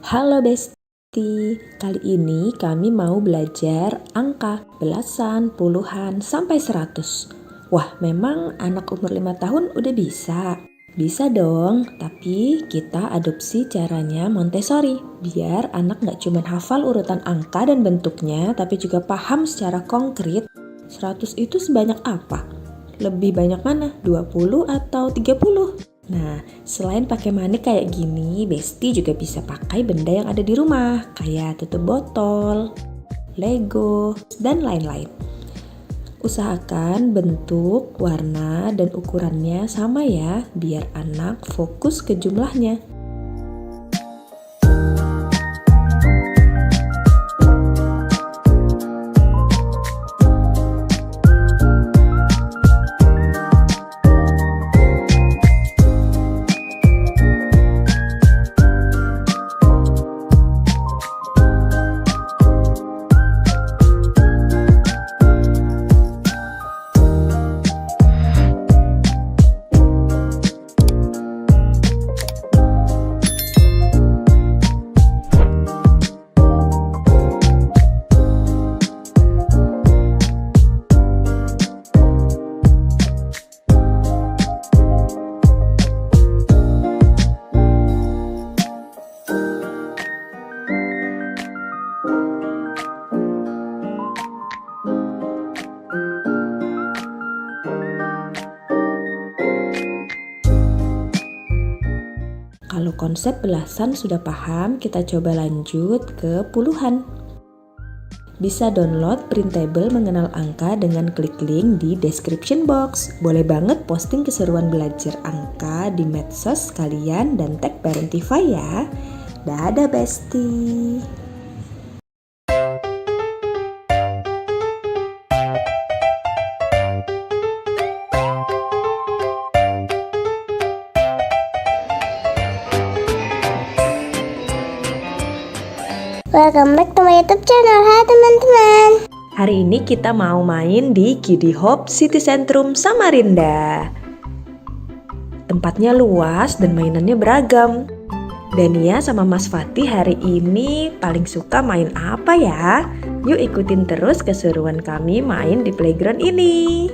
Halo Besti, kali ini kami mau belajar angka belasan, puluhan, sampai 100. Wah, memang anak umur 5 tahun udah bisa? Bisa dong, tapi kita adopsi caranya Montessori. Biar anak gak cuma hafal urutan angka dan bentuknya, tapi juga paham secara konkret 100 itu sebanyak apa? Lebih banyak mana? 20 atau 30? Nah, selain pakai manik kayak gini, Besti juga bisa pakai benda yang ada di rumah, kayak tutup botol, Lego, dan lain-lain. Usahakan bentuk, warna, dan ukurannya sama ya, biar anak fokus ke jumlahnya. Kalau konsep belasan sudah paham, kita coba lanjut ke puluhan. Bisa download printable mengenal angka dengan klik link di description box. Boleh banget posting keseruan belajar angka di medsos kalian dan tag Parentify ya. Dadah Besti. Welcome back to my YouTube channel. Hai teman-teman. Hari ini kita mau main di Kiddy Hope City Centrum Samarinda. Tempatnya luas dan mainannya beragam. Dania sama Mas Fatih hari ini paling suka main apa ya? Yuk ikutin terus keseruan kami main di playground ini.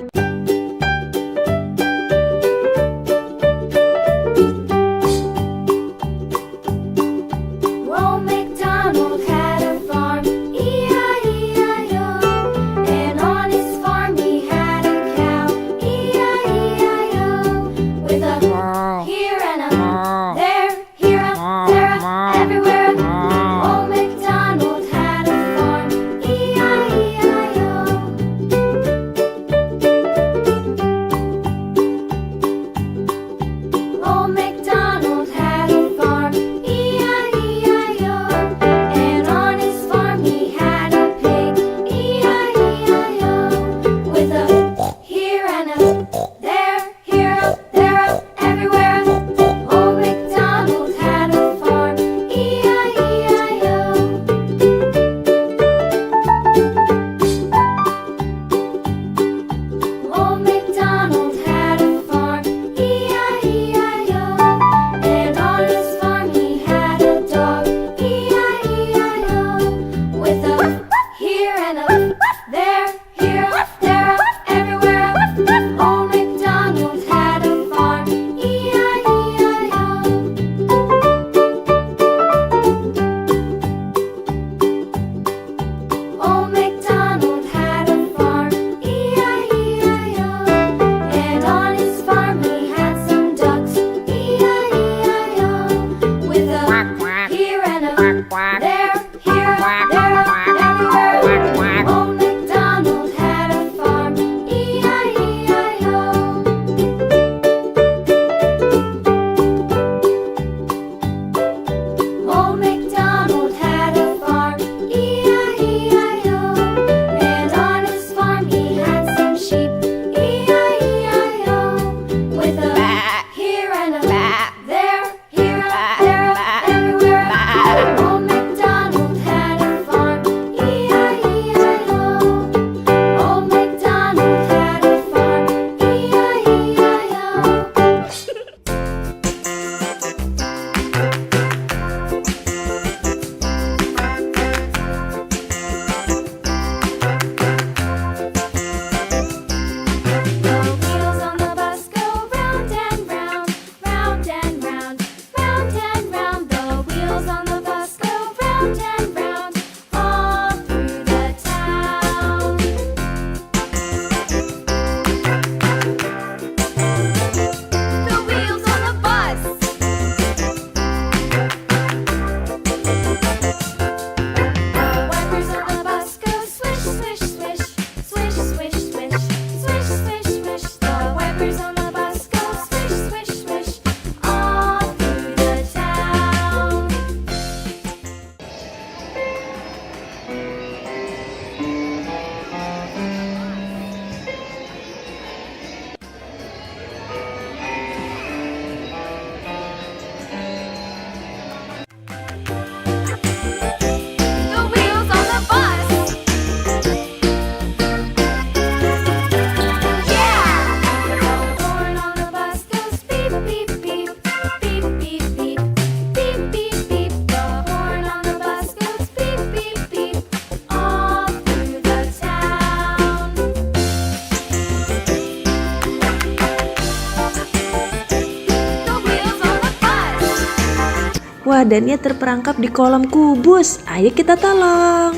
Wah, Dania terperangkap di kolam kubus. Ayo kita tolong.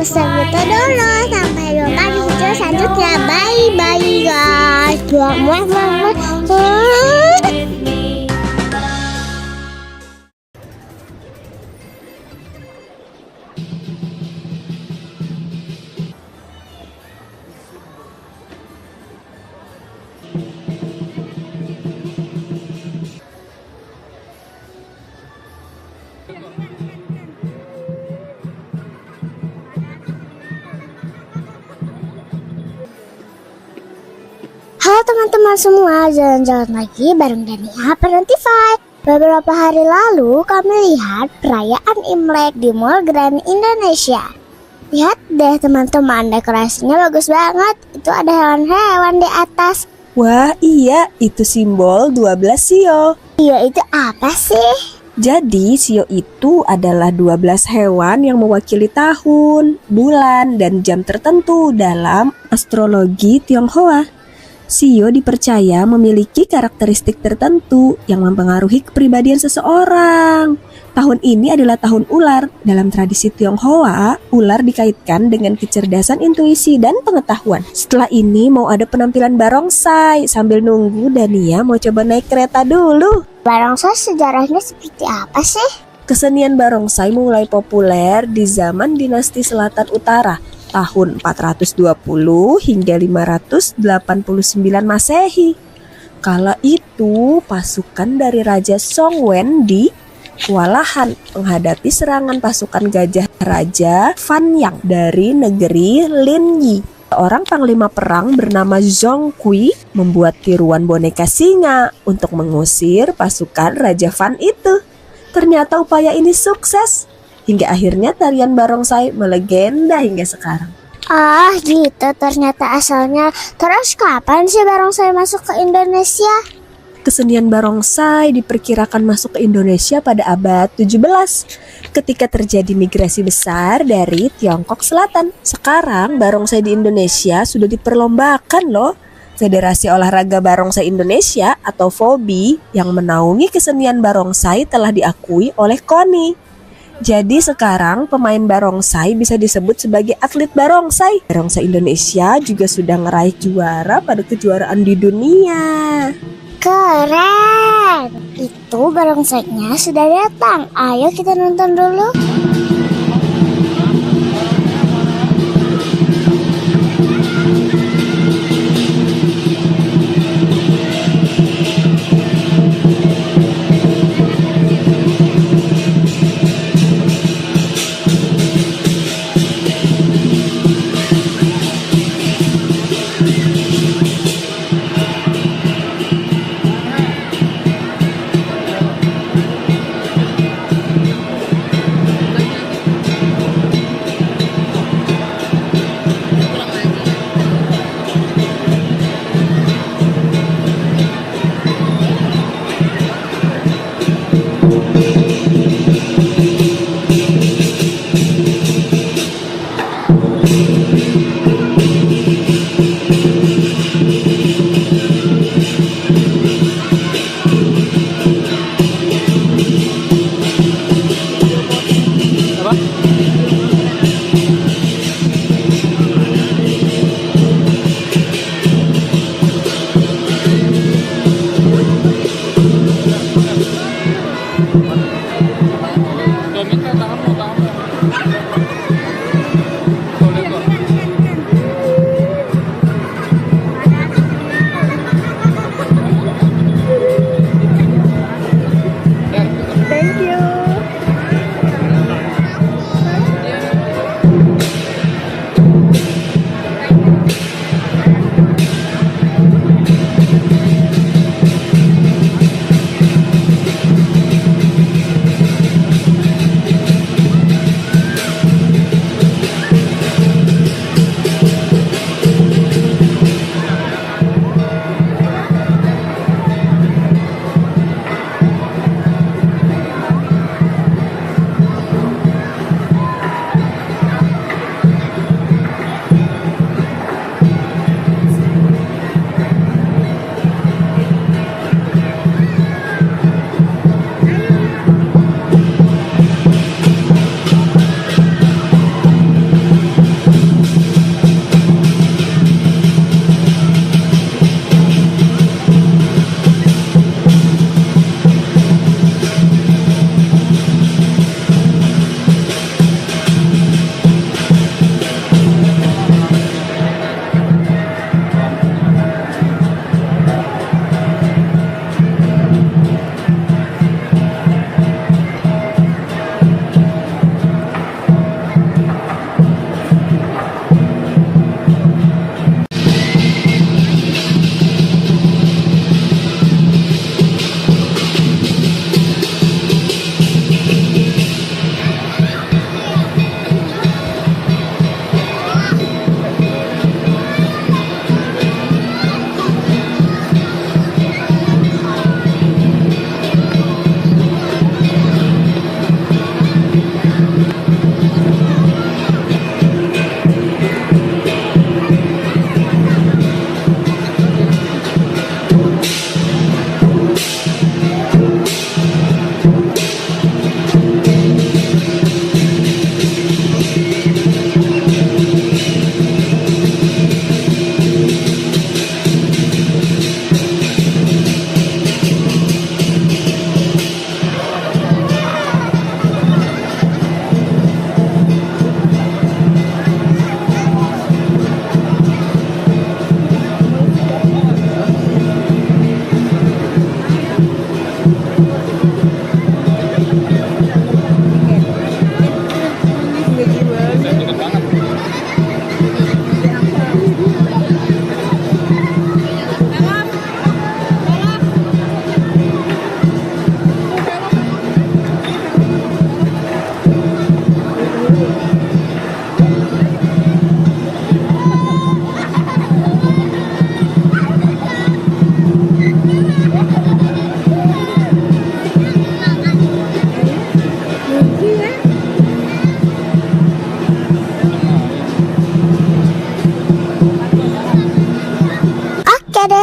Segitu dulu, sampai jumpa di video selanjutnya. Bye bye guys. Halo teman-teman semua, jalan-jalan lagi bareng Dania Parentify. Beberapa hari lalu kami lihat perayaan Imlek di Mall Grand Indonesia. Lihat deh teman-teman, dekorasinya bagus banget. Itu ada hewan-hewan di atas. Wah iya, itu simbol 12 sio. Iya, itu apa sih? Jadi sio itu adalah 12 hewan yang mewakili tahun, bulan, dan jam tertentu dalam astrologi Tionghoa. Sio dipercaya memiliki karakteristik tertentu yang mempengaruhi kepribadian seseorang. Tahun ini adalah tahun ular. Dalam tradisi Tionghoa, ular dikaitkan dengan kecerdasan intuisi dan pengetahuan. Setelah ini mau ada penampilan barongsai. Sambil nunggu, Dania mau coba naik kereta dulu. Barongsai sejarahnya seperti apa sih? Kesenian barongsai mulai populer di zaman dinasti Selatan Utara tahun 420 hingga 589 Masehi. Kala itu pasukan dari Raja Songwen kewalahan menghadapi serangan pasukan gajah Raja Fan Yang dari negeri Linyi. Seorang panglima perang bernama Zhong Kui membuat tiruan boneka singa untuk mengusir pasukan Raja Fan itu. Ternyata upaya ini sukses. Hingga akhirnya tarian barongsai melegenda hingga sekarang. Ah gitu ternyata asalnya. Terus kapan sih barongsai masuk ke Indonesia? Kesenian barongsai diperkirakan masuk ke Indonesia pada abad 17 ketika terjadi migrasi besar dari Tiongkok Selatan. Sekarang barongsai di Indonesia sudah diperlombakan loh. Federasi Olahraga Barongsai Indonesia atau FOBI yang menaungi kesenian barongsai telah diakui oleh KONI. Jadi sekarang pemain barongsai bisa disebut sebagai atlet barongsai. Barongsai Indonesia juga sudah meraih juara pada kejuaraan di dunia. Keren! Itu barongsainya sudah datang. Ayo kita nonton dulu.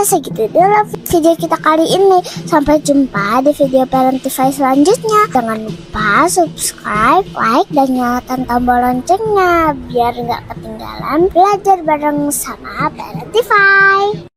segitu dulu video kita kali ini. Sampai jumpa di video Parentify selanjutnya. Jangan lupa subscribe, like, dan nyalakan tombol loncengnya biar nggak ketinggalan belajar bareng sama Parentify.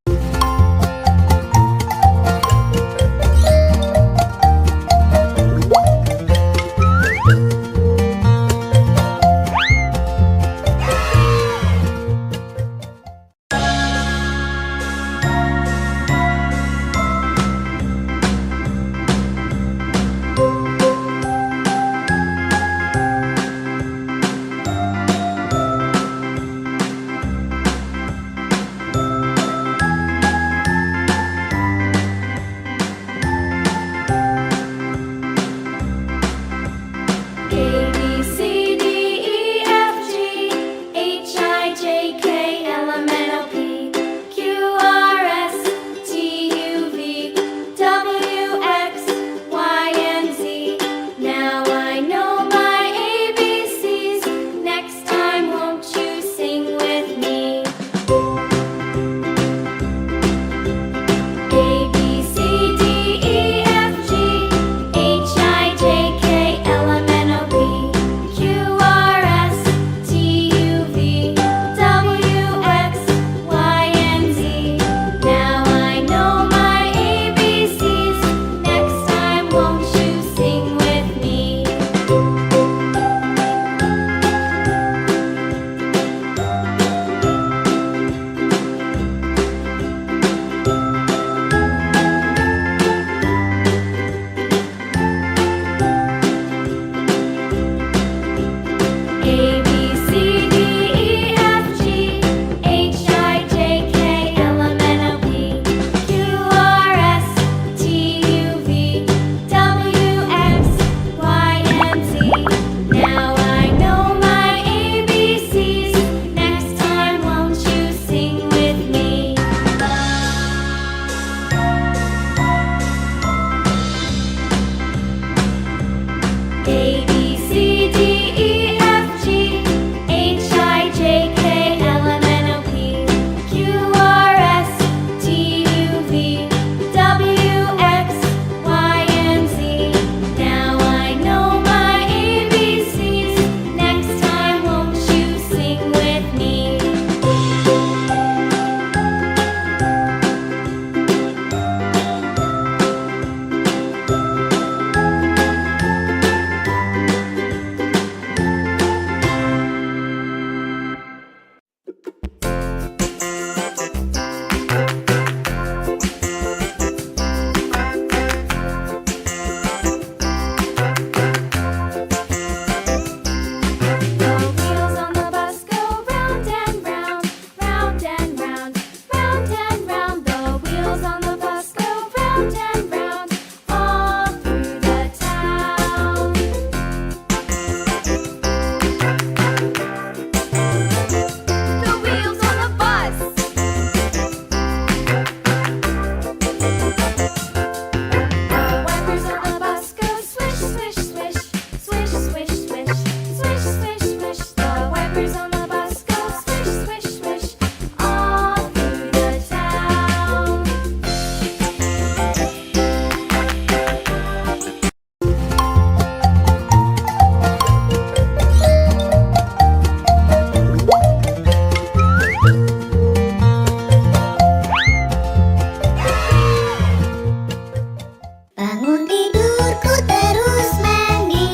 tidurku terus mandi,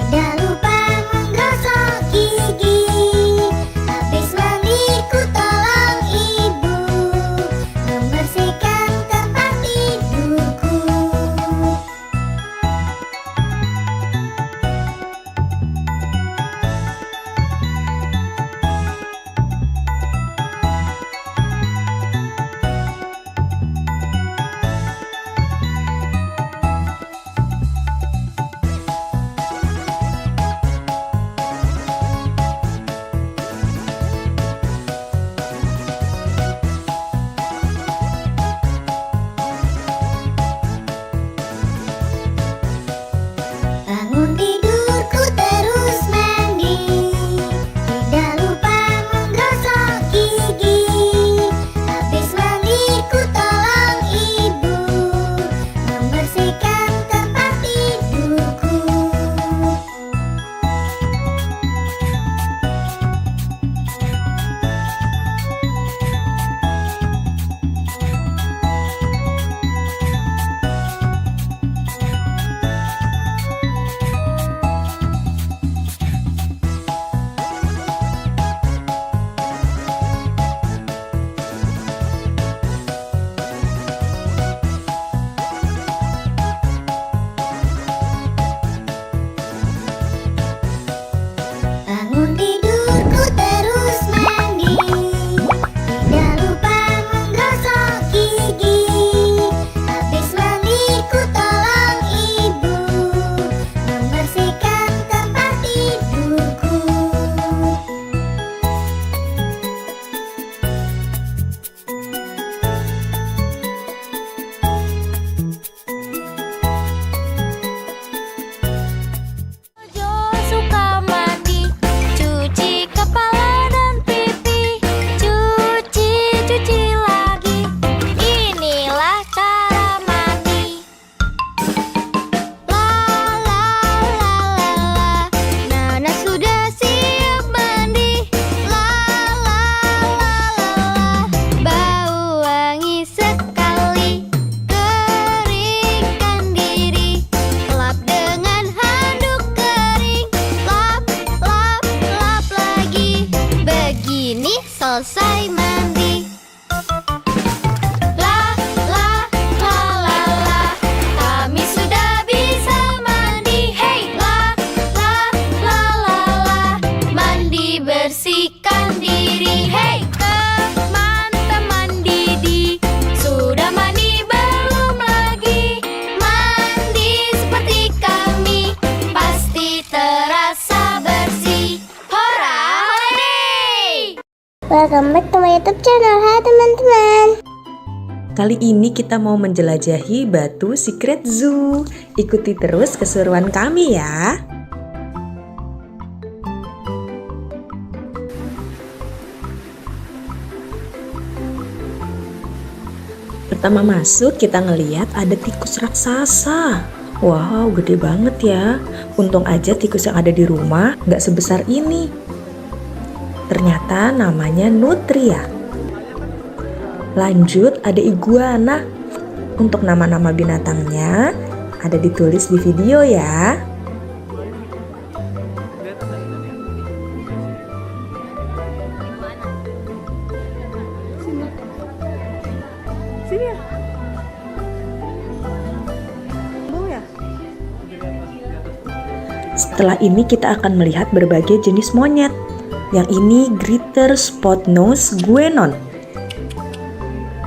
tidak lupa menggosok gigi. Habis mandi ku tolong ibu membersihkan tempat tidurku. Bangun tidurku terus mandi, tidak lupa menggosok gigi. Habis mandi ku tolong ibu membersihkan tempat tidurku. Bangun tidurku terus mandi, tidak lupa menggosok gigi. Habis mandi ku tolong ibu membersihkan tempat tidurku. Jo suka mandi, cuci kepala dan pipi, cuci lagi. Inilah cara mandi. La la la la la, Nana sudah siap mandi. La la la la la, bau wangi sekali. Keringkan diri, lap dengan handuk kering. Lap, lap, lap lagi. Begini selesai mandi. La, la, la, la, la, kami sudah bisa mandi. Hey, la, la, la, la, la, mandi bersihkan diri. Hey, teman-teman Didi, sudah mandi belum lagi? Mandi seperti kami, pasti terasa bersih. Hora, holiday! Welcome back to my YouTube channel. Hai teman-teman. Kali ini kita mau menjelajahi Batu Secret Zoo. Ikuti terus keseruan kami ya. Pertama masuk kita ngeliat ada tikus raksasa. Wow, gede banget ya. Untung aja tikus yang ada di rumah nggak sebesar ini. Ternyata namanya nutria. Lanjut ada iguana. Untuk nama-nama binatangnya ada ditulis di video ya. Setelah ini kita akan melihat berbagai jenis monyet. Yang ini Greater Spot Nose Guenon.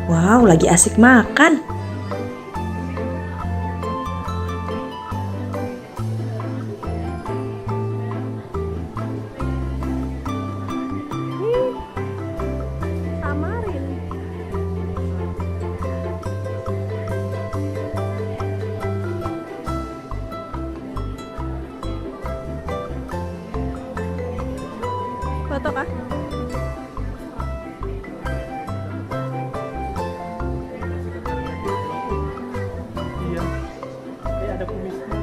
Wow, lagi asik makan. Foto kah? Iya. Ada kumisnya.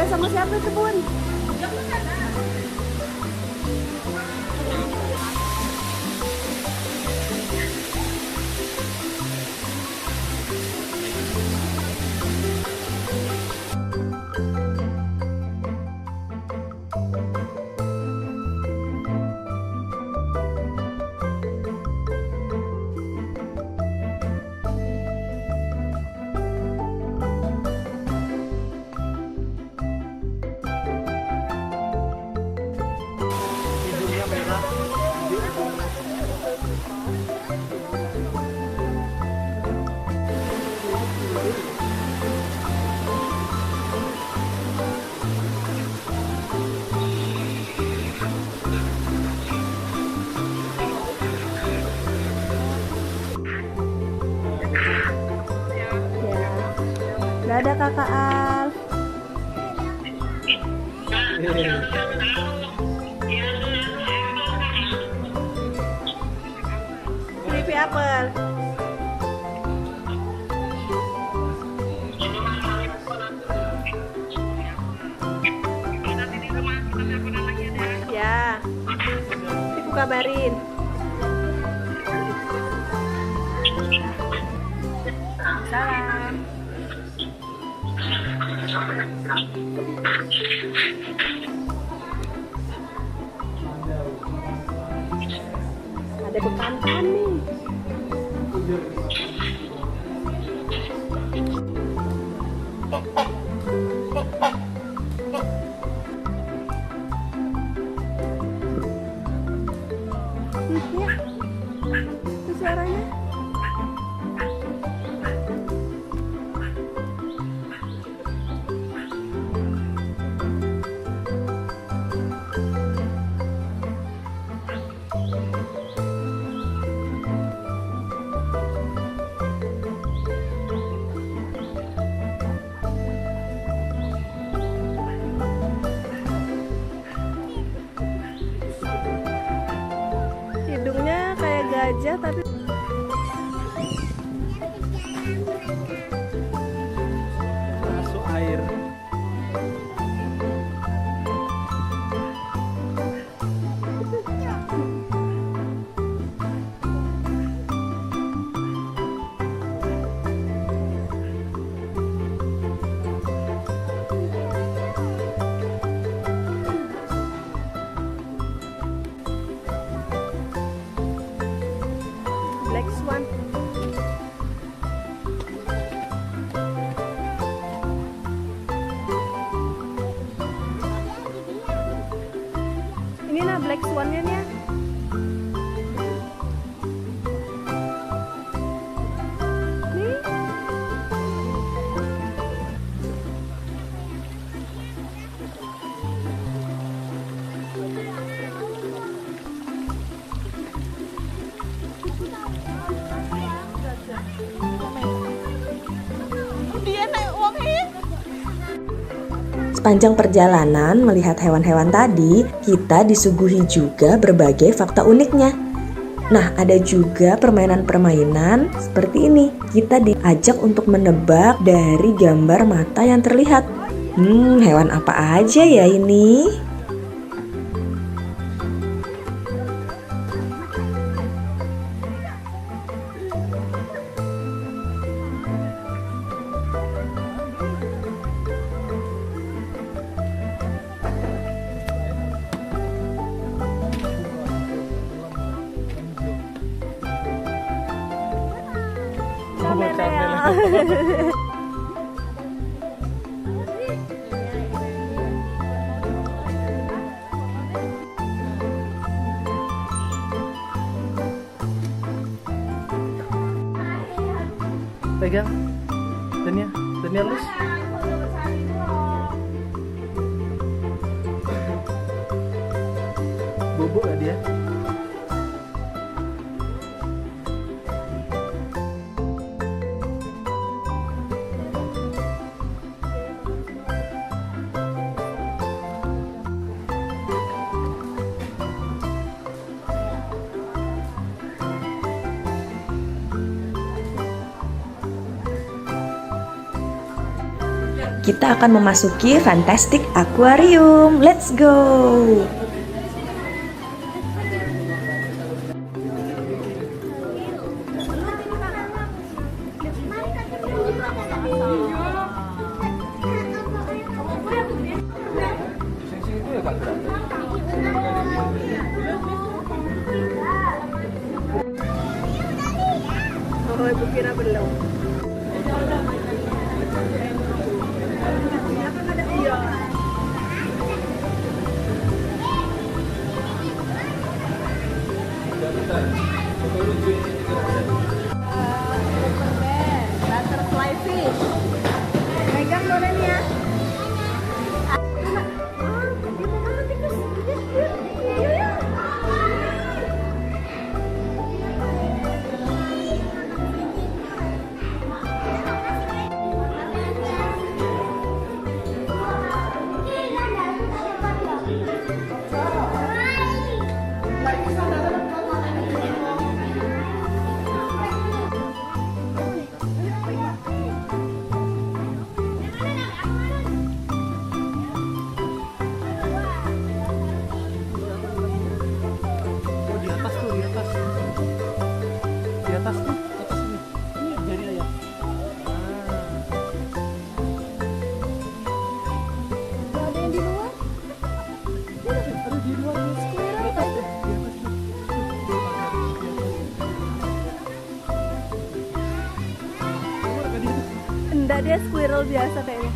Main sama siapa itu, Bun? Hidungnya merah. Dadah Kakak Al. Creepy apple. Ya. Nanti aku kabarin. Salam. Ada bekantan nih. Ya, itu suaranya. Hidungnya kayak gajah tapi Masuk air. black swan. Ini nah black swan-nya nih. Nih. Sepanjang perjalanan melihat hewan-hewan tadi, kita disuguhi juga berbagai fakta uniknya. Nah, ada juga permainan-permainan seperti ini. Kita diajak untuk menebak dari gambar mata yang terlihat. Hewan apa aja ya ini? Pegang. Dania halus. Bubuk gak dia? kita akan memasuki Fantastic Aquarium. Let's go! Oh, Ibu kira belum. Butterfly fish. Megang Doren ya. Oh, di atas tuh, di atas. Di atas tuh, atas ini. Ini jadi ayah. Ada yang di luar? Ada di luar. Di atas tuh, di atas tuh. Enggak, dia squirrel biasa kayaknya.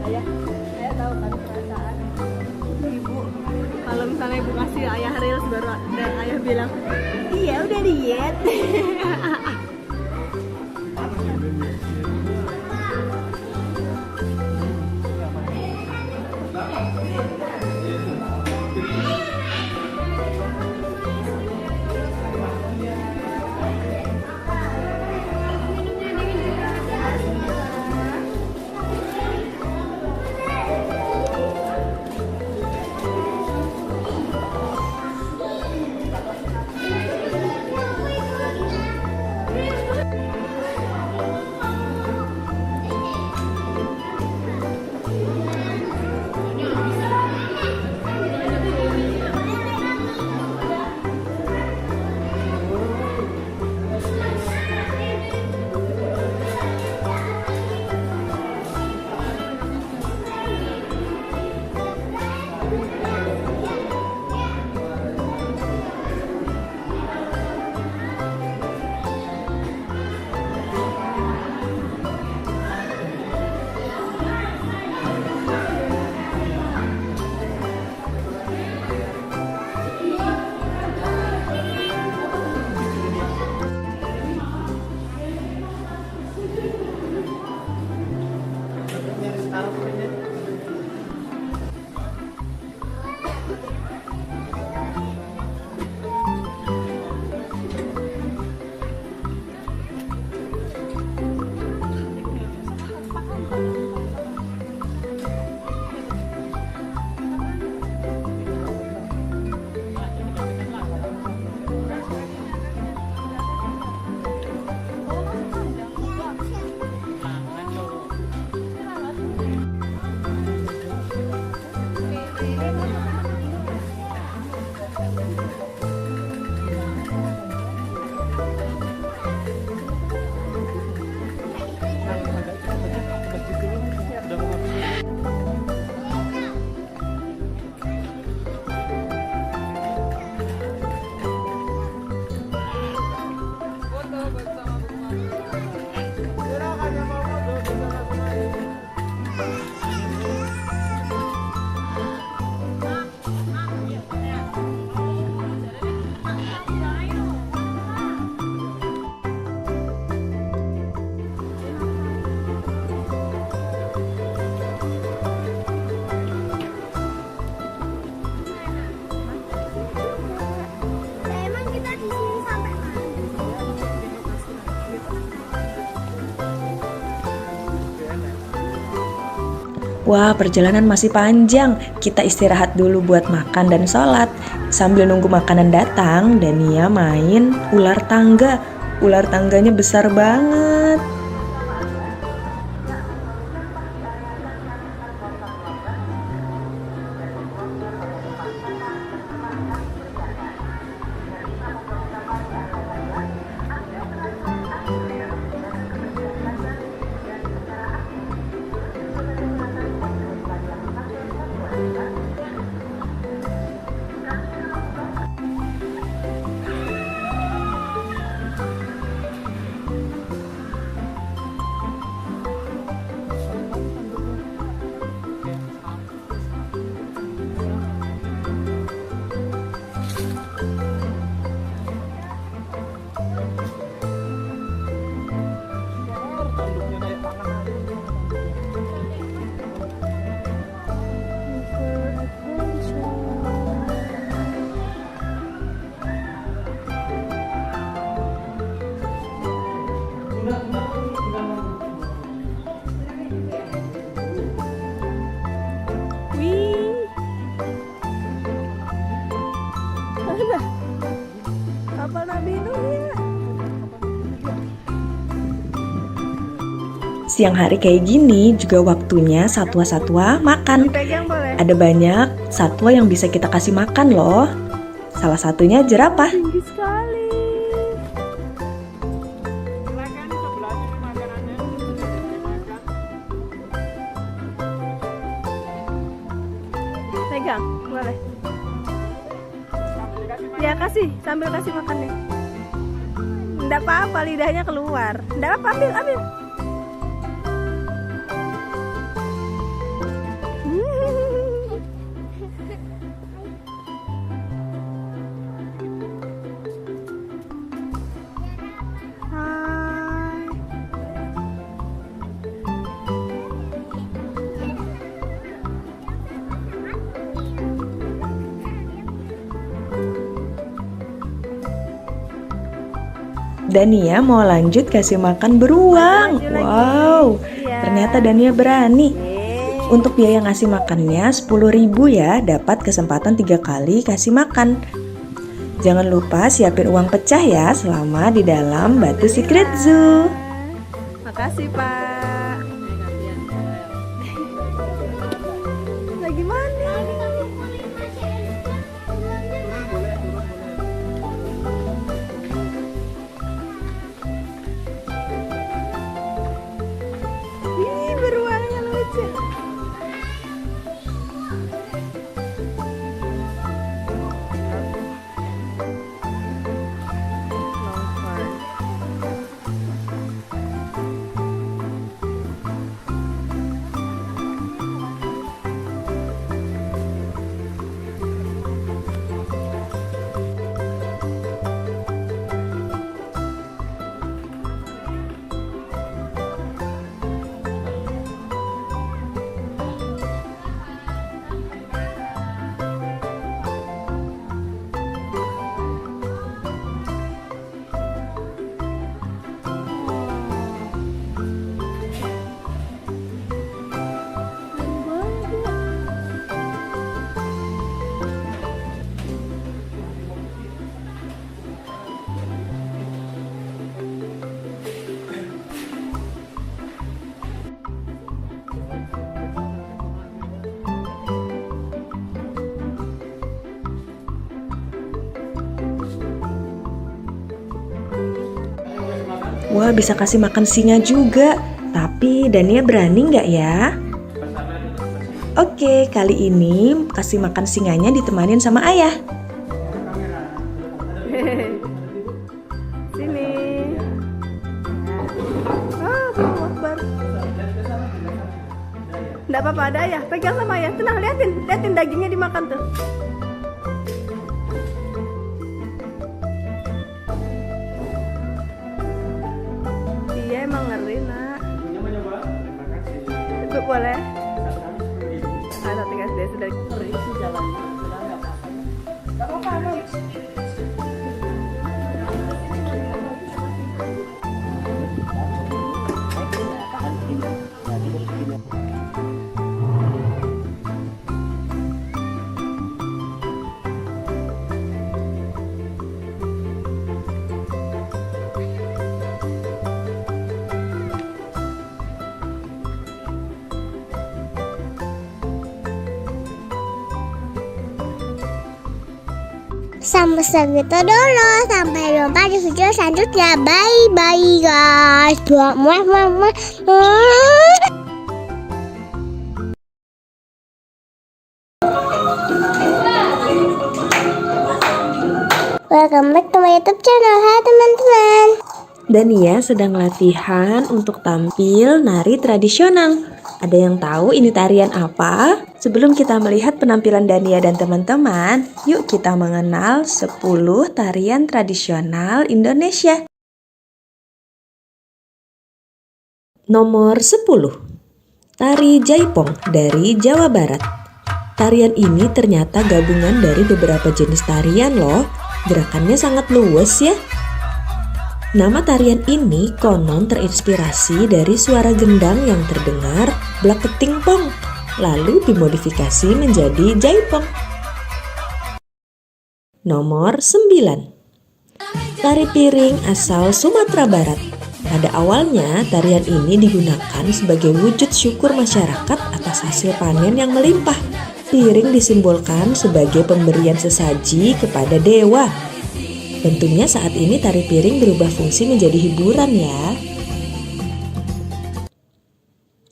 Ayah tahu kan perasaan ibu kalau misalnya ibu kasih ayah reels baru dan ayah bilang iya udah diet. Wah, perjalanan masih panjang. Kita istirahat dulu buat makan dan sholat. Sambil nunggu makanan datang, Dania main ular tangga. Ular tangganya besar banget. Wih. Mana? Kapal Nabi Nuh ya. Siang hari kayak gini juga waktunya satwa-satwa makan. Dipegang boleh? Ada banyak satwa yang bisa kita kasih makan loh. Salah satunya jerapah. Tinggi sekali. Pegang, boleh. Ya kasih, sambil kasih makannya. Enggak apa-apa, lidahnya keluar. Enggak apa, ambil, ambil. Hai. Dania mau lanjut kasih makan beruang. Maju lagi. Wow, Iya. ternyata Dania berani. Yeay. Untuk biaya ngasih makannya 10.000 ya, dapat kesempatan 3 kali kasih makan. Jangan lupa siapin uang pecah ya selama di dalam Batu Secret Zoo. Makasih Pak. Lagi mana? Ih, beruangnya lucu. Longhorn. Wah, bisa kasih makan singa juga. Tapi Dania berani nggak ya? Oke, kali ini kasih makan singanya ditemanin sama ayah. Sini. Allahu Akbar. Nggak apa-apa, ada ayah. Pegang sama ayah. Tenang, liatin. Liatin dagingnya dimakan tuh. Iya, emang ngeri, nak. Itu boleh. Ada tinggal dia sudah berisi jalannya. Nggak apa-apa, Abang. Sampai segitu dulu. Sampai jumpa di video selanjutnya. Bye bye guys. Welcome back to my YouTube channel. Hai teman-teman. Dania sedang latihan untuk tampil nari tradisional. Ada yang tahu ini tarian apa? Sebelum kita melihat penampilan Dania dan teman-teman, yuk kita mengenal 10 tarian tradisional Indonesia. Nomor 10. Tari Jaipong dari Jawa Barat. Tarian ini ternyata gabungan dari beberapa jenis tarian loh. Gerakannya sangat luas ya. Nama tarian ini konon terinspirasi dari suara gendang yang terdengar blak keting pong, lalu dimodifikasi menjadi jaipong. Nomor 9. Tari piring asal Sumatera Barat. Pada awalnya, tarian ini digunakan sebagai wujud syukur masyarakat atas hasil panen yang melimpah. Piring disimbolkan sebagai pemberian sesaji kepada dewa. Tentunya saat ini tari piring berubah fungsi menjadi hiburan ya.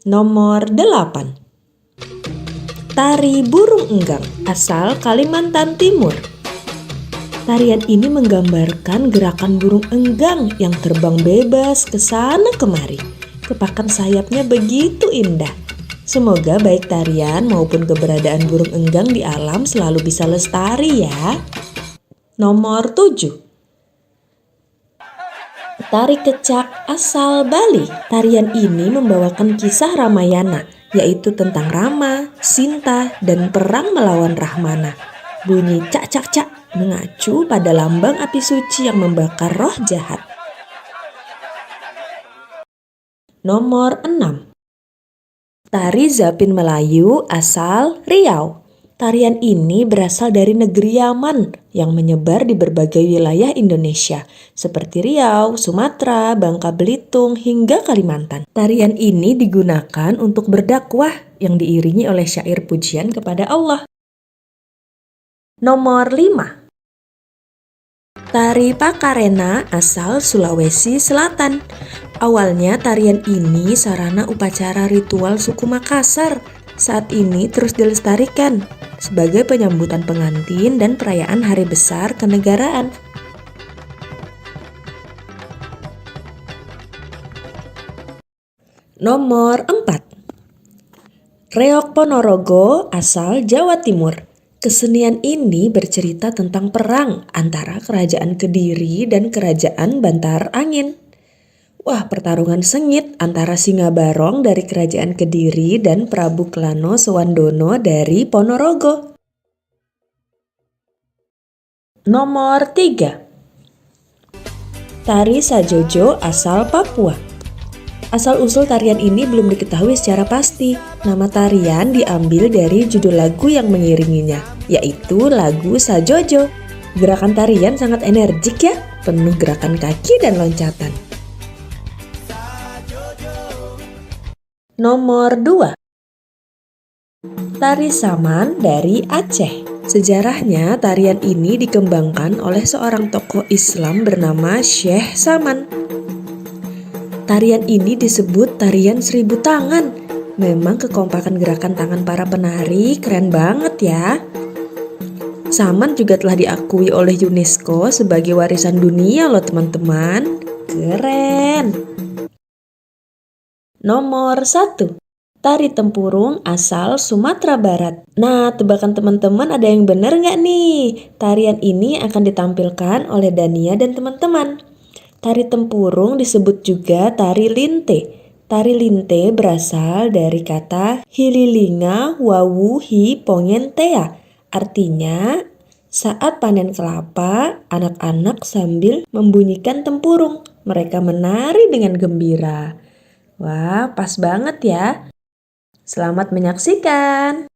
Nomor 8. Tari burung enggang asal Kalimantan Timur. Tarian ini menggambarkan gerakan burung enggang yang terbang bebas ke sana kemari. Kepakan sayapnya begitu indah. Semoga baik tarian maupun keberadaan burung enggang di alam selalu bisa lestari ya. Nomor 7. Tari kecak asal Bali. Tarian ini membawakan kisah Ramayana, yaitu tentang Rama, Sinta, dan perang melawan Rahmana. Bunyi cak-cak-cak mengacu pada lambang api suci yang membakar roh jahat. Nomor 6. Tari Zapin Melayu asal Riau. Tarian ini berasal dari negeri Yaman yang menyebar di berbagai wilayah Indonesia seperti Riau, Sumatera, Bangka Belitung, hingga Kalimantan. Tarian ini digunakan untuk berdakwah yang diiringi oleh syair pujian kepada Allah. Nomor 5. Tari Pakarena asal Sulawesi Selatan. Awalnya tarian ini sarana upacara ritual suku Makassar. Saat ini terus dilestarikan sebagai penyambutan pengantin dan perayaan hari besar kenegaraan. Nomor 4. Reog Ponorogo asal Jawa Timur. Kesenian ini bercerita tentang perang antara Kerajaan Kediri dan Kerajaan Bantar Angin. Wah, pertarungan sengit antara Singa Barong dari Kerajaan Kediri dan Prabu Klano Sewandono dari Ponorogo. Nomor 3. Tari Sajojo asal Papua. Asal-usul tarian ini belum diketahui secara pasti. Nama tarian diambil dari judul lagu yang mengiringinya, yaitu lagu Sajojo. Gerakan tarian sangat energik ya, penuh gerakan kaki dan loncatan. Nomor 2. Tari Saman dari Aceh. Sejarahnya tarian ini dikembangkan oleh seorang tokoh Islam bernama Syekh Saman. Tarian ini disebut tarian 1000 tangan. Memang kekompakan gerakan tangan para penari keren banget ya. Saman juga telah diakui oleh UNESCO sebagai warisan dunia loh teman-teman. Keren. Nomor 1. Tari Tempurung asal Sumatera Barat. Nah, tebakan teman-teman ada yang benar nggak nih? Tarian ini akan ditampilkan oleh Dania dan teman-teman. Tari Tempurung disebut juga tari linte. Tari linte berasal dari kata hililinga wawu hi pongentea. Artinya, saat panen kelapa, anak-anak sambil membunyikan tempurung. Mereka menari dengan gembira. Wah, pas banget ya. Selamat menyaksikan.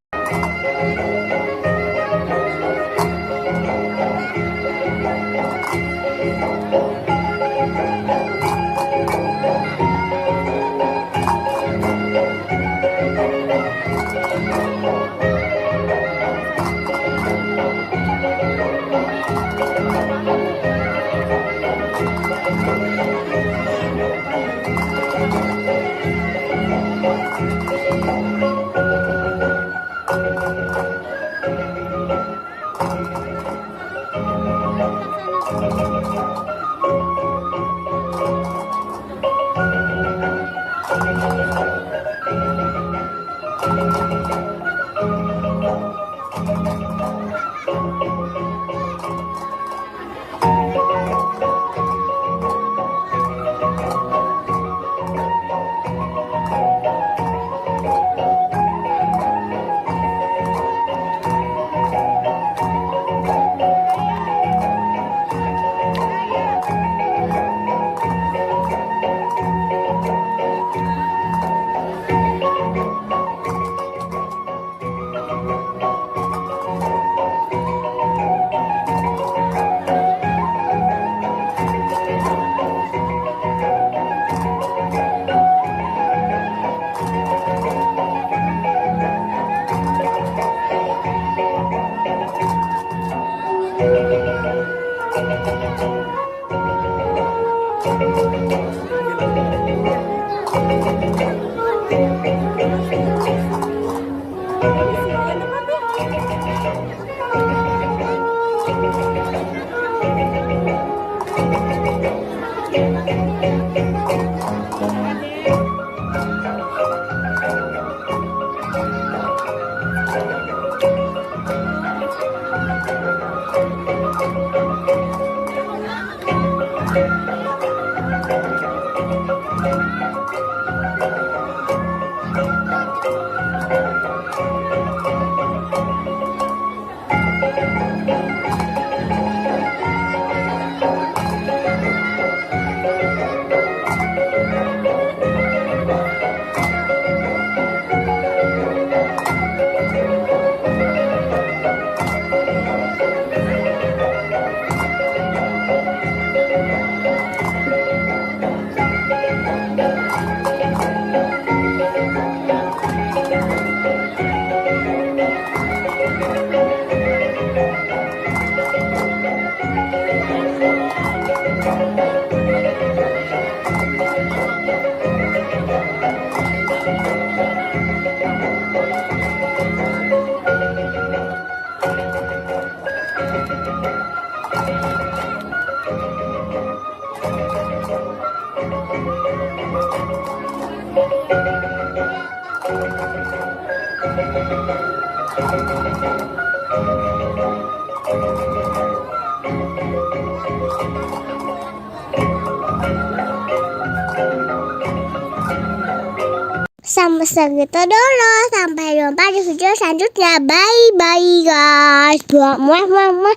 Sampai segitu dulu. Sampai jumpa di video selanjutnya. Bye bye guys. Muah muah muah.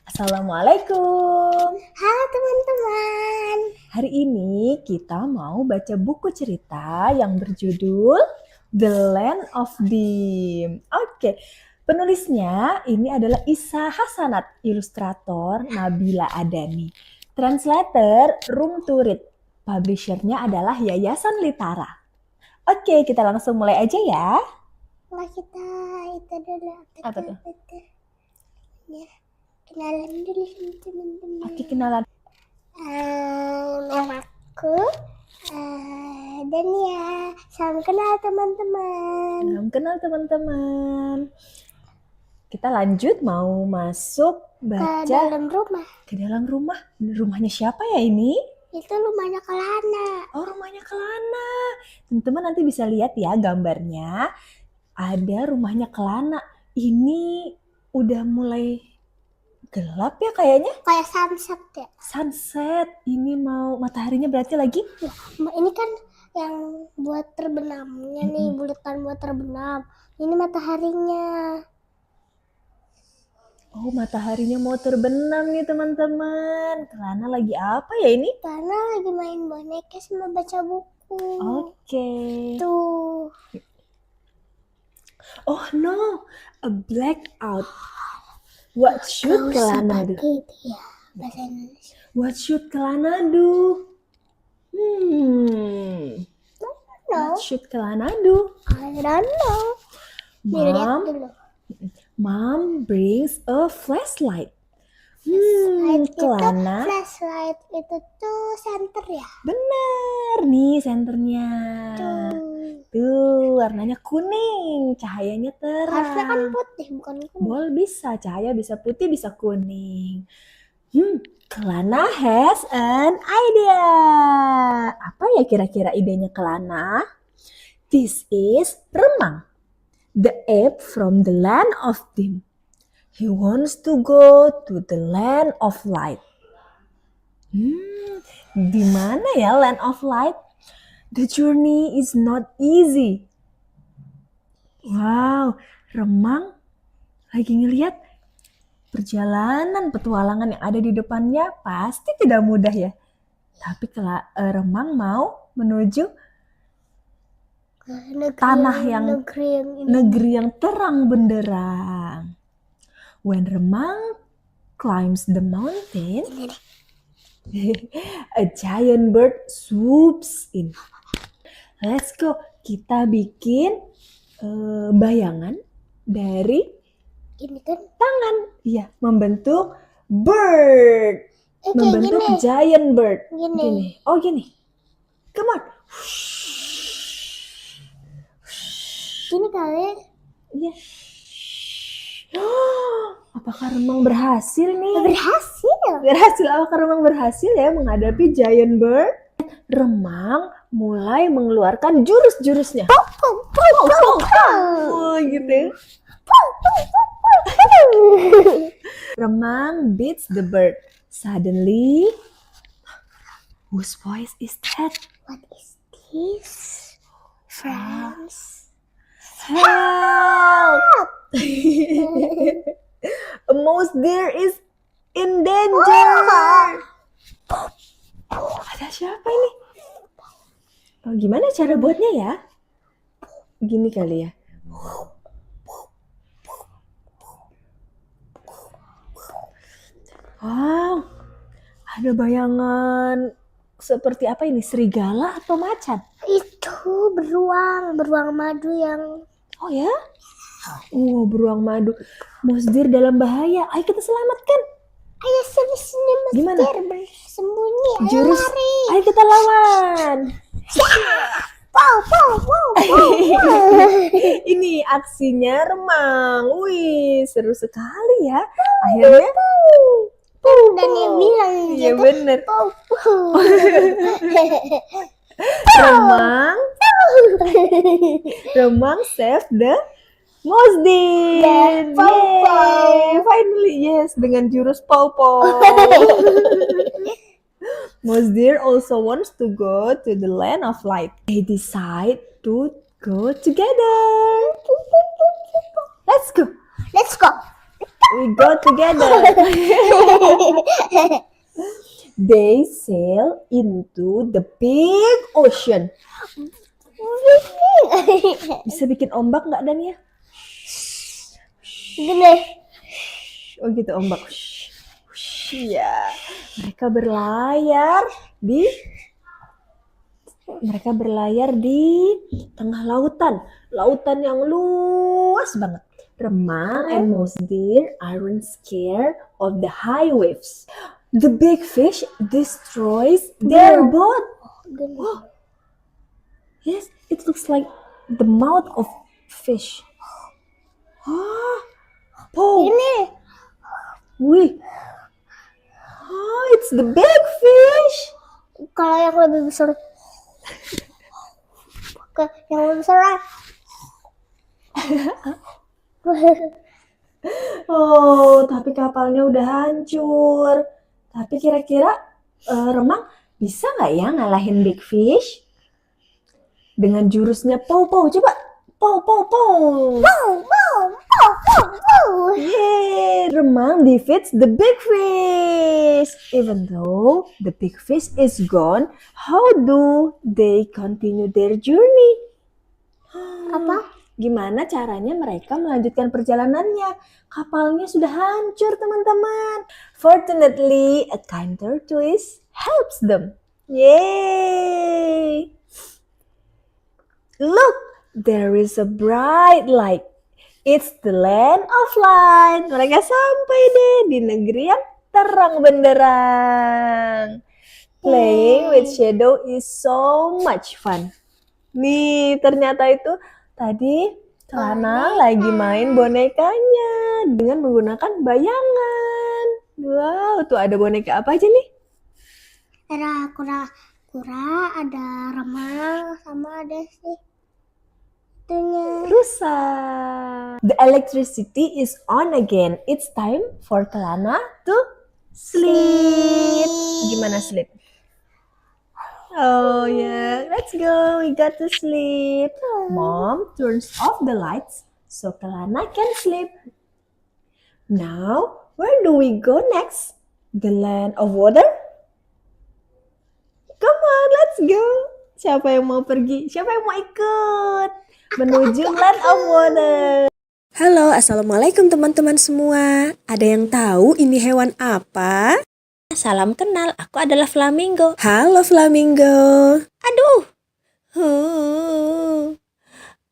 Assalamualaikum. Halo teman-teman. Hari ini kita mau baca buku cerita yang berjudul The Land of Dim. Oke, penulisnya ini adalah Isa Hasanat, ilustrator Nabila Adani, translator Room to Read, publishernya adalah Yayasan Litara. Oke, kita langsung mulai aja ya. Nah, kita itu dulu. Apa tuh? Ya, kenalan dulu sama teman-teman. Oke, kenalan. Namaku Dania. Salam kenal teman-teman. Salam kenal teman-teman. Kita lanjut mau masuk baca Ke dalam rumah. ke dalam rumah. Rumahnya siapa ya ini? Itu rumahnya Kelana. Oh, rumahnya Kelana. Teman-teman nanti bisa lihat ya gambarnya. Ada rumahnya Kelana. Ini udah mulai gelap ya kayaknya. Kayak sunset ya. Sunset. Ini mau mataharinya berarti lagi. Ini kan yang buat terbenamnya nih, bulatan buat terbenam. Ini mataharinya. Oh, mataharinya mau terbenam nih teman-teman. Kelana lagi apa ya ini? Karena lagi main boneka sama baca buku. Oke. Tuh. Oh no, a blackout. What should Kelana do? Gitu ya, bahasa Indonesia. What should Kelana do? What should Kelana do? I don't know. Dilihat Mom, dulu. Mom brings a flashlight. Kelana. Flashlight itu tuh center ya. Bener nih senternya. Tuh warnanya kuning, cahayanya Harusnya kan terang. putih bukan kuning. Boleh bisa, cahaya bisa putih, bisa kuning. Kelana has an idea. Apa ya kira-kira idenya Kelana? This is Remang, the ape from the land of dim. He wants to go to the land of light. Di mana ya land of light? The journey is not easy. Wow, Remang lagi ngeliat perjalanan petualangan yang ada di depannya pasti tidak mudah ya. Tapi kalau Remang mau menuju tanah yang negeri yang terang benderang. When Remang climbs the mountain, a giant bird swoops in. Let's go. Kita bikin bayangan dari Ini kan tangan. Iya, membentuk bird. kayak Membentuk gini. giant bird. Gini. Oh gini. Come on. Gini kali. Iya. Apakah Remang berhasil nih? Berhasil. Apakah Remang berhasil ya menghadapi giant bird? Remang mulai mengeluarkan jurus-jurusnya. Oh, gitu. Remang beats the bird. Suddenly, whose voice is that? What is this? Friends. Help! A mouse deer is in danger. Ada siapa ini? Oh, gimana cara buatnya ya? Gini kali ya. Wow, ada bayangan seperti apa ini? Serigala atau macan? Itu beruang madu yang Oh ya? Oh, beruang madu. Mouse deer dalam bahaya. Ayo kita selamatkan. ayo sini Gimana? bersembunyi. Ayo Jurus. lari. Ayo kita lawan. Pow. Ini aksinya Remang. Wih, seru sekali ya. Akhirnya Dan dia bilang iya gitu. bener. Pow. Remang save the mouse deer. Pow, pow. Yay, finally yes dengan jurus pow. Mouse deer also wants to go to the land of light. They decide to go together. Let's go. Let's go. We go together. They sail into the big ocean. Bisa bikin ombak nggak Dan ya? Gini. Oh gitu ombak. Iya. Mereka berlayar di tengah lautan. Lautan yang luas banget. Remang and mouse deer aren't scared of the high waves. The big fish destroys their boat. Gini. Oh. Yes, it looks like the mouth of fish. Oh, Ini. wih. Oh, it's the big fish. Kalau yang lebih besar. Yang lebih besar. Oh, tapi kapalnya udah hancur. Tapi kira-kira Remang bisa nggak ya ngalahin big fish? Dengan jurusnya pow. Coba. Pow. Yeay, Remang defeats the big fish. Even though the big fish is gone, how do they continue their journey? Apa? Gimana caranya mereka melanjutkan perjalanannya? Kapalnya sudah hancur, teman-teman. Fortunately, a kind tortoise helps them. Yay! Look, there is a bright light. It's the land of light. Mereka sampai deh di negeri yang terang benderang. Playing with shadow is so much fun. Nih, ternyata itu tadi Kelana lagi main bonekanya dengan menggunakan bayangan. Wow, tuh ada boneka apa aja nih? Ada kura-kura, ada remang, sama ada sih itunya. Rusa. The electricity is on again. It's time for Kelana to sleep. Gimana sleep? Oh yeah, let's go. We got to sleep. Mom turns off the lights so Kelana can sleep. Now, where do we go next? The land of water? Come on, let's go. Siapa yang mau pergi? Siapa yang mau ikut? Menuju land of water. Halo, assalamualaikum teman-teman semua. Ada yang tahu ini hewan apa? Salam kenal, aku adalah flamingo. Halo flamingo. Aduh,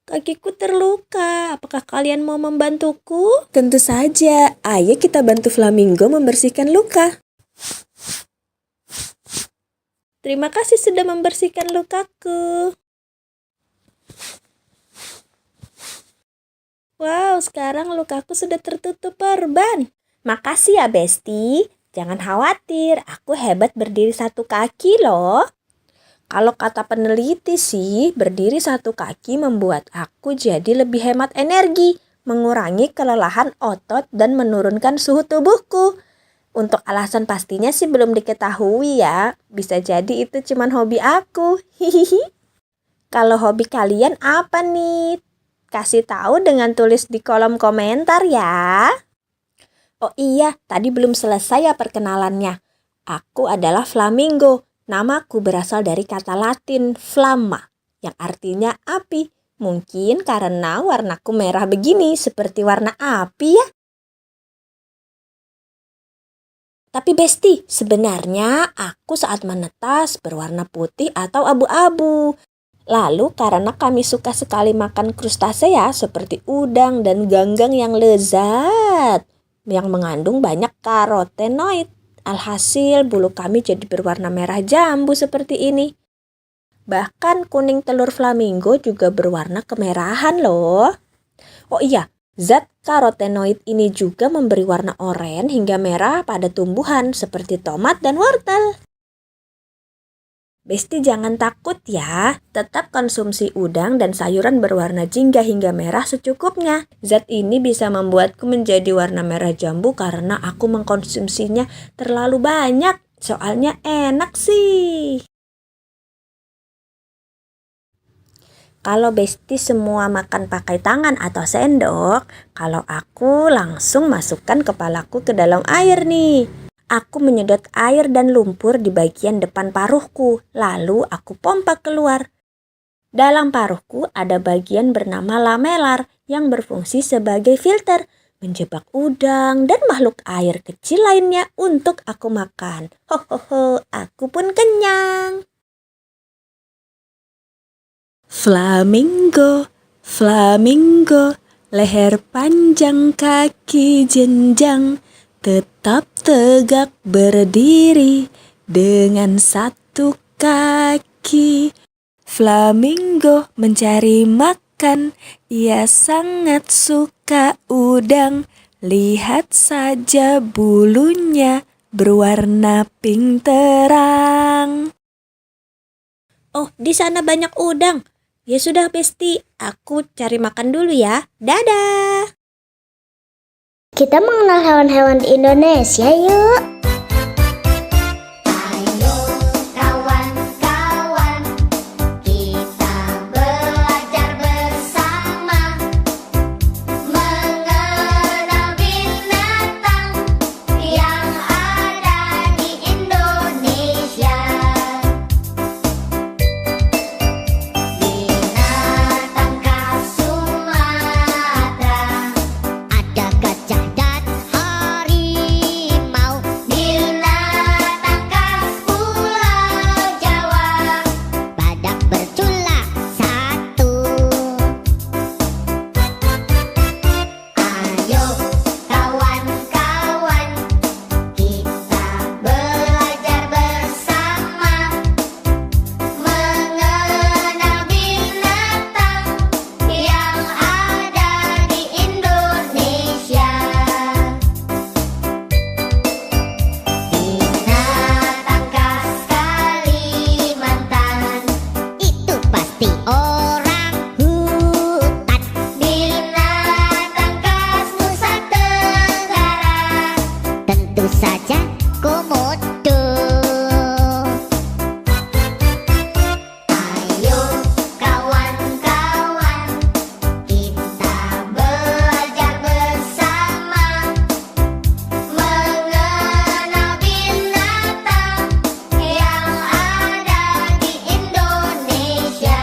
kakiku terluka. Apakah kalian mau membantuku? Tentu saja. Ayo kita bantu flamingo membersihkan luka. Terima kasih sudah membersihkan lukaku. Wow, sekarang lukaku sudah tertutup perban. Makasih ya, Besti. Jangan khawatir, aku hebat berdiri satu kaki loh. Kalau kata peneliti sih, berdiri satu kaki membuat aku jadi lebih hemat energi, mengurangi kelelahan otot dan menurunkan suhu tubuhku. Untuk alasan pastinya sih belum diketahui ya. Bisa jadi itu cuman hobi aku. Hihihi. Kalau hobi kalian apa nih? Kasih tahu dengan tulis di kolom komentar ya. Oh iya, tadi belum selesai ya perkenalannya. Aku adalah flamingo. Namaku berasal dari kata Latin flamma, yang artinya api. Mungkin karena warnaku merah begini, seperti warna api ya. Tapi Besti, sebenarnya aku saat menetas berwarna putih atau abu-abu. Lalu karena kami suka sekali makan krustasea seperti udang dan ganggang yang lezat, yang mengandung banyak karotenoid. Alhasil bulu kami jadi berwarna merah jambu seperti ini. Bahkan kuning telur flamingo juga berwarna kemerahan loh. Oh iya, zat karotenoid ini juga memberi warna oranye hingga merah pada tumbuhan seperti tomat dan wortel. Besti jangan takut ya, tetap konsumsi udang dan sayuran berwarna jingga hingga merah secukupnya. Zat ini bisa membuatku menjadi warna merah jambu karena aku mengkonsumsinya terlalu banyak. Soalnya enak sih. Kalau Besti semua makan pakai tangan atau sendok, kalau aku langsung masukkan kepalaku ke dalam air nih. Aku menyedot air dan lumpur di bagian depan paruhku, lalu aku pompa keluar. Dalam paruhku ada bagian bernama lamelar yang berfungsi sebagai filter, menjebak udang dan makhluk air kecil lainnya untuk aku makan. Hohoho, aku pun kenyang. Flamingo, flamingo, leher panjang kaki jenjang, tetap tegak berdiri dengan satu kaki. Flamingo mencari makan, ia sangat suka udang. Lihat saja bulunya berwarna pink terang. Oh, di sana banyak udang. Ya sudah Besti, aku cari makan dulu ya. Dadah. Kita mengenal hewan-hewan di Indonesia yuk. Ayo kawan-kawan, kita belajar bersama mengenal binatang yang ada di Indonesia. Binatang khas Sumatera, ada gajah dan harimau. pasti orang hutan. Binatang khas Nusa Tenggara tentu saja komodo. Ayo kawan-kawan, kita belajar bersama mengenal binatang yang ada di Indonesia.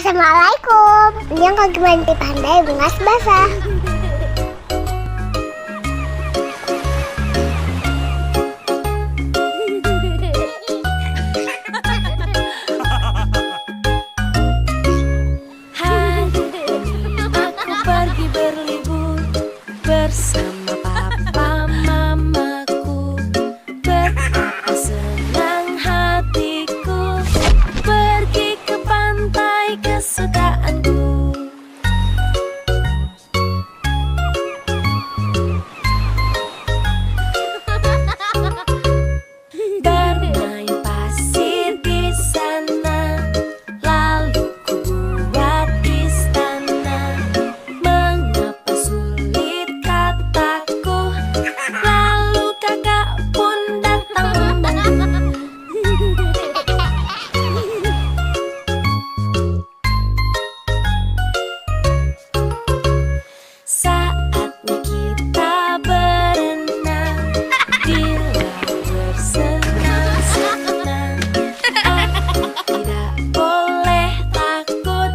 Assalamualaikum. Yang kaki mandi pandai bungas basah. Aku pergi berlibur bersama papa mamaku. Betapa senang hatiku pergi ke pantai kesukaanku. Bermain pasir di sana, lalu ku buat istana. Mengapa sulit kataku, lalu kakak pun datang membantu. Saatnya kita berenang di laut bersenang-senang. Aku tidak boleh takut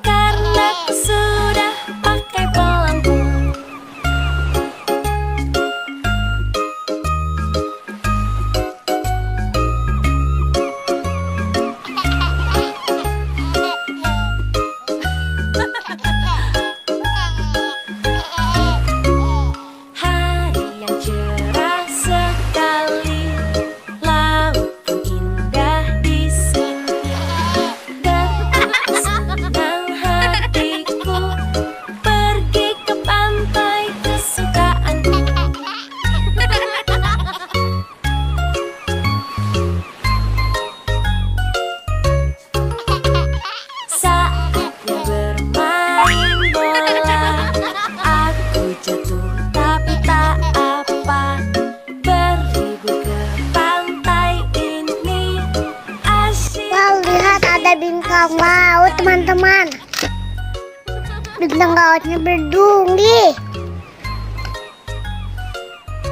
karena aku sudah pakai pelampung. Hari yang cerah sekali, laut pun indah di sini. Betapa senang hatiku pergi ke pantai kesukaanku. Saatnya bermain bola, aku jatuh tapi tak apa. Berlibur ke pantai ini asyik. Wow, lihat ada bintang laut teman-teman. Bintang lautnya berduri.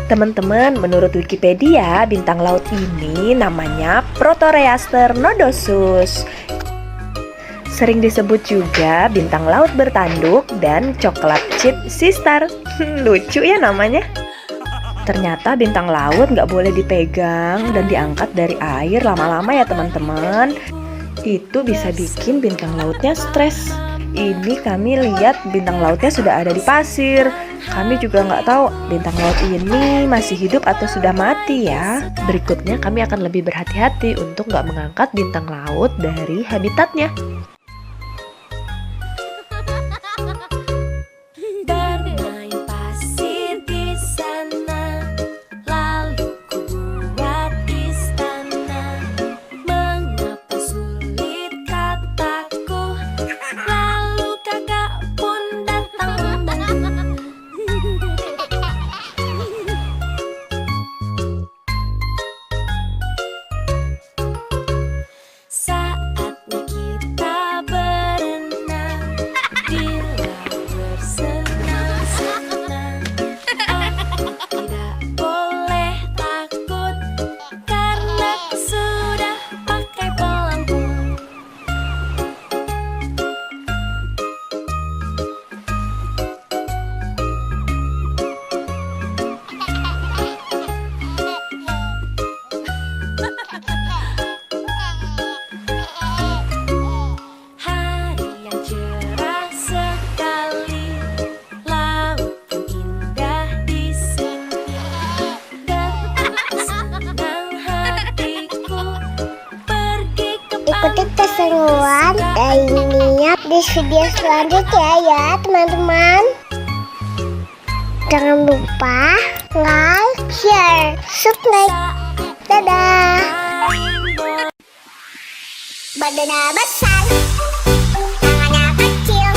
Teman-teman, menurut Wikipedia, bintang laut ini namanya Proteroaster nodosus. Sering disebut juga bintang laut bertanduk dan coklat chip sistar. Lucu ya namanya. Ternyata bintang laut nggak boleh dipegang dan diangkat dari air lama-lama ya teman-teman. Itu bisa bikin bintang lautnya stres. Ini kami lihat bintang lautnya sudah ada di pasir. Kami juga nggak tahu bintang laut ini masih hidup atau sudah mati ya. Berikutnya kami akan lebih berhati-hati untuk nggak mengangkat bintang laut dari habitatnya. Bermain pasir di sana, lalu ku buat istana. Mengapa sulit kataku, lalu kakak pun datang membantu. Saatnya kita berenang di laut bersenang-senang. Aku tidak boleh takut karena aku sudah pakai pelampung. Hari yang cerah sekali, laut pun indah di sini. Betapa senang hatiku pergi ke Ikuti keseruan lainnya di video selanjutnya ya teman-teman. Jangan lupa like, share, subscribe. Dadah. Badannya besar, tangannya kecil,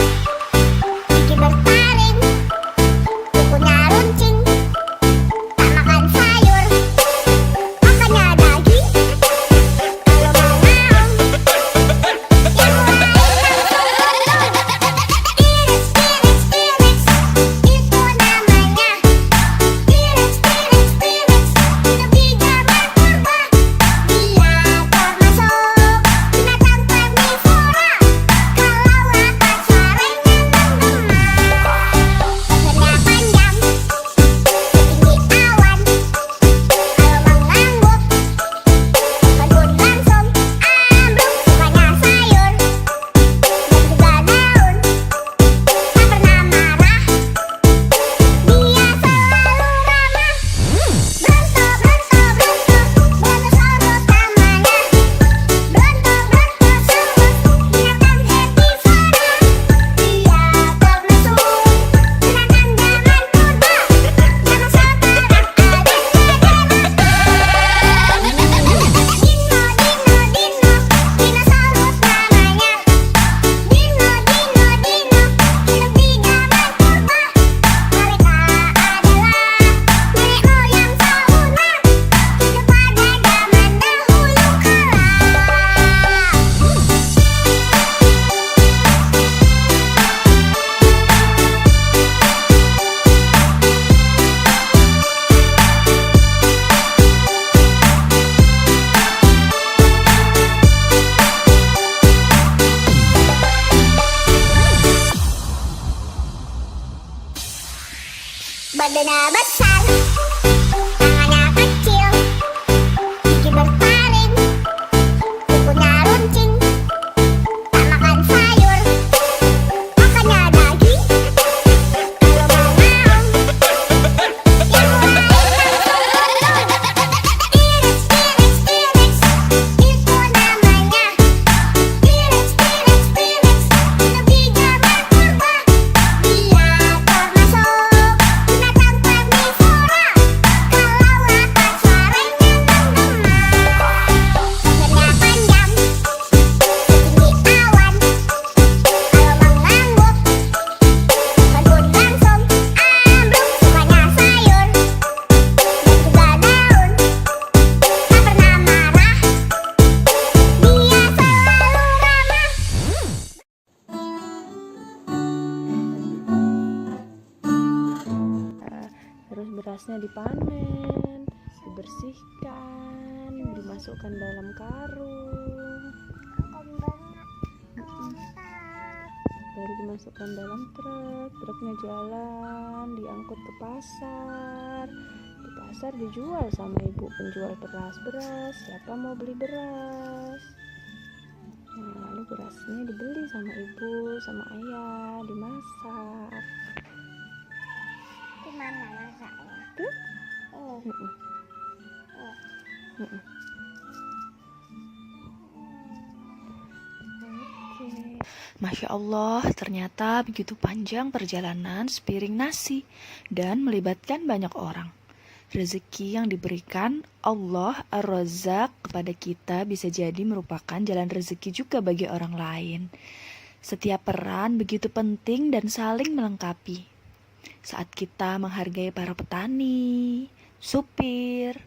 gigi bertaring, kukunya runcing, tak makan sayur, makannya daging. Kalau mau ngaum, yang lain langsung turun. Iris, iris, iris, itu namanya. Iris, iris, iris, hidup di zaman purba. Dia termasuk binatang karnivora. dipanen, dibersihkan, dimasukkan dalam karung, baru dimasukkan dalam truk. Truknya jalan, diangkut ke pasar. Di pasar dijual sama ibu penjual beras. Siapa mau beli beras? Nah, lalu berasnya dibeli sama ibu, sama ayah, dimasak. Di mana masaknya? Tuh. Ini. Mm-mm. Masya Allah, ternyata begitu panjang perjalanan sepiring nasi dan melibatkan banyak orang. Rezeki yang diberikan Allah Ar-Razzaq kepada kita bisa jadi merupakan jalan rezeki juga bagi orang lain. Setiap peran begitu penting dan saling melengkapi. Saat kita menghargai para petani, supir,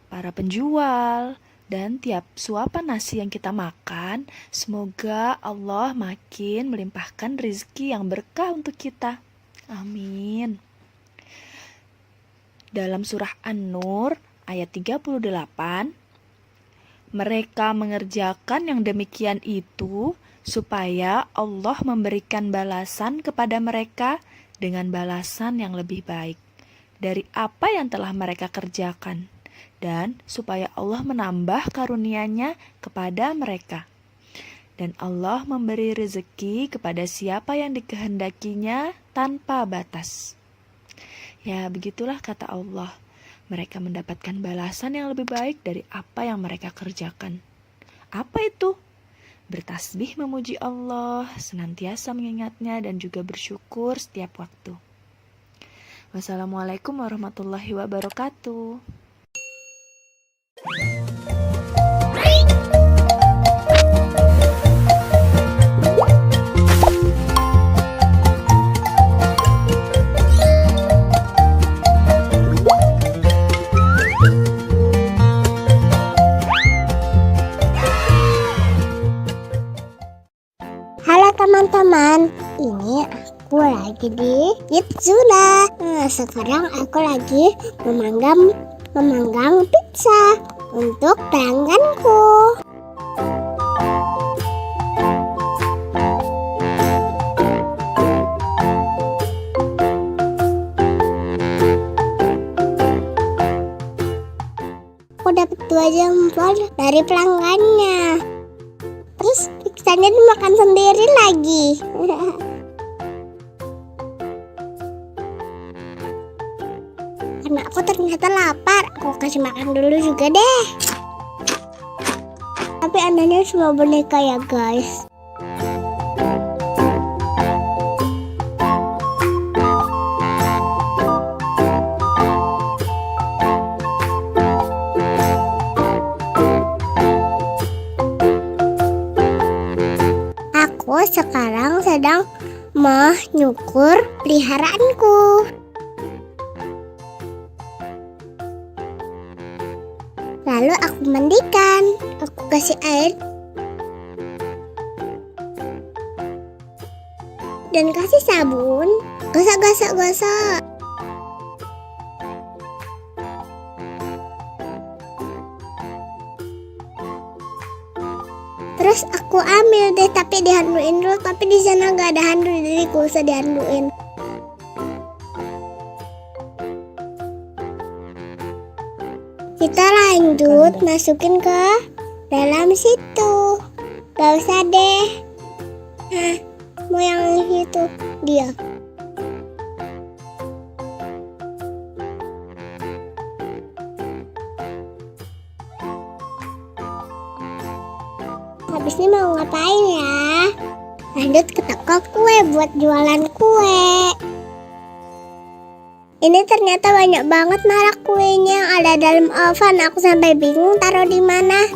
para penjual, dan tiap suapan nasi yang kita makan, semoga Allah makin melimpahkan rezeki yang berkah untuk kita. Amin. Dalam surah An-Nur ayat 38, mereka mengerjakan yang demikian itu supaya Allah memberikan balasan kepada mereka dengan balasan yang lebih baik dari apa yang telah mereka kerjakan, dan supaya Allah menambah karunia-Nya kepada mereka. Dan Allah memberi rezeki kepada siapa yang dikehendakinya tanpa batas. Ya, begitulah kata Allah. Mereka mendapatkan balasan yang lebih baik dari apa yang mereka kerjakan. Apa itu? Bertasbih memuji Allah, senantiasa mengingatnya dan juga bersyukur setiap waktu. Wassalamualaikum warahmatullahi wabarakatuh. Halo teman-teman, ini aku lagi di Yitsuna. Sekarang aku lagi memanggang pizza untuk pelangganku. Aku dapat 2 jempol dari pelanggannya. Terus pizzanya dimakan sendiri lagi. Karena aku ternyata lapar, aku kasih makan dulu juga deh. Tapi anehnya cuma boneka ya guys. Aku sekarang sedang menyukur peliharaanku. Lalu aku mandikan, aku kasih air dan kasih sabun. Gosok. Terus aku ambil deh, tapi dihanduin dulu. Tapi di sana nggak ada handuk, jadi gak usah dihanduin. Kita lanjut masukin ke dalam situ. Gak usah deh. Mau yang itu dia. Habis ini mau ngapain ya? Lanjut ke toko kue buat jualan kue. Ini ternyata banyak banget merek kuenya yang ada dalam oven. Aku sampai bingung taruh di mana.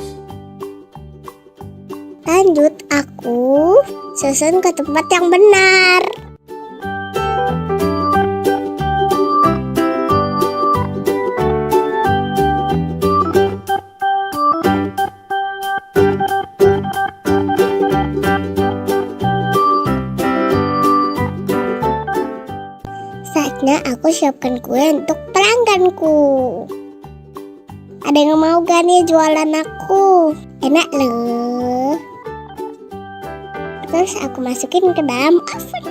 Lanjut aku susun ke tempat yang benar. Saatnya aku siapkan kue untuk pelangganku. Ada yang mau gak nih jualan aku? Enak loh. Terus aku masukin ke dalam oven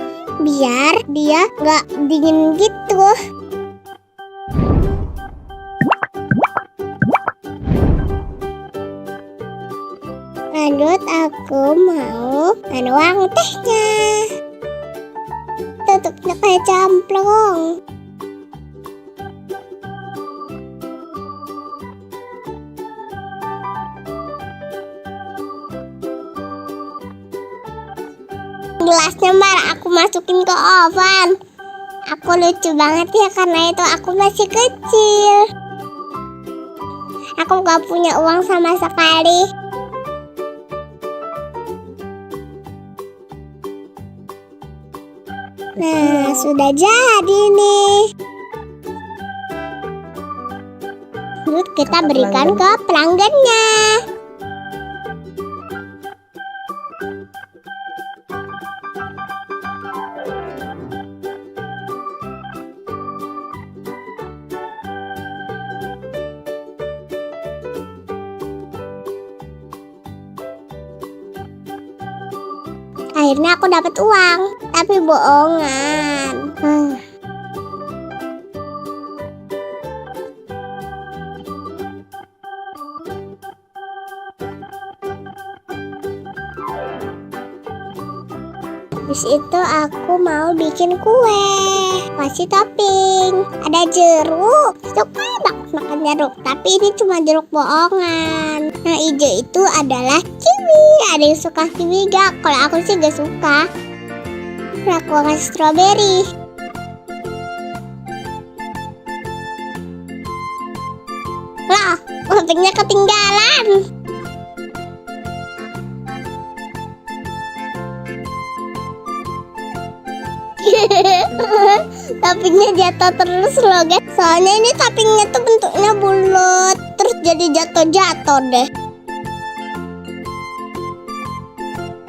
biar dia nggak dingin gitu. Lanjut aku mau menuang tehnya. Tutupnya kayak camplong. Gelasnya baru aku masukin ke oven. Aku lucu banget ya karena itu aku masih kecil. Aku gak punya uang sama sekali. Nah, sudah jadi nih. Terus kita berikan ke pelanggannya. Akhirnya aku dapat uang, tapi bohongan. Habis itu aku mau bikin kue, kasih topping. Ada jeruk, suka banget makan jeruk. Tapi ini cuma jeruk bohongan. Nah, hijau itu adalah kiwi. Ada yang suka kiwi gak? Kalau aku sih gak suka. Nah, aku kasih strawberry. Lah, toppingnya ketinggalan. Toppingnya jatuh terus loh guys. Soalnya ini toppingnya tuh bentuknya bulat, terus jadi jatuh-jatuh deh.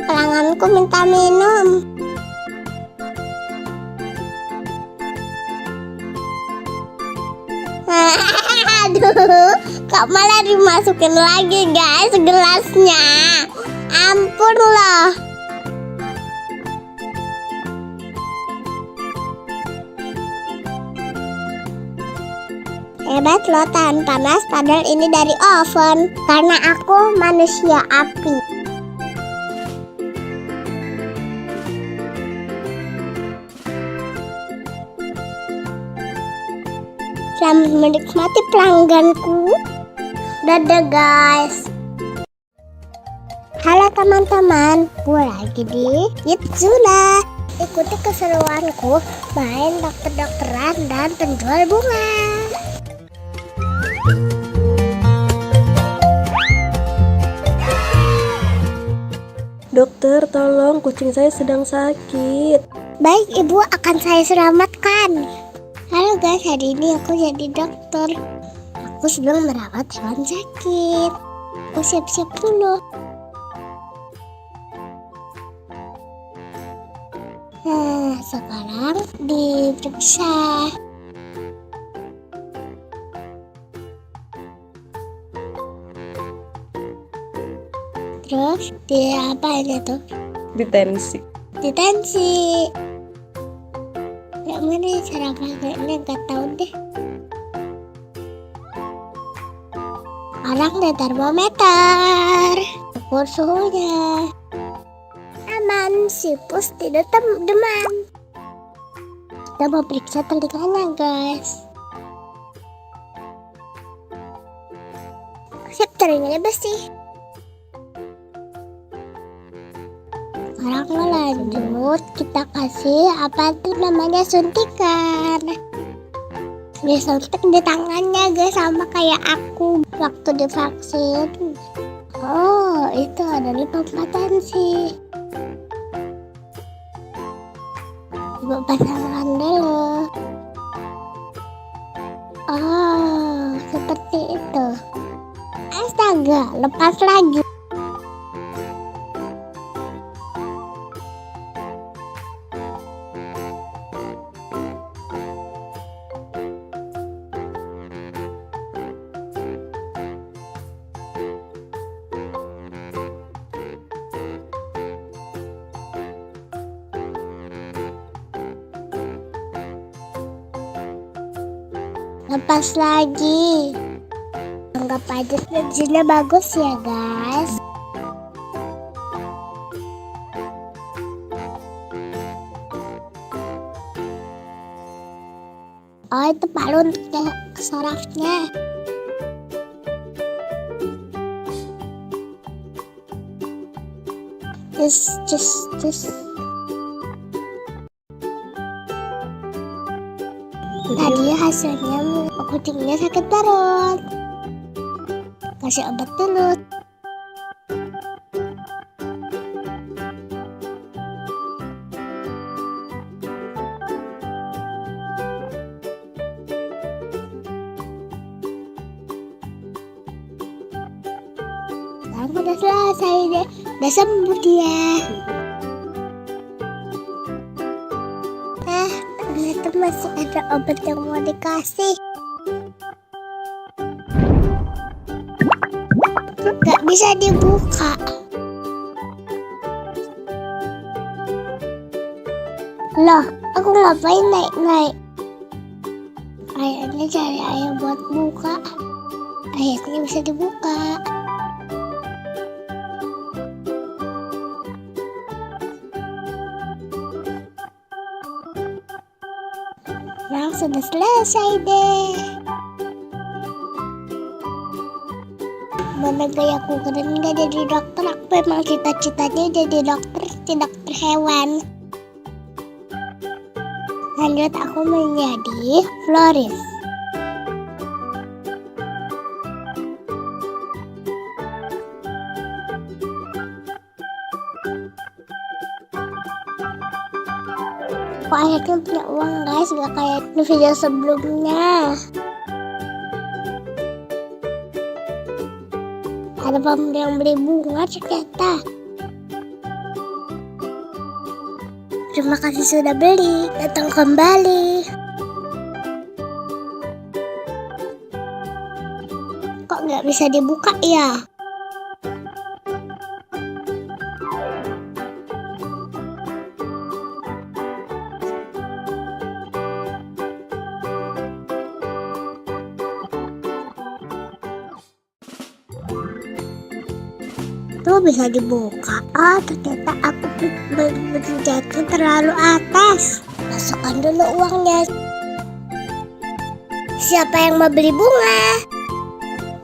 Pelangganku minta minum. Aduh, kok malah dimasukin lagi guys gelasnya. Ampun loh. Hebat loh tahan panas, padahal ini dari oven. Karena aku manusia api. Selamat menikmati pelangganku. Dadah guys. Halo teman-teman, gue lagi di Yitsula. Ikuti keseruanku main dokter-dokteran dan penjual bunga. Dokter, tolong kucing saya sedang sakit. Baik ibu, akan saya selamatkan. Halo guys, hari ini aku jadi dokter. Aku sedang merawat hewan sakit. Aku siap-siap dulu. Nah, sekarang diperiksa. Terus di apa ini tuh? Ditensi. Ditensi. Yang mana cara pakainya gak tahu deh. Sekarang di termometer. Ukur suhunya. Aman, sipus tidak demam. Kita mau periksa telinganya guys. Sip, telinganya bersih. Sekarang lanjut kita kasih apa tuh namanya suntikan. Dia suntik di tangannya guys, sama kayak aku waktu divaksin. Oh, itu adalah pembatan sih. Ibu pasangkan dulu. Oh, seperti itu. Astaga, lepas lagi. Lepas lagi. Anggap aja hasilnya bagus ya guys. Oh, itu palu untuk sarafnya. Cus. Tadi hasilnya kucingnya sakit perut. Kasih obat dulu. Sekarang udah selesai deh. Udah sembuh dia. Ternyata masih ada obat yang mau dikasih. Gak bisa dibuka. Loh, aku ngapain naik-naik? Kayaknya cari ayah buat buka. Akhirnya bisa dibuka. Sekarang sudah selesai deh. Mana gayaku keren gak jadi dokter. Aku memang cita-citanya jadi dokter hewan. Lanjut aku menjadi floris. Kok akhirnya punya uang guys, gak kayak di video sebelumnya. Ada pemuda yang beli bunga ternyata. Terima kasih sudah beli, datang kembali. Kok nggak bisa dibuka ya? Tuh bisa dibuka. Ternyata aku berjatuh terlalu atas. Masukkan dulu uangnya. Siapa yang mau beli bunga?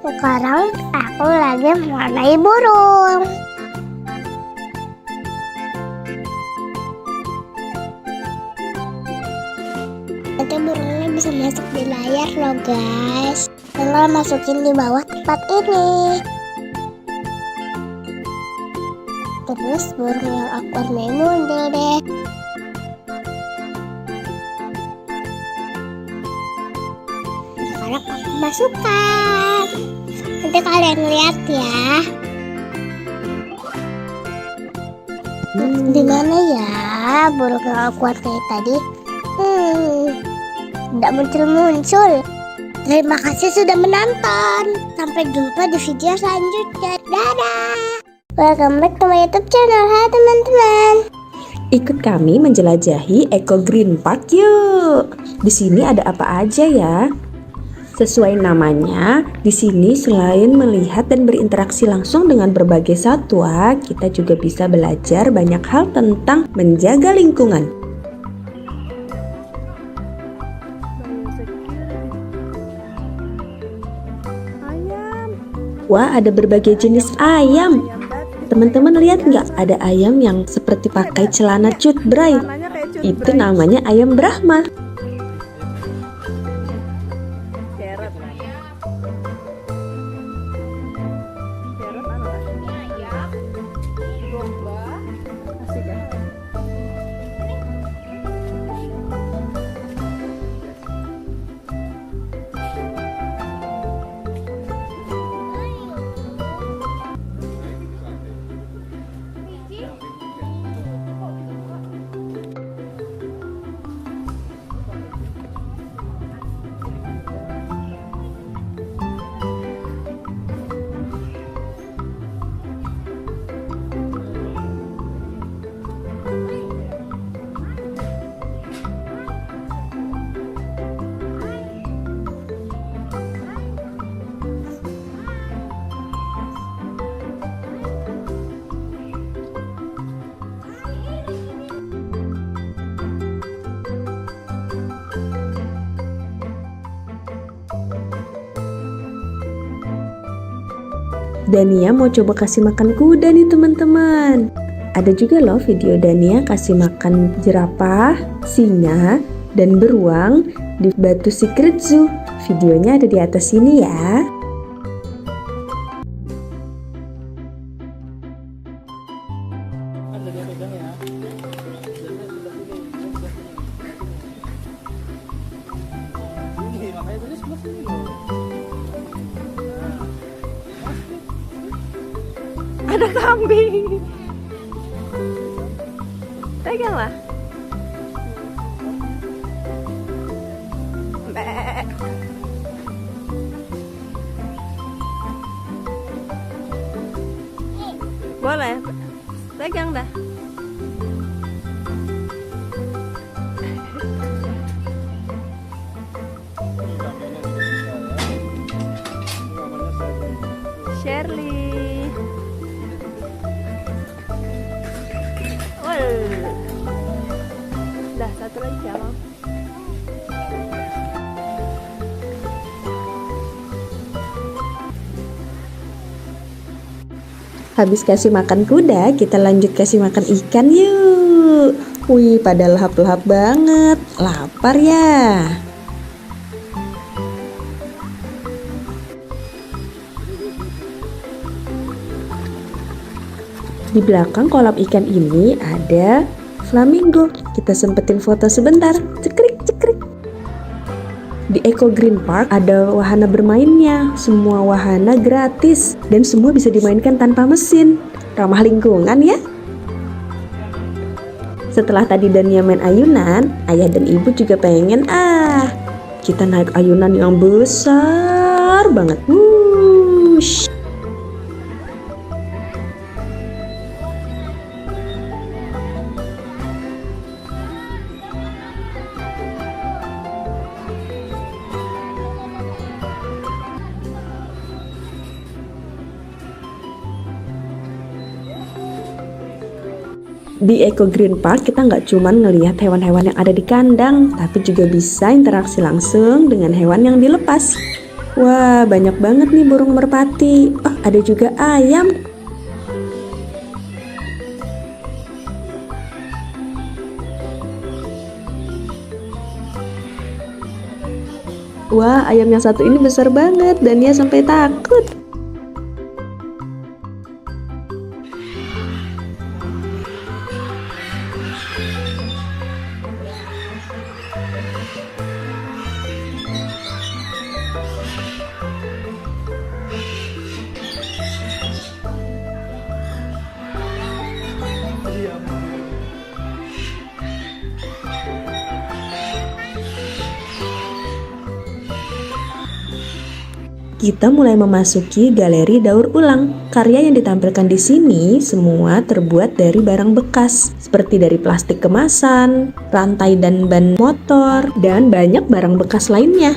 Sekarang aku lagi mewarnai burung. Nanti burungnya bisa masuk di layar loh guys. Tinggal masukin di bawah tempat ini. Terus burung yang aku warnai muncul deh. Sekarang aku masukkan. Nanti kalian lihat ya. Di mana ya burung yang aku warnai tadi? Tidak muncul-muncul. Terima kasih sudah menonton. Sampai jumpa di video selanjutnya. Dadah. Welcome back to my YouTube channel. Hai teman-teman. Ikut kami menjelajahi Eco Green Park yuk. Di sini ada apa aja ya? Sesuai namanya, di sini selain melihat dan berinteraksi langsung dengan berbagai satwa, kita juga bisa belajar banyak hal tentang menjaga lingkungan. Wah, ada berbagai jenis ayam. Teman-teman lihat nggak, ada ayam yang seperti pakai celana cut bray. Itu namanya ayam Brahma. Dania mau coba kasih makan kuda nih teman-teman. Ada juga loh video Dania kasih makan jerapah, singa, dan beruang di Batu Secret Zoo. Videonya ada di atas sini ya. Ada dia pegang ya. Ini makanya tadi sebelah sini loh. Ada kambing. Peganglah. Boleh. Pegang dah. Shirley. Dah satu lagi ya, Bang. Habis kasih makan kuda, kita lanjut kasih makan ikan yuk. Wih, pada lahap-lahap banget. Lapar ya. Di belakang kolam ikan ini ada flamingo. Kita sempetin foto sebentar. Cekrik, cekrik. Di Eco Green Park ada wahana bermainnya. Semua wahana gratis dan semua bisa dimainkan tanpa mesin. Ramah lingkungan ya. Setelah tadi Dania main ayunan, ayah dan ibu juga pengen kita naik ayunan yang besar banget. Wush. Di Eco Green Park kita nggak cuma ngelihat hewan-hewan yang ada di kandang, tapi juga bisa interaksi langsung dengan hewan yang dilepas. Wah, banyak banget nih burung merpati. Oh, ada juga ayam. Wah, ayam yang satu ini besar banget dan dia sampai takut. Kita mulai memasuki galeri daur ulang. Karya yang ditampilkan di sini semua terbuat dari barang bekas, seperti dari plastik kemasan, rantai dan ban motor, dan banyak barang bekas lainnya.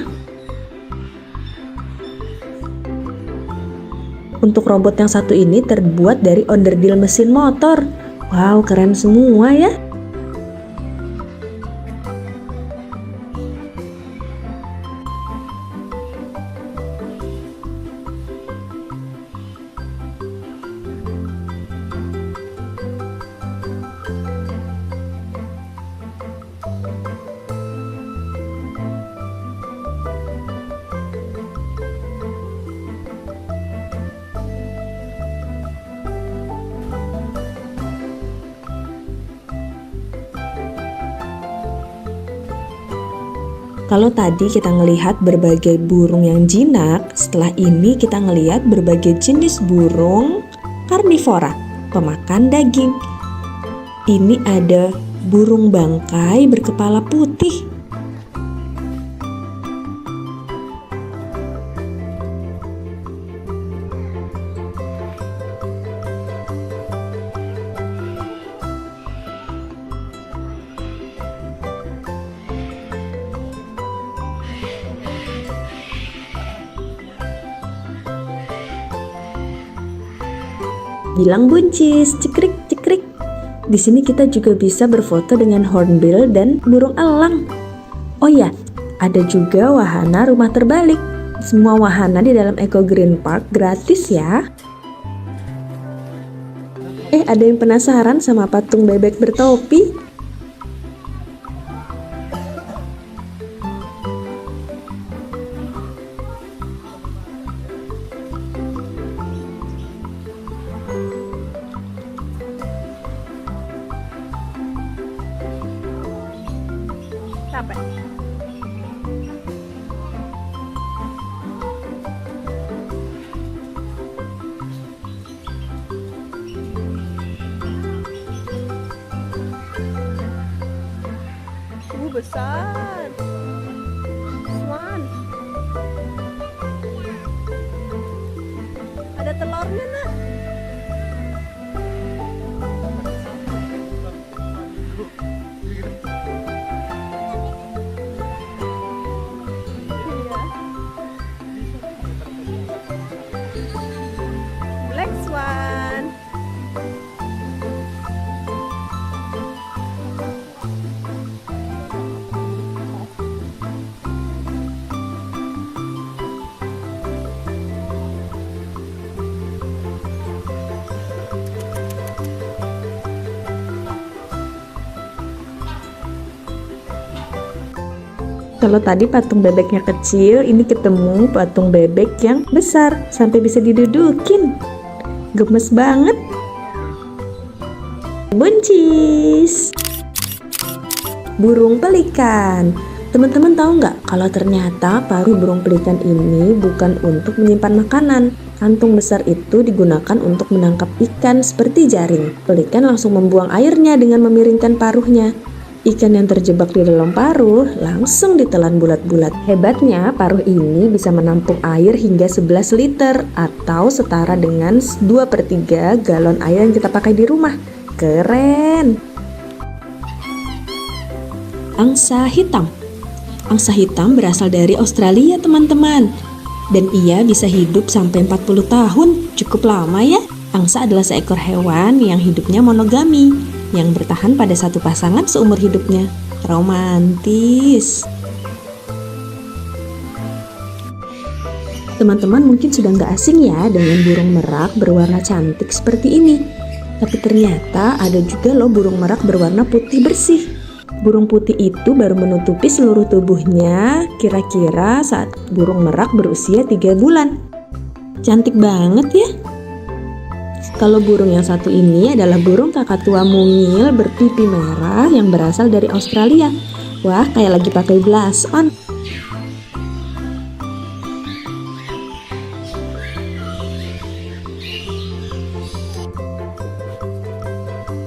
Untuk robot yang satu ini terbuat dari onderdil mesin motor. Wow, keren semua ya. Kalau tadi kita ngelihat berbagai burung yang jinak, setelah ini kita ngelihat berbagai jenis burung karnivora, pemakan daging. Ini ada burung bangkai berkepala putih. Bilang buncis, cekrik cekrik. Di sini kita juga bisa berfoto dengan hornbill dan burung elang. Oh ya, ada juga wahana rumah terbalik. Semua wahana di dalam Eco Green Park gratis ya. Ada yang penasaran sama patung bebek bertopi? Capek. Besar. Swan. Ada telurnya, Nak. Iya. Black Swan. Kalau tadi patung bebeknya kecil, ini ketemu patung bebek yang besar sampai bisa didudukin. Gemes banget. Buncis. Burung pelikan. Teman-teman tahu nggak kalau ternyata paruh burung pelikan ini bukan untuk menyimpan makanan. Kantung besar itu digunakan untuk menangkap ikan seperti jaring. Pelikan langsung membuang airnya dengan memiringkan paruhnya. Ikan yang terjebak di dalam paruh langsung ditelan bulat-bulat. Hebatnya, paruh ini bisa menampung air hingga 11 liter atau setara dengan 2/3 galon air yang kita pakai di rumah. Keren! Angsa hitam. Angsa hitam berasal dari Australia, teman-teman. Dan ia bisa hidup sampai 40 tahun. Cukup lama ya. Angsa adalah seekor hewan yang hidupnya monogami, yang bertahan pada satu pasangan seumur hidupnya. Romantis. Teman-teman mungkin sudah nggak asing ya dengan burung merak berwarna cantik seperti ini. Tapi ternyata ada juga loh burung merak berwarna putih bersih. Burung putih itu baru menutupi seluruh tubuhnya kira-kira saat burung merak berusia 3 bulan. Cantik banget ya. Kalau burung yang satu ini adalah burung kakatua mungil berpipi merah yang berasal dari Australia. Wah, kayak lagi pakai blush on.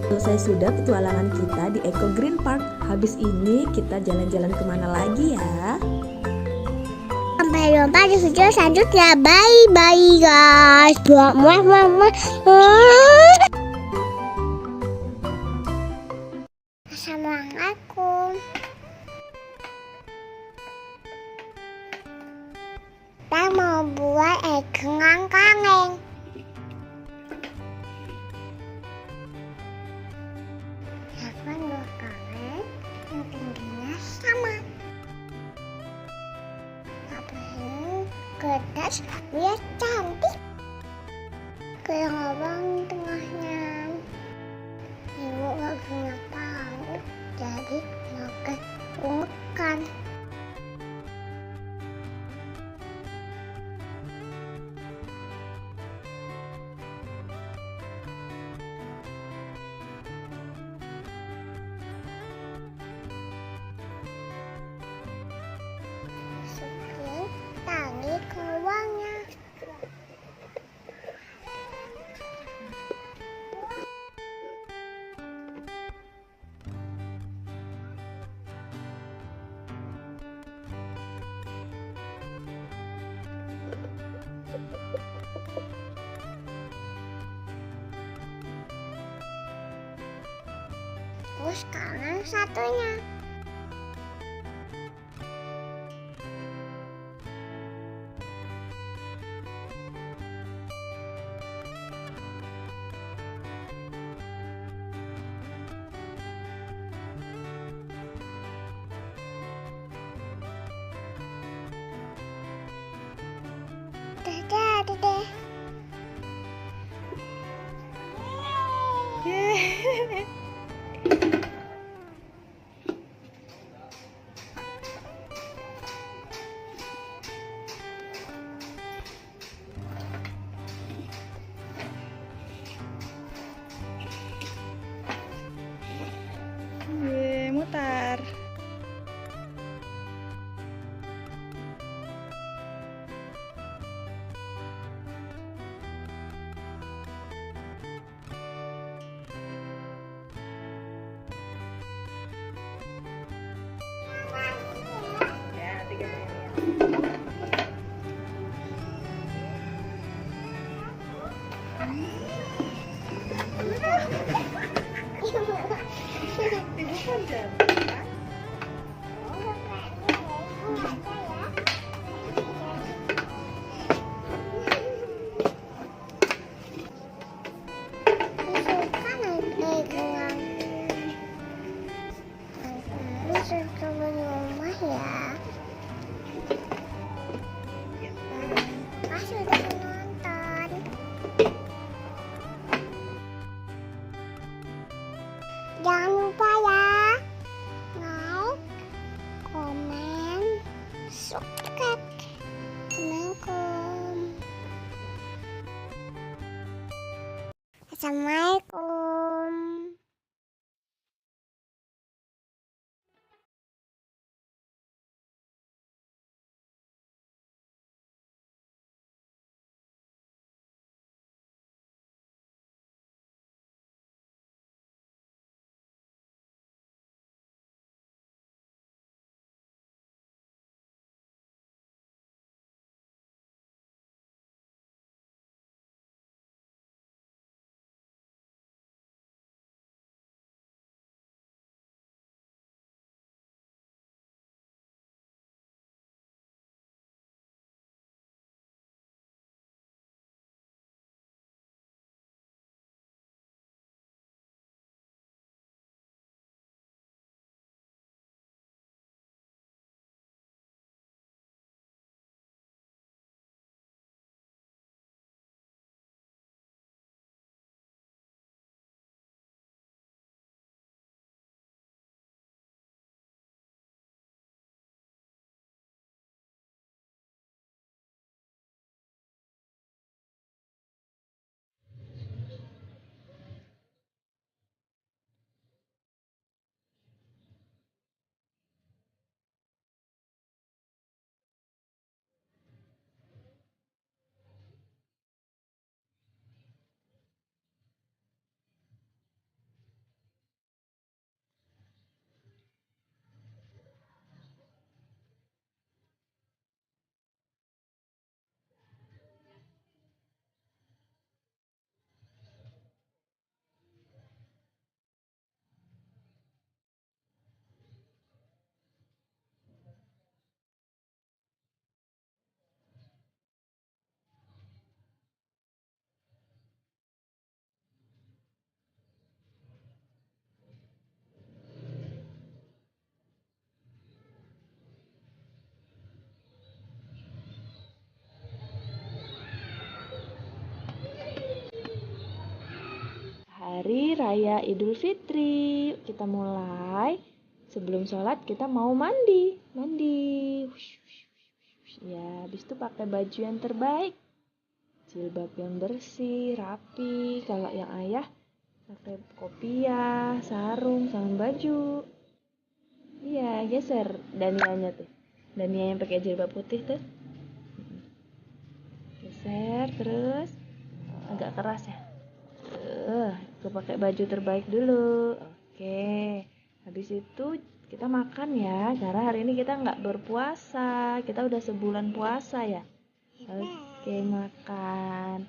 Selesai sudah petualangan kita di Eco Green Park. Habis ini kita jalan-jalan kemana lagi ya? Sampai jumpa di video selanjutnya. Bye guys. Assalamualaikum. Kita mau buat kengang-kangeng. Siapa dua kangeng yang tingginya sama. Kertas biar cantik. Kayak abang tengahnya. Ibu gak punya tahu, jadi makan ungukan. Masukin tali ke lubangnya. Terus sekarang satunya. Udah jadi deh. Suka naik pegangan. Terus coba di rumah ya. Makasih udah menonton. Jangan lupa ya, like, komen, subscribe. Assalamualaikum. Hari Raya Idul Fitri. Kita mulai. Sebelum sholat kita mau mandi. Ya, habis itu pakai baju yang terbaik. Jilbab yang bersih, rapi. Kalau yang ayah pakai kopiah, sarung, sama baju. Iya, geser Danianya tuh. Dania yang pakai jilbab putih tuh. Geser terus. Agak keras ya. Aku pakai baju terbaik dulu. Oke. Habis itu kita makan ya. Karena hari ini kita nggak berpuasa. Kita udah sebulan puasa ya. Oke, makan.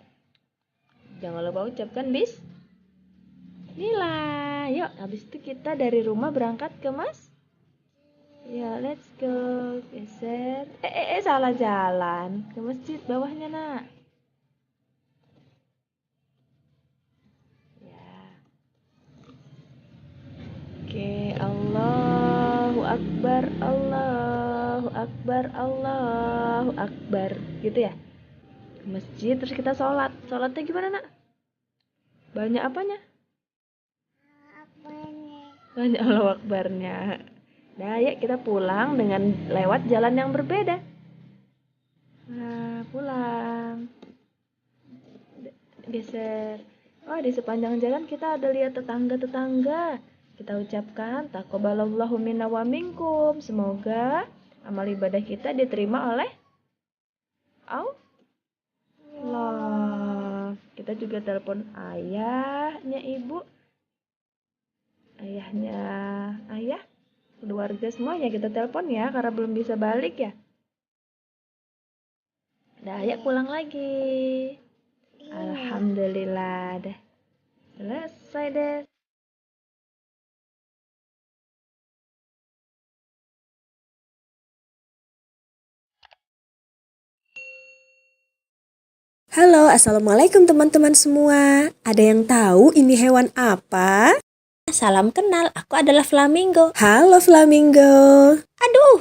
Jangan lupa ucapkan bismillah. Yuk, habis itu kita dari rumah berangkat ke ya, let's go. Geser. Salah jalan. Ke masjid bawahnya, Nak. Oke, Allahu Akbar, Allahu Akbar, Allahu Akbar. Gitu ya? Ke masjid, terus kita sholat. Sholatnya gimana, Nak? Banyak apanya? Banyak Allahu Akbarnya. Nah, ya kita pulang dengan lewat jalan yang berbeda. Nah, pulang. Geser. Oh, di sepanjang jalan kita ada lihat tetangga-tetangga. Kita ucapkan taqabbalallahu minna wa minkum. Semoga amal ibadah kita diterima oleh Allah. Kita juga telepon ayahnya ibu, ayahnya ayah, keluarga semuanya kita telepon ya karena belum bisa balik ya. Dah, ayo pulang lagi. Alhamdulillah, dah selesai deh. Halo, assalamualaikum teman-teman semua. Ada yang tahu ini hewan apa? Salam kenal, aku adalah flamingo. Halo Flamingo. Aduh,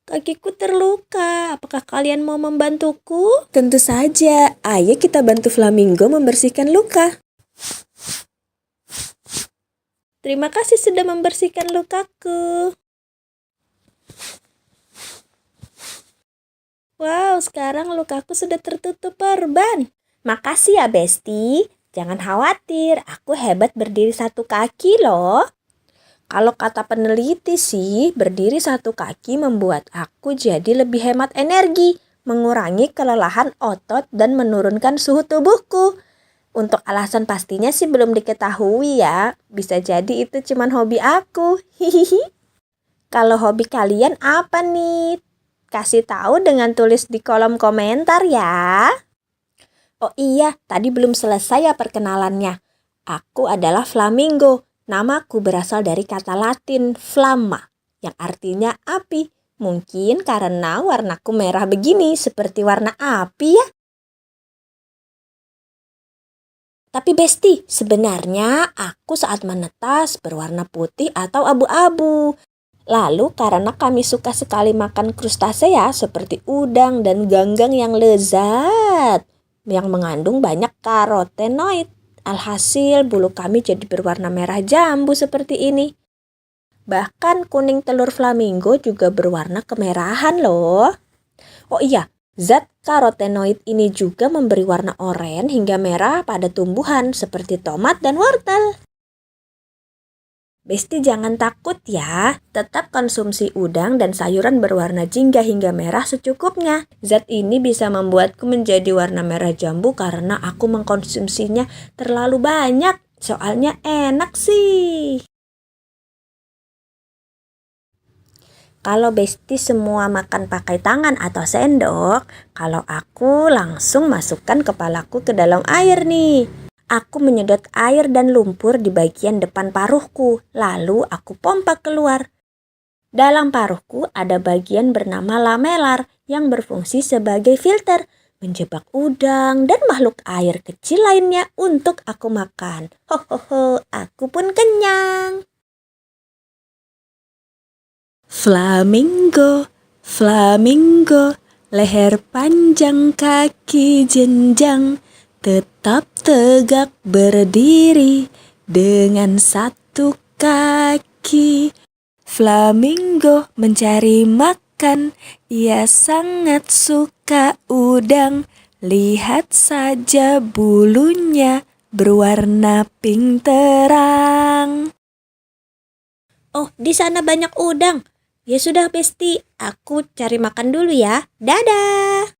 kakiku terluka. Apakah kalian mau membantuku? Tentu saja, ayo kita bantu Flamingo membersihkan luka. Terima kasih sudah membersihkan lukaku. Wow, sekarang lukaku sudah tertutup perban. Makasih ya, Besti. Jangan khawatir, aku hebat berdiri satu kaki loh. Kalau kata peneliti sih, berdiri satu kaki membuat aku jadi lebih hemat energi, mengurangi kelelahan otot dan menurunkan suhu tubuhku. Untuk alasan pastinya sih belum diketahui ya. Bisa jadi itu cuman hobi aku. Hihihi. Kalau hobi kalian apa nih? Kasih tahu dengan tulis di kolom komentar ya. Oh iya, tadi belum selesai ya perkenalannya. Aku adalah Flamingo. Namaku berasal dari kata Latin flamma, yang artinya api. Mungkin karena warnaku merah begini, seperti warna api ya. Tapi Besti, sebenarnya aku saat menetas berwarna putih atau abu-abu. Lalu karena kami suka sekali makan krustasea seperti udang dan ganggang yang lezat, yang mengandung banyak karotenoid. Alhasil bulu kami jadi berwarna merah jambu seperti ini. Bahkan kuning telur flamingo juga berwarna kemerahan loh. Oh iya, zat karotenoid ini juga memberi warna oranye hingga merah pada tumbuhan seperti tomat dan wortel. Besti jangan takut ya, tetap konsumsi udang dan sayuran berwarna jingga hingga merah secukupnya. Zat ini bisa membuatku menjadi warna merah jambu karena aku mengkonsumsinya terlalu banyak. Soalnya enak sih. Kalau Besti semua makan pakai tangan atau sendok, kalau aku langsung masukkan kepalaku ke dalam air nih. Aku menyedot air dan lumpur di bagian depan paruhku, lalu aku pompa keluar. Dalam paruhku ada bagian bernama lamelar yang berfungsi sebagai filter, menjebak udang dan makhluk air kecil lainnya untuk aku makan. Hohoho, aku pun kenyang. Flamingo, Flamingo, leher panjang kaki jenjang, tetap tegak berdiri dengan satu kaki. Flamingo mencari makan, ia sangat suka udang. Lihat saja bulunya berwarna pink terang. Oh, di sana banyak udang. Ya sudah Besti, aku cari makan dulu ya. Dadah.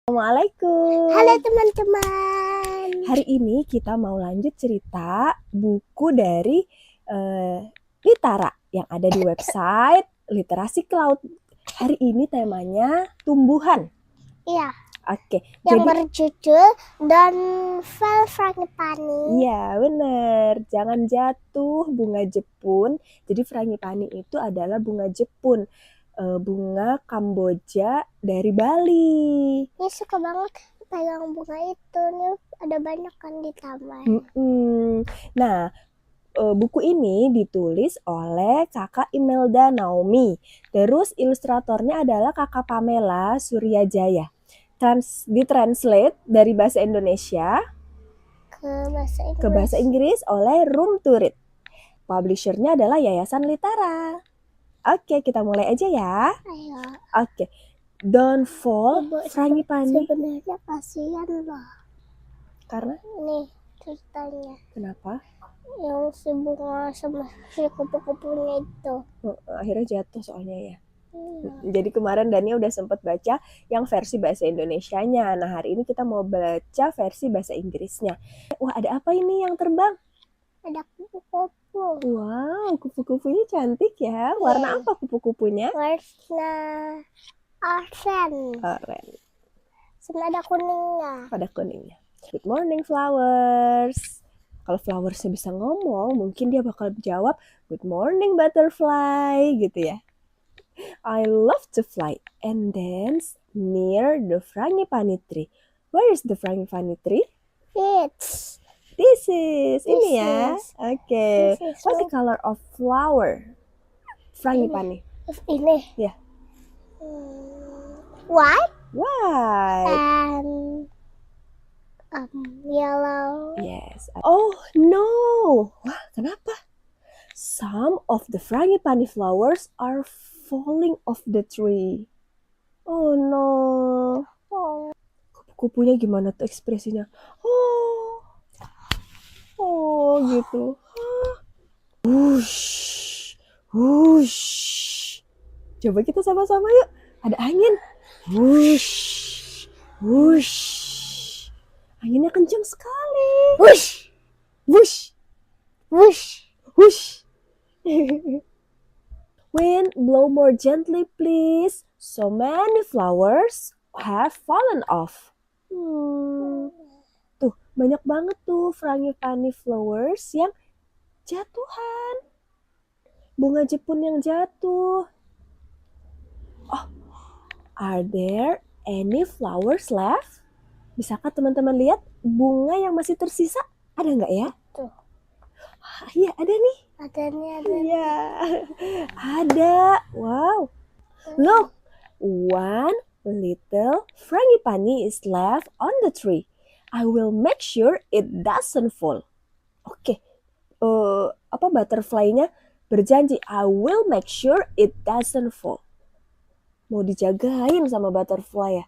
Assalamualaikum. Halo teman-teman. Hari ini kita mau lanjut cerita buku dari Litara yang ada di website Literasi Cloud. Hari ini temanya tumbuhan. Iya, Oke, yang jadi berjudul Don't Fall Frangipani. iya bener, jangan jatuh bunga Jepun. Jadi frangipani itu adalah bunga Jepun, bunga Kamboja dari Bali. Ini suka banget pegang bunga itu. Nih ada banyak kan di taman. Nah, buku ini ditulis oleh kakak Imelda Naomi. Terus ilustratornya adalah kakak Pamela Suryajaya. Ditranslate dari bahasa Indonesia ke bahasa Inggris oleh Room to Read. Publishernya adalah Yayasan Litara. Oke, kita mulai aja ya. Ayo. Oke, Don't Fall Frangipani. Sebenarnya kasihan loh. Karena Nih ceritanya. kenapa? Yang si bunga sama si kupu-kupunya itu. Akhirnya jatuh soalnya ya. Jadi kemarin Dania udah sempat baca yang versi bahasa Indonesianya. Nah hari ini kita mau baca versi bahasa Inggrisnya. Wah ada apa ini yang terbang? Ada kupu-kupu. Wow, kupu-kupunya cantik ya. Warna apa kupu-kupunya? Warna oranye. Oranye. Sama ada kuningnya. Pada kuningnya. Good morning flowers. Kalau flowersnya bisa ngomong, mungkin dia bakal jawab good morning butterfly gitu ya. I love to fly and dance near the frangipani tree. Where is the frangipani tree? It's This is ini This ya. is. Oke. This is What's the color of flower? Frangipani. ini. Ya. White White. and yellow. Yes. Oh no. Wah, kenapa? Some of the frangipani flowers are falling off the tree. Oh no. Oh, Kupu-kupunya gimana tuh ekspresinya? Oh gitu. Wush. Wush. Coba kita sama-sama yuk. Ada angin. Wush. Wush. Anginnya kencang sekali. whoosh, Wush. whoosh. Whoosh. Wind, blow more gently, please. So many flowers have fallen off. Tuh, banyak banget tuh frangipani flowers yang jatuhan. Bunga Jepun yang jatuh. Oh, are there any flowers left? Bisakah teman-teman lihat bunga yang masih tersisa? Ada nggak ya? Tuh. Iya, ada nih. Ada. Iya, ada. Wow. Look, one little frangipani is left on the tree. I will make sure it doesn't fall. Oke, butterfly-nya berjanji, I will make sure it doesn't fall. Mau dijagain sama butterfly ya.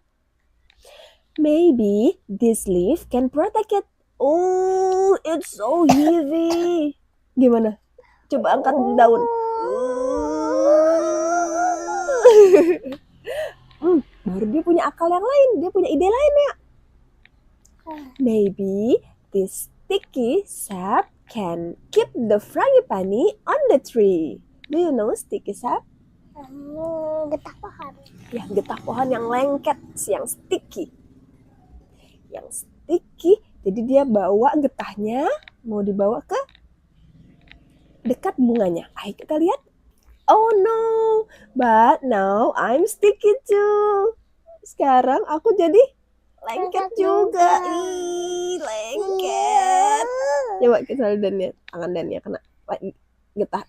Maybe this leaf can protect it. Oh, it's so heavy. Gimana? Coba angkat daun. Baru dia punya akal yang lain. Dia punya ide lain ya. Maybe this sticky sap can keep the frangipani on the tree. Do you know sticky sap? Getah pohon. Ya, getah pohon yang lengket, yang sticky. Yang sticky, jadi dia bawa getahnya, mau dibawa ke dekat bunganya. Ayo kita lihat. Oh no, but now I'm sticky too. Sekarang aku jadi lengket juga. Ih, lengket. Coba kita lihat Dania, tangan Dania kena getah.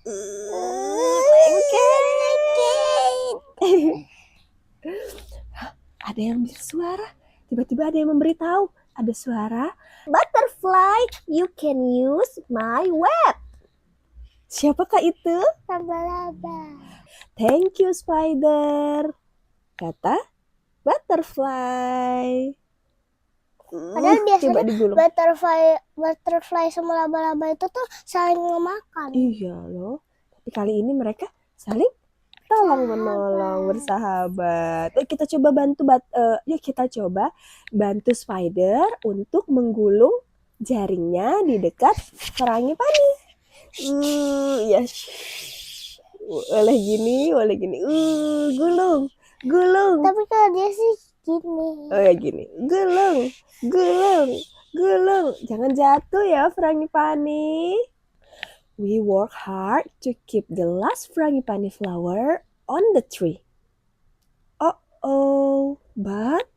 Lengket. Ada yang bersuara. Tiba-tiba ada yang memberitahu. Ada suara. Butterfly, you can use my web. Siapakah itu? Laba-laba. Thank you, Spider. Kata butterfly. Padahal biasanya Coba digulung. butterfly sama laba-laba itu tuh saling memakan. Iya loh. Tapi kali ini mereka saling tolong menolong, bersahabat. Kita coba yuk kita coba bantu Spider untuk menggulung jaringnya di dekat frangipani. Ya, boleh gini. Gulung. Tapi kalau dia sih gini. Oh ya gini, gulung. Jangan jatuh ya frangipani. We work hard to keep the last frangipani flower on the tree. Oh, but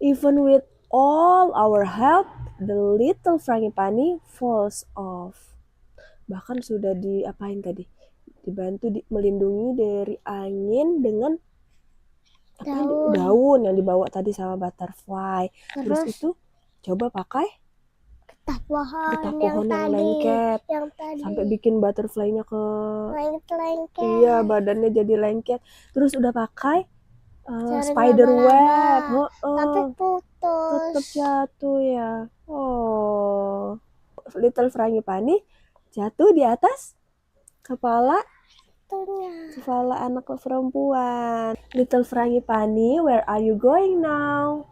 even with all our help, the little frangipani falls off. Bahkan sudah diapain tadi? Dibantu melindungi dari angin dengan daun yang dibawa tadi sama butterfly. Terus itu coba pakai getah pohon yang lengket. Yang tadi. Sampai bikin butterfly-nya ke lengket. Iya, badannya jadi lengket. Terus udah pakai spider web. Tapi putus. Tetap jatuh ya. Oh. Little frangipani jatuh di atas kepala anak perempuan. Little frangipani, where are you going now?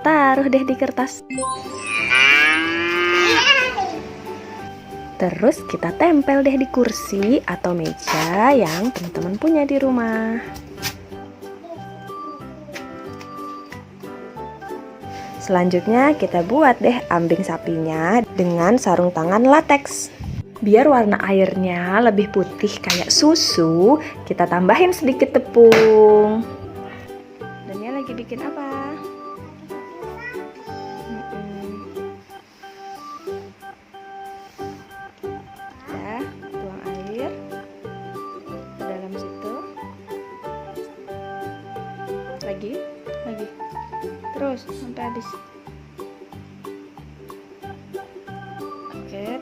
taruh deh di kertas. Terus kita tempel deh di kursi atau meja yang teman-teman punya di rumah. Selanjutnya kita buat deh ambing sapinya dengan sarung tangan lateks. Biar warna airnya lebih putih kayak susu, kita tambahin sedikit tepung. Dan dia lagi bikin apa? Ya, tuang air ke dalam situ. Lagi. Terus sampai habis. Oke.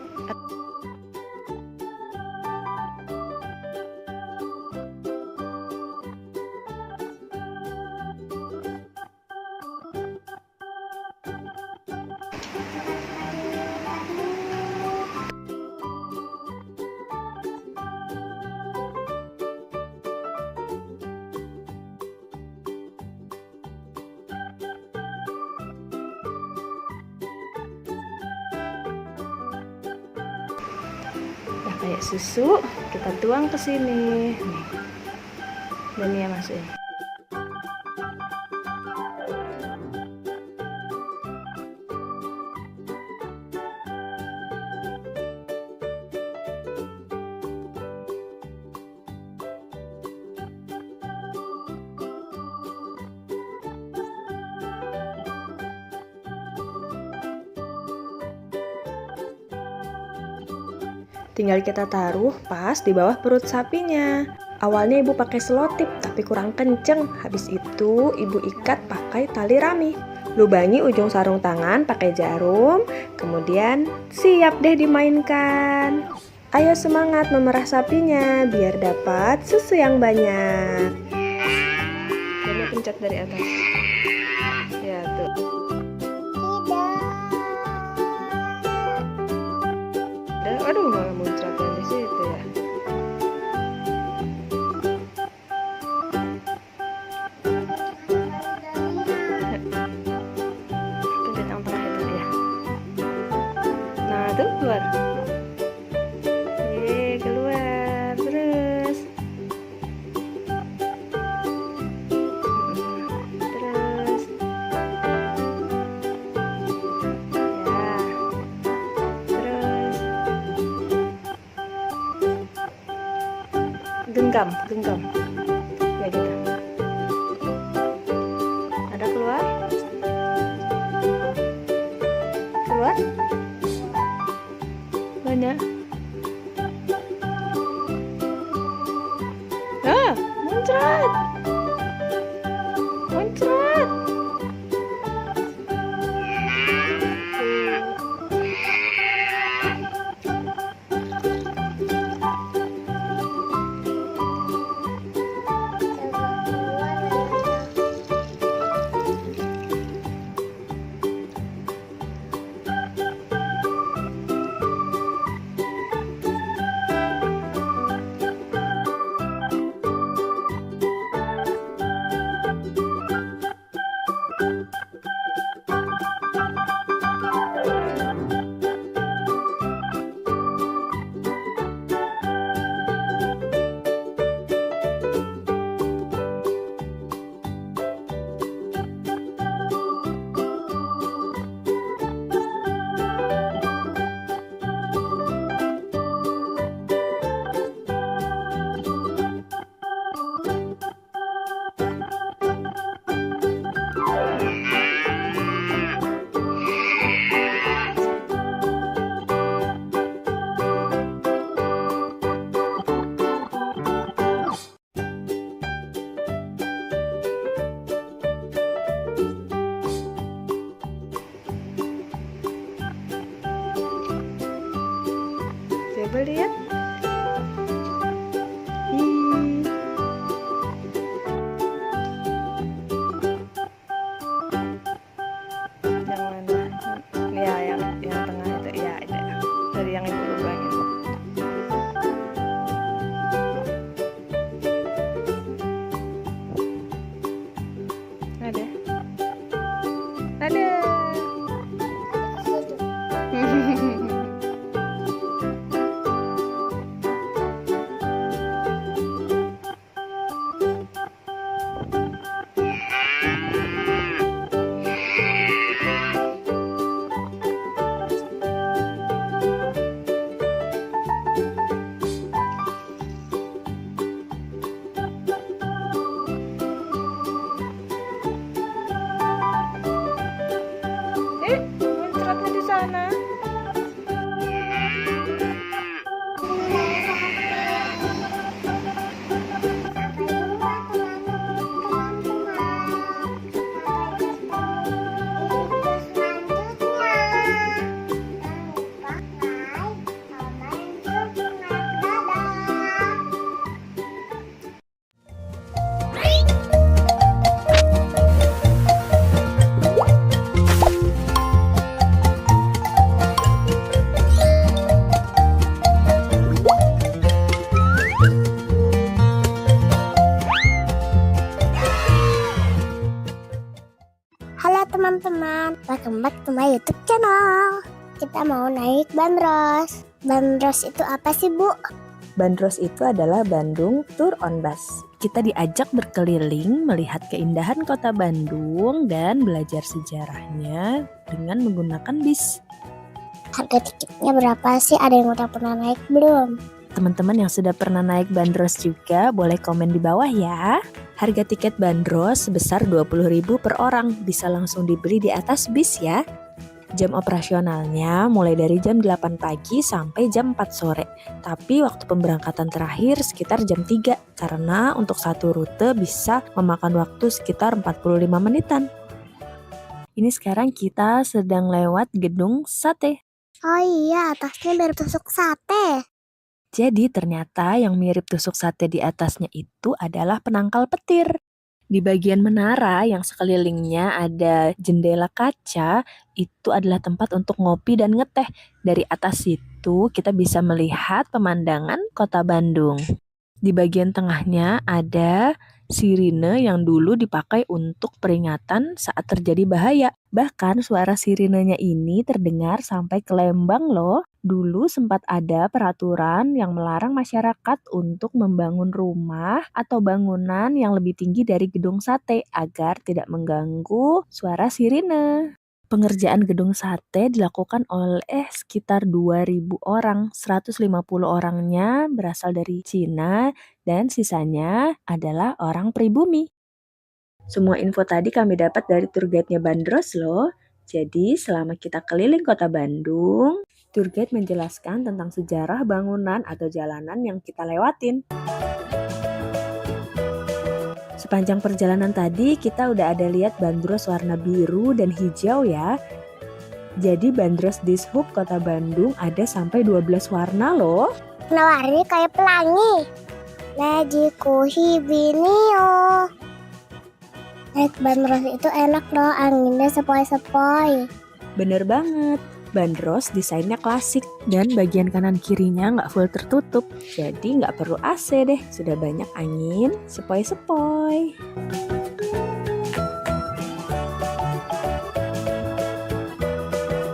Nah, kayak susu, kita tuang ke sini. Nih. Dan ya masukin. Tinggal kita taruh pas di bawah perut sapinya. Awalnya ibu pakai selotip tapi kurang kenceng. Habis itu ibu ikat pakai tali rami. Lubangi ujung sarung tangan pakai jarum. Kemudian siap deh dimainkan. Ayo semangat memerah sapinya biar dapat susu yang banyak. Coba pencet dari atas. Ya tuh. Aduh, malah muncrat di situ ya. Pencet yang tengah itu ya. Nah, tuh keluar. Keluar terus. Terus. Ya. Terus. Genggam ya gitu. Ada keluar banyak. Muncrat Coba lihat. Yang mana? Ya, yang tengah itu. Ya, itu. Dari yang ibu lubangin. Ada. teman-teman, welcome back to my YouTube channel. Kita mau naik bandros. Bandros itu apa sih, Bu? Bandros itu adalah Bandung Tour on Bus. Kita diajak berkeliling melihat keindahan kota Bandung dan belajar sejarahnya dengan menggunakan bis. Harga tiketnya berapa sih? Ada yang udah pernah naik belum? Teman-teman yang sudah pernah naik bandros juga boleh komen di bawah ya. Harga tiket bandros sebesar 20.000 per orang, bisa langsung dibeli di atas bis ya. Jam operasionalnya mulai dari jam 8 pagi sampai jam 4 sore. Tapi waktu pemberangkatan terakhir sekitar jam 3 karena untuk satu rute bisa memakan waktu sekitar 45 menitan. Ini sekarang kita sedang lewat gedung sate. Oh iya, atasnya bertusuk sate. Jadi ternyata yang mirip tusuk sate di atasnya itu adalah penangkal petir. Di bagian menara yang sekelilingnya ada jendela kaca, itu adalah tempat untuk ngopi dan ngeteh. Dari atas situ kita bisa melihat pemandangan kota Bandung. Di bagian tengahnya ada sirine yang dulu dipakai untuk peringatan saat terjadi bahaya. Bahkan suara sirinenya ini terdengar sampai ke Lembang loh. Dulu sempat ada peraturan yang melarang masyarakat untuk membangun rumah atau bangunan yang lebih tinggi dari gedung sate agar tidak mengganggu suara sirine. Pengerjaan gedung sate dilakukan oleh sekitar 2.000 orang, 150 orangnya berasal dari Cina dan sisanya adalah orang pribumi. Semua info tadi kami dapat dari tour guide-nya Bandros loh. Jadi selama kita keliling kota Bandung, tour guide menjelaskan tentang sejarah bangunan atau jalanan yang kita lewatin. Sepanjang perjalanan tadi kita udah ada lihat bandros warna biru dan hijau ya. Jadi bandros Dishub Kota Bandung ada sampai 12 warna loh. Warnanya kayak pelangi. Magiku hibinio. Naik bandros itu enak loh, anginnya sepoi-sepoi. Bener banget. Bandros desainnya klasik dan bagian kanan kirinya nggak full tertutup. Jadi nggak perlu AC deh, sudah banyak angin sepoi-sepoi.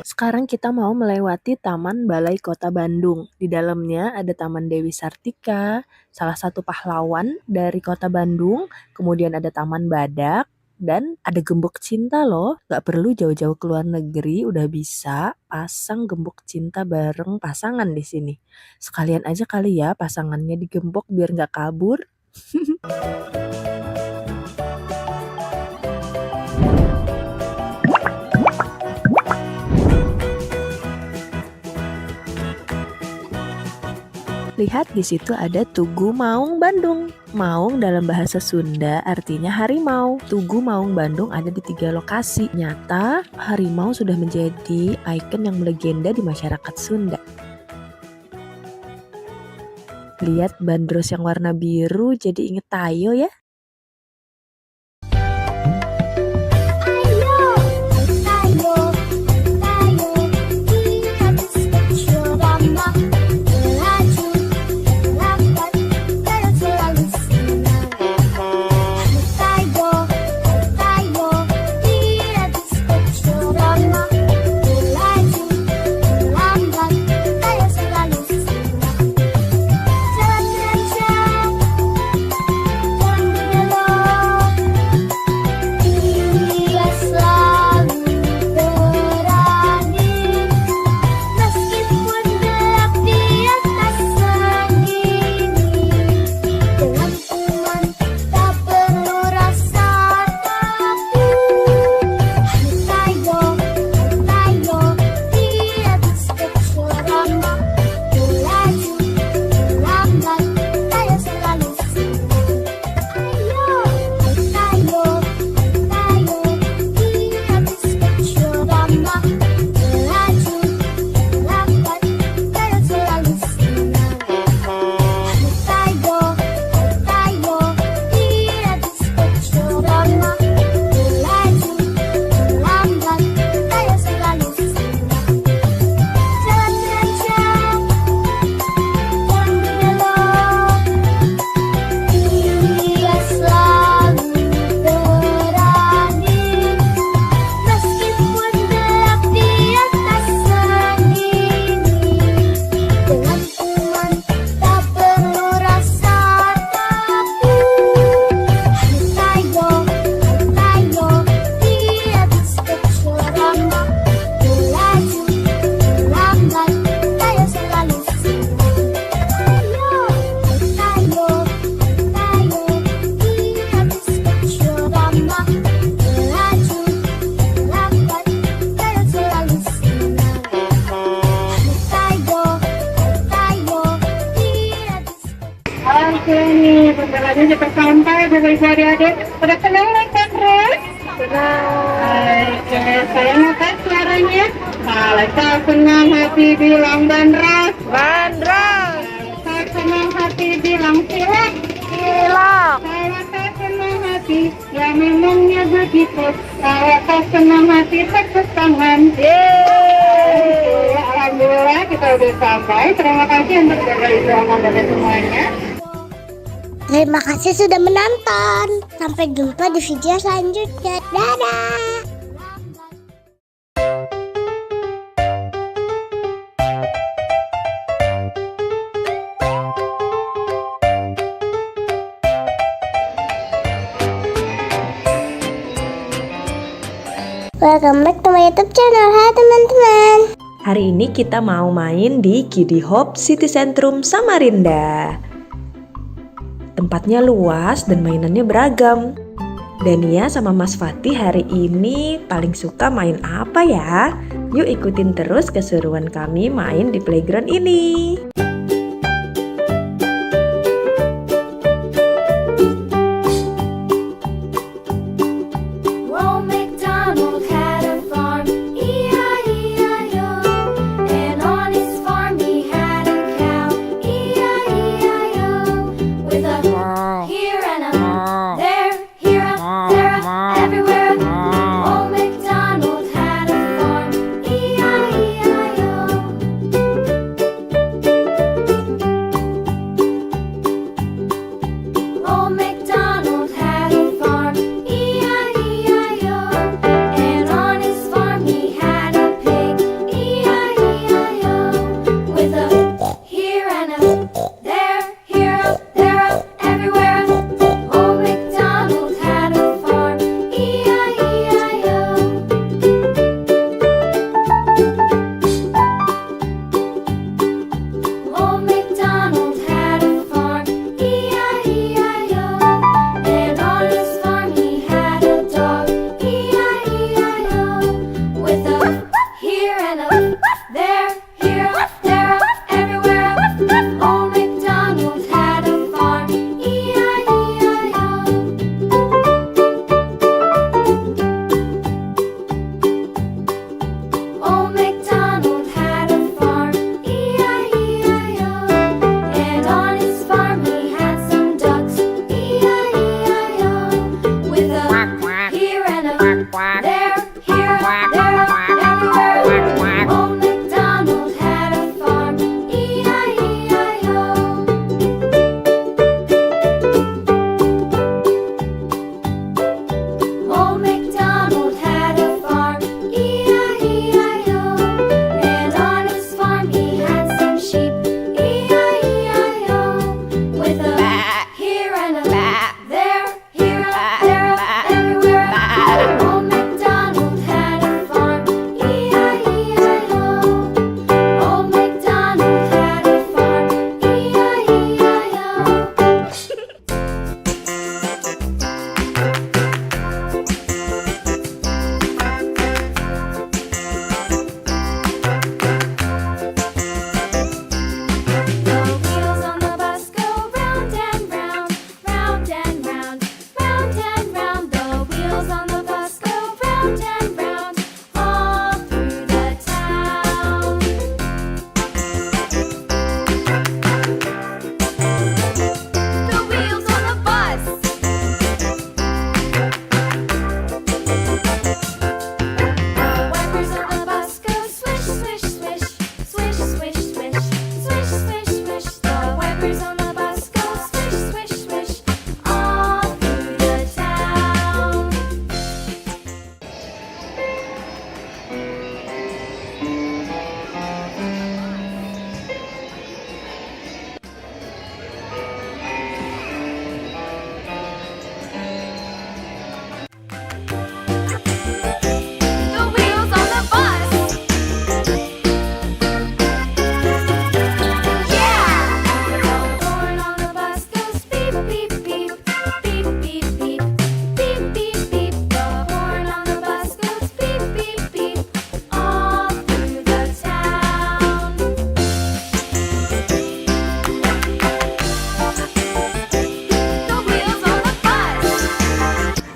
Sekarang kita mau melewati Taman Balai Kota Bandung. Di dalamnya ada Taman Dewi Sartika, salah satu pahlawan dari Kota Bandung. Kemudian ada Taman Badak. Dan ada gembok cinta loh, gak perlu jauh-jauh ke luar negeri, udah bisa pasang gembok cinta bareng pasangan di sini. Sekalian aja kali ya pasangannya digembok biar gak kabur. Lihat di situ ada Tugu Maung Bandung. Maung dalam bahasa Sunda artinya harimau. Tugu Maung Bandung ada di 3 lokasi. Nyata harimau sudah menjadi ikon yang melegenda di masyarakat Sunda. Lihat bandros yang warna biru jadi inget Tayo ya. kita sampai Bapak Ibu adik-adik. Udah senang naik bandros? Oke, saya ngetes suaranya. Kalau saya senang hati bilang bandros. Bandros. Saya senang hati bilang silak. Silak. Kalau saya senang hati, ya memangnya begitu. Kalau saya senang hati, tepuk tangan. Yeay. Alhamdulillah kita udah sampai. Terima kasih untuk Bapak Ibu adik-adik semuanya. Terima kasih sudah menonton. Sampai jumpa di video selanjutnya. Dadah. Welcome back to my YouTube channel. Hai teman-teman. Hari ini kita mau main di Kiddy Hope City Centrum Samarinda. Tempatnya luas dan mainannya beragam. Dania sama Mas Fatih hari ini paling suka main apa ya? Yuk ikutin terus keseruan kami main di playground ini.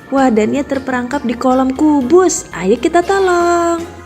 Wah, Dania terperangkap di kolam kubus. Ayo kita tolong.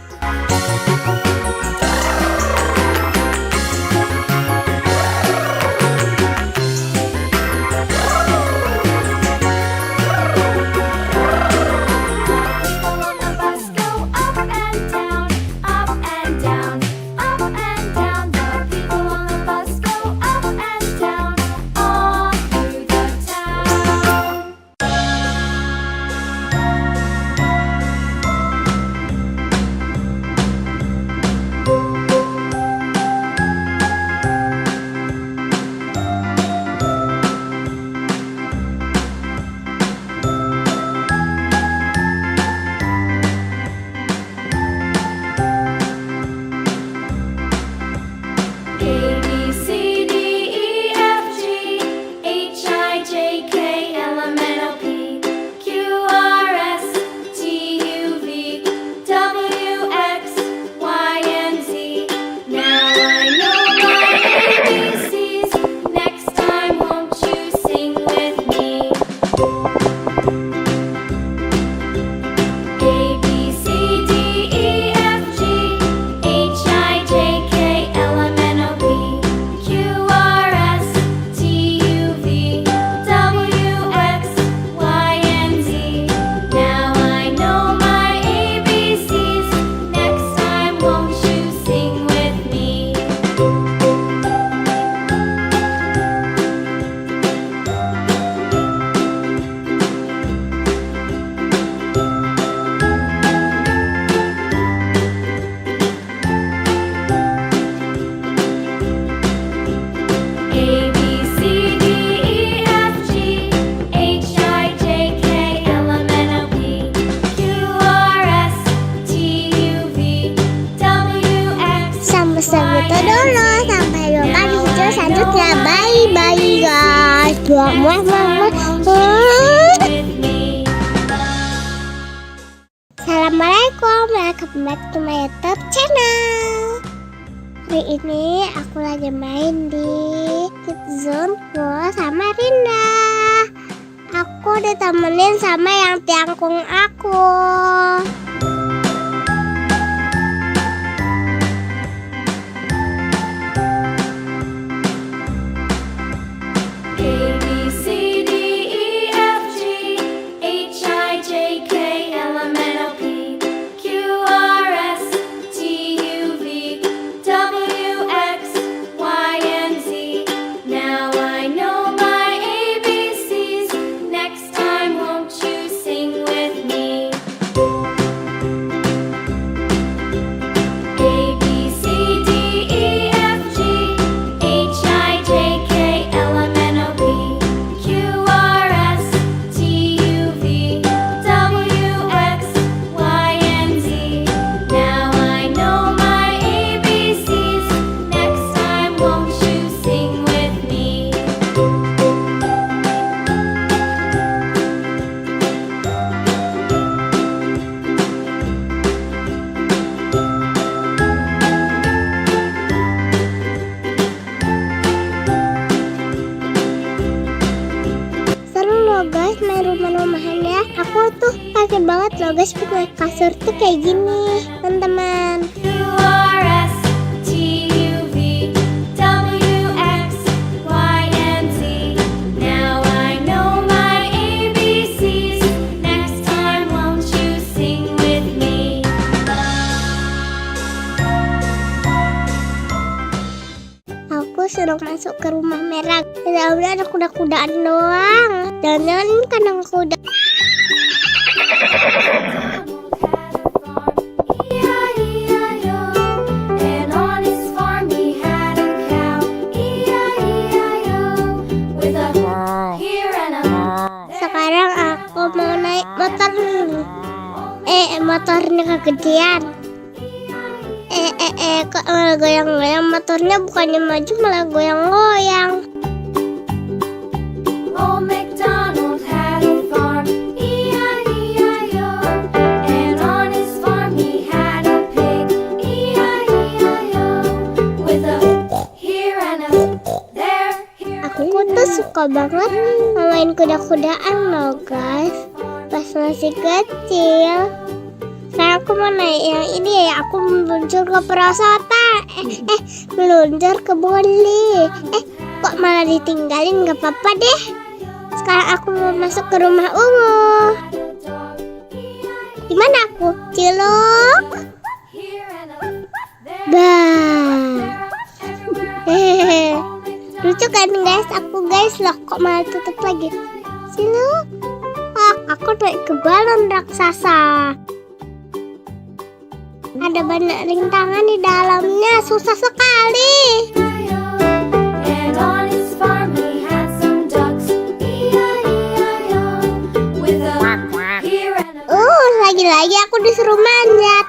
Sampai dulu, sampai jumpa di video selanjutnya. Bye bye guys. Assalamualaikum, welcome back to my YouTube channel. Hari ini aku lagi main di Kidzone sama Rinda. Aku ditemenin sama yang tiangkung aku. Guys, main rumah-rumahan ya. Aku tuh pakai banget loh guys, pakai kasur tuh kayak gini teman-teman. Aku suruh masuk ke rumah merah. Tidak udah ada kuda-kudaan doang. Jangan-jangan ini kandang kuda. Sekarang aku mau naik motor. Motornya kegedean. Kok malah goyang-goyang, motornya bukannya maju malah goyang-goyang. Old MacDonald had a farm, E-I-E-I-O. And on his farm he had a pig, E-I-E-I-O. With a here and a there, here. Aku tuh suka banget main kuda-kudaan loh guys. Pas masih kecil. Sekarang aku mau naik yang ini ya. Aku meluncur ke perosotan. Meluncur ke Boli. Kok malah ditinggalin? Gak apa-apa deh. Sekarang aku mau masuk ke rumah Ungu. Gimana aku? Cilok. Bah. Lucu kan guys? Aku guys loh. Kok malah tutup lagi? Cilok. Aku naik ke balon raksasa. Ada banyak rintangan di dalamnya. Susah sekali. And on his farm he had some ducks. E-I-E-I-O. With a here and a Lagi-lagi aku disuruh manjat.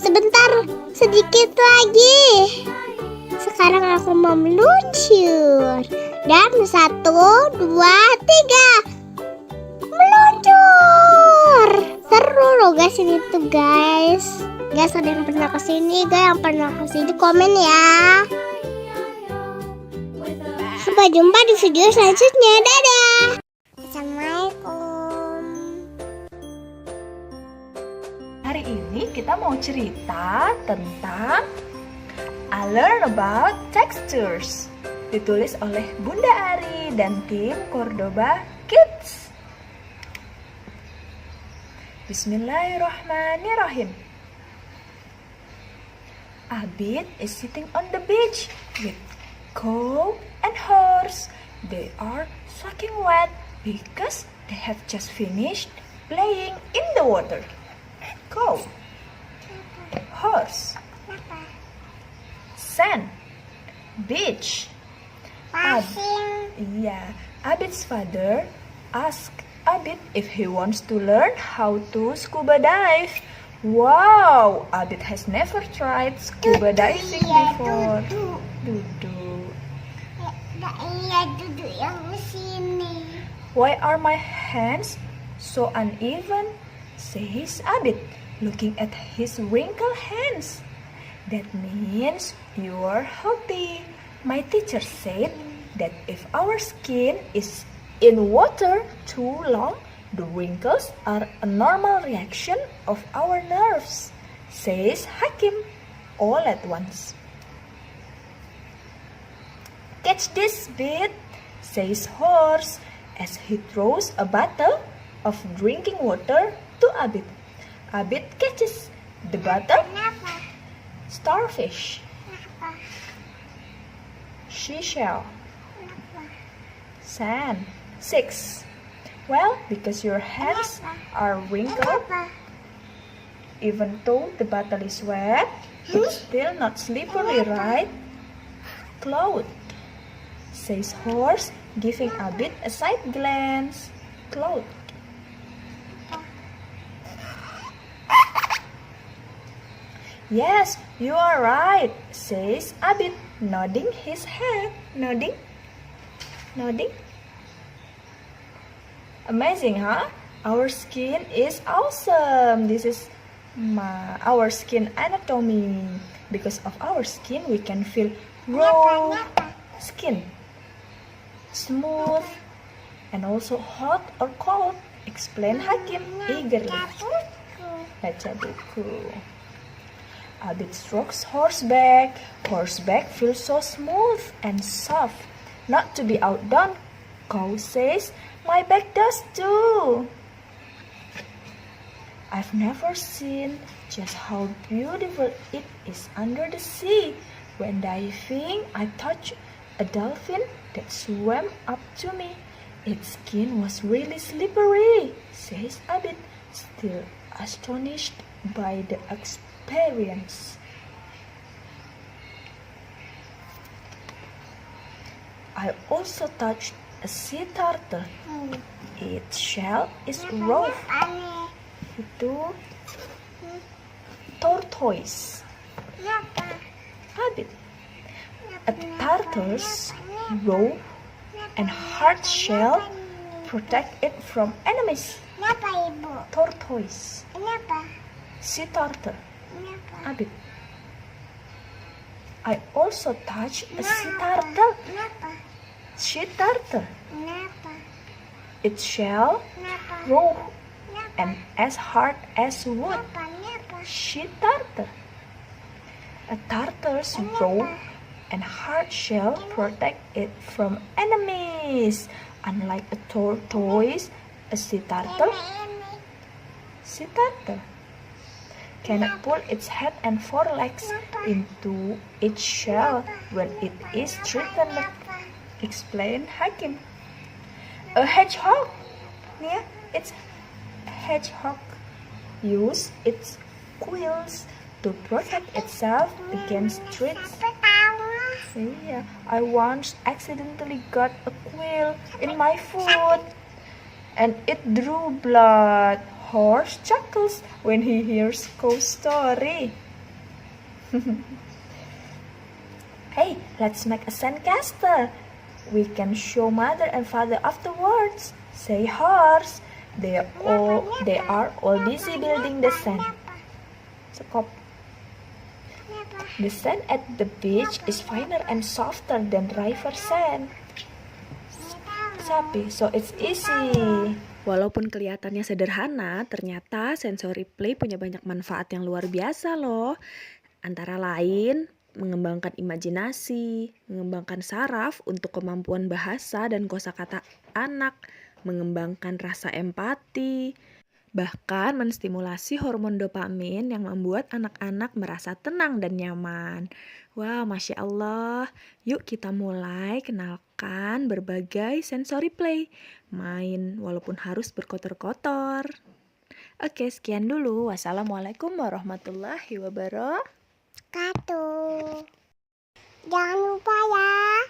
Sebentar, sedikit lagi. Sekarang aku mau meluncur. Dan 1, 2, 3. Meluncur. Seru loh guys ini tuh guys. Guys, ada yang pernah kesini? Guys, yang pernah kesini komen ya. Sampai jumpa di video selanjutnya. Dadah. Assalamualaikum. Hari ini kita mau cerita tentang I Learn About Textures. Ditulis oleh Bunda Ari dan tim Cordoba Kids. Bismillahirrahmanirrahim. Abid is sitting on the beach with cow and horse. They are soaking wet because they have just finished playing in the water. Cow, horse, sand, beach. Abid's father asked Abid if he wants to learn how to scuba dive. Wow, Abid has never tried scuba diving before. Duduk. Iya, duduk yang sini. Why are my hands so uneven? Says Abid, looking at his wrinkled hands. That means you are healthy. My teacher said that if our skin is in water too long, the wrinkles are a normal reaction of our nerves, says Hakim, all at once. Catch this bit, says Horse, as he throws a bottle of drinking water to Abid. Abid catches the bottle. Starfish. Seashell. Sand. 6. Well, because your hands are wrinkled, even though the bottle is wet, it's still not slippery, right? Cloud, says Horse, giving Abid a side glance. Cloud. Yes, you are right, says Abid, nodding his head. Nodding. Amazing, huh? Our skin is awesome. This is our skin anatomy. Because of our skin, we can feel raw skin, smooth, and also hot or cold. Explain Hakim eagerly. Baca buku. Abid strokes Horseback. Horseback feels so smooth and soft. Not to be outdone, Cow says, my back does too. I've never seen just how beautiful it is under the sea. When diving, I touched a dolphin that swam up to me. Its skin was really slippery, says Abid, still astonished by the experience. I also touched a sea turtle. Its shell is rough. Itu tortoise. Abid. A turtle's rough and hard shell protect it from enemies. Kenapa, Ibu? Tortoise. Kenapa? Sea turtle. Kenapa? Abid. I also touched a sea turtle. Kenapa? Sea turtle. Kenapa? Its shell Kenapa? rough and as hard as wood. She turtle. A turtle's rough and hard shell protect it from enemies. Unlike a tortoise, a sea turtle cannot pull its head and forelegs into its shell when it is threatened, explained Hakim. A hedgehog, it's hedgehog use its quills to protect itself against threats. Yeah, I once accidentally got a quill in my foot and it drew blood. Horse chuckles when he hears ghost story. Hey, let's make a sandcastle. We can show mother and father afterwards. Say horse. They are all busy building the sand. Sekop. The sand at the beach is finer and softer than river sand. Sapi, so it's easy. Walaupun kelihatannya sederhana, ternyata sensory play punya banyak manfaat yang luar biasa loh. Antara lain, mengembangkan imajinasi, mengembangkan saraf untuk kemampuan bahasa dan kosakata anak, mengembangkan rasa empati, bahkan menstimulasi hormon dopamin yang membuat anak-anak merasa tenang dan nyaman. Wah, Masya Allah. Yuk kita mulai kenalkan berbagai sensory play. Main walaupun harus berkotor-kotor. Oke, sekian dulu. Wassalamualaikum warahmatullahi wabarakatuh. Jangan lupa ya,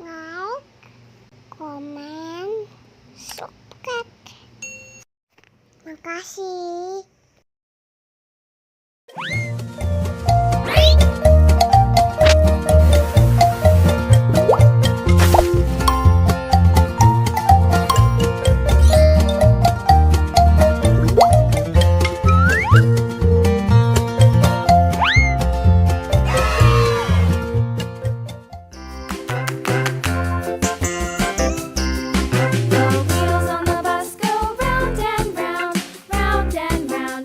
like, komen, subscribe. Makasih. The wheels on the bus go round and round, round and round.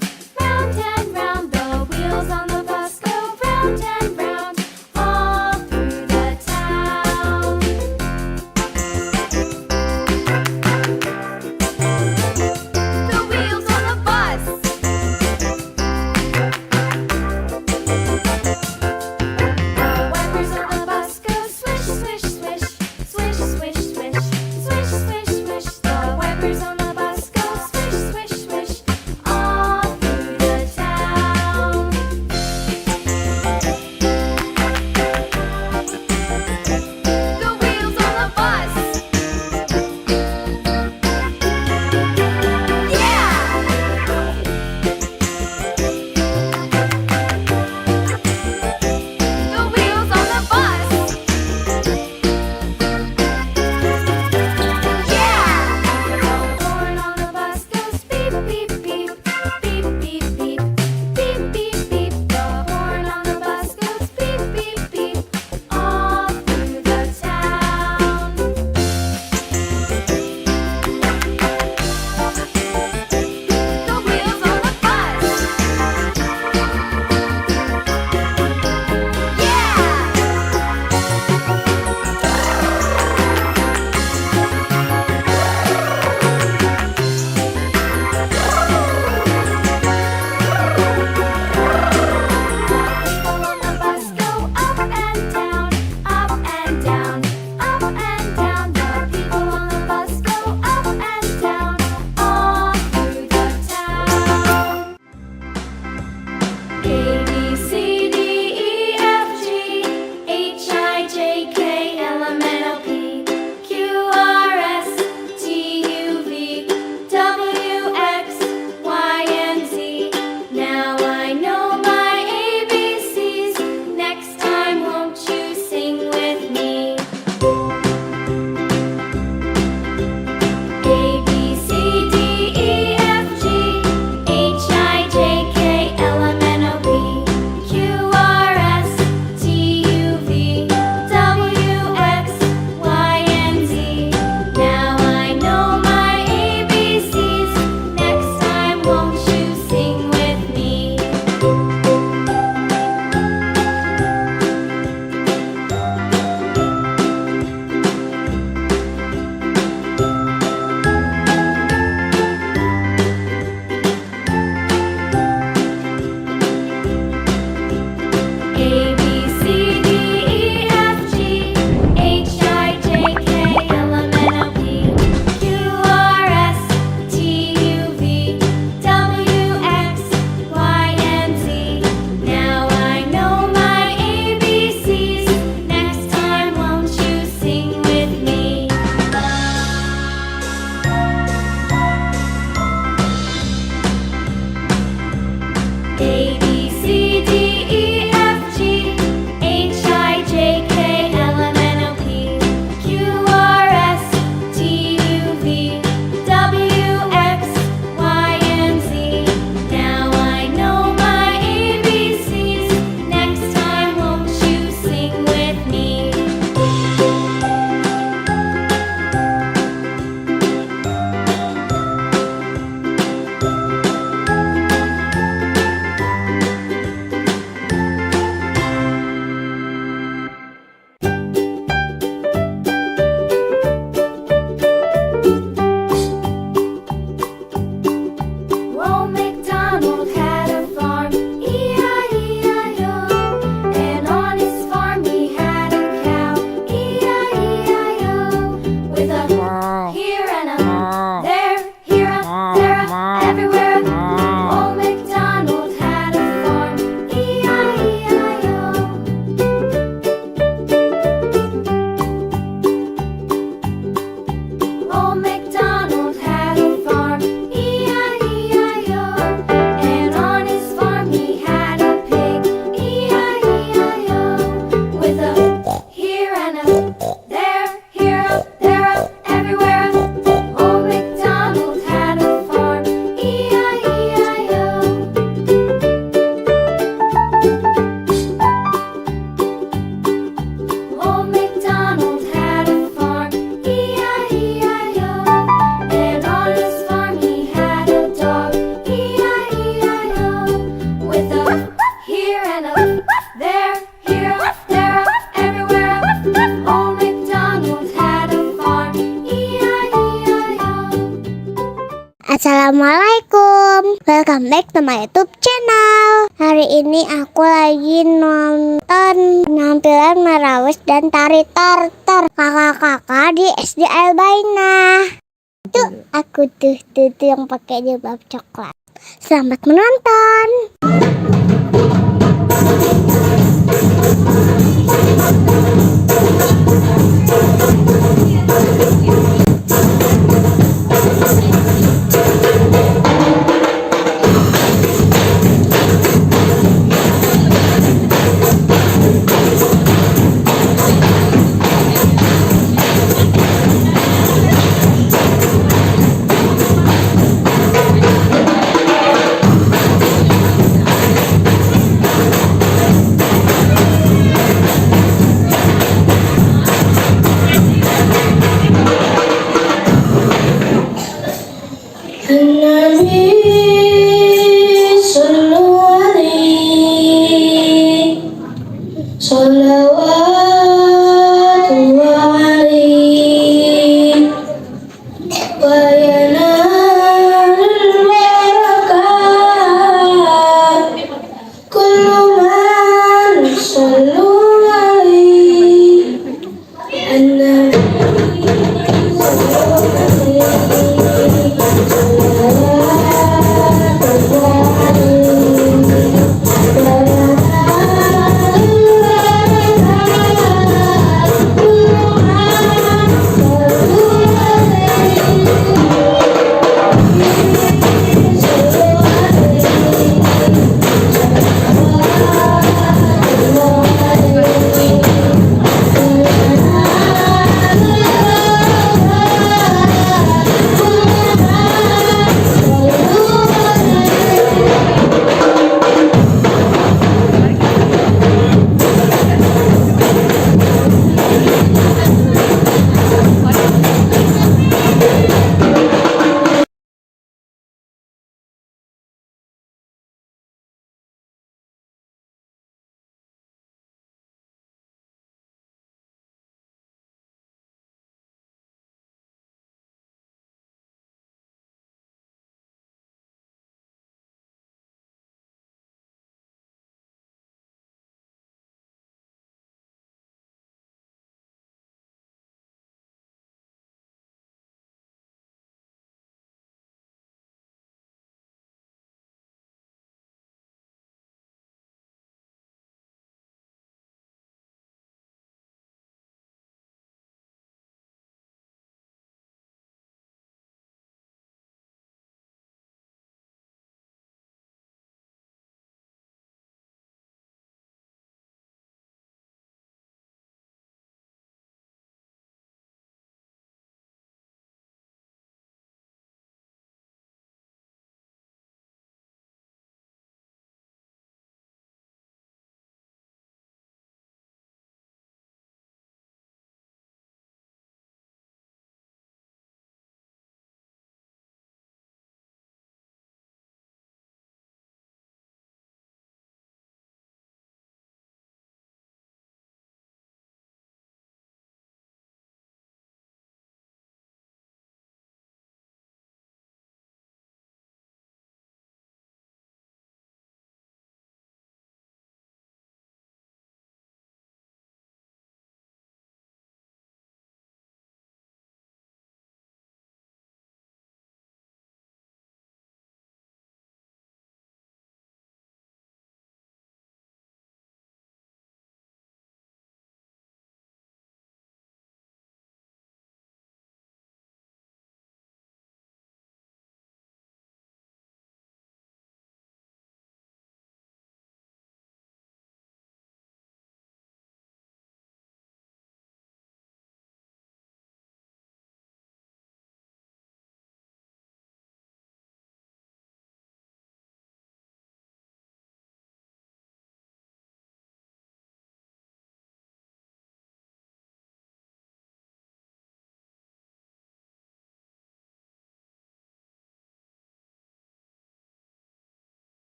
Assalamualaikum, welcome back to my YouTube channel. Hari ini aku lagi nonton penampilan Marawis dan tari tortor kakak-kakak di SD Albaina. Tuh aku tuh yang pakai jilbab coklat. Selamat menonton.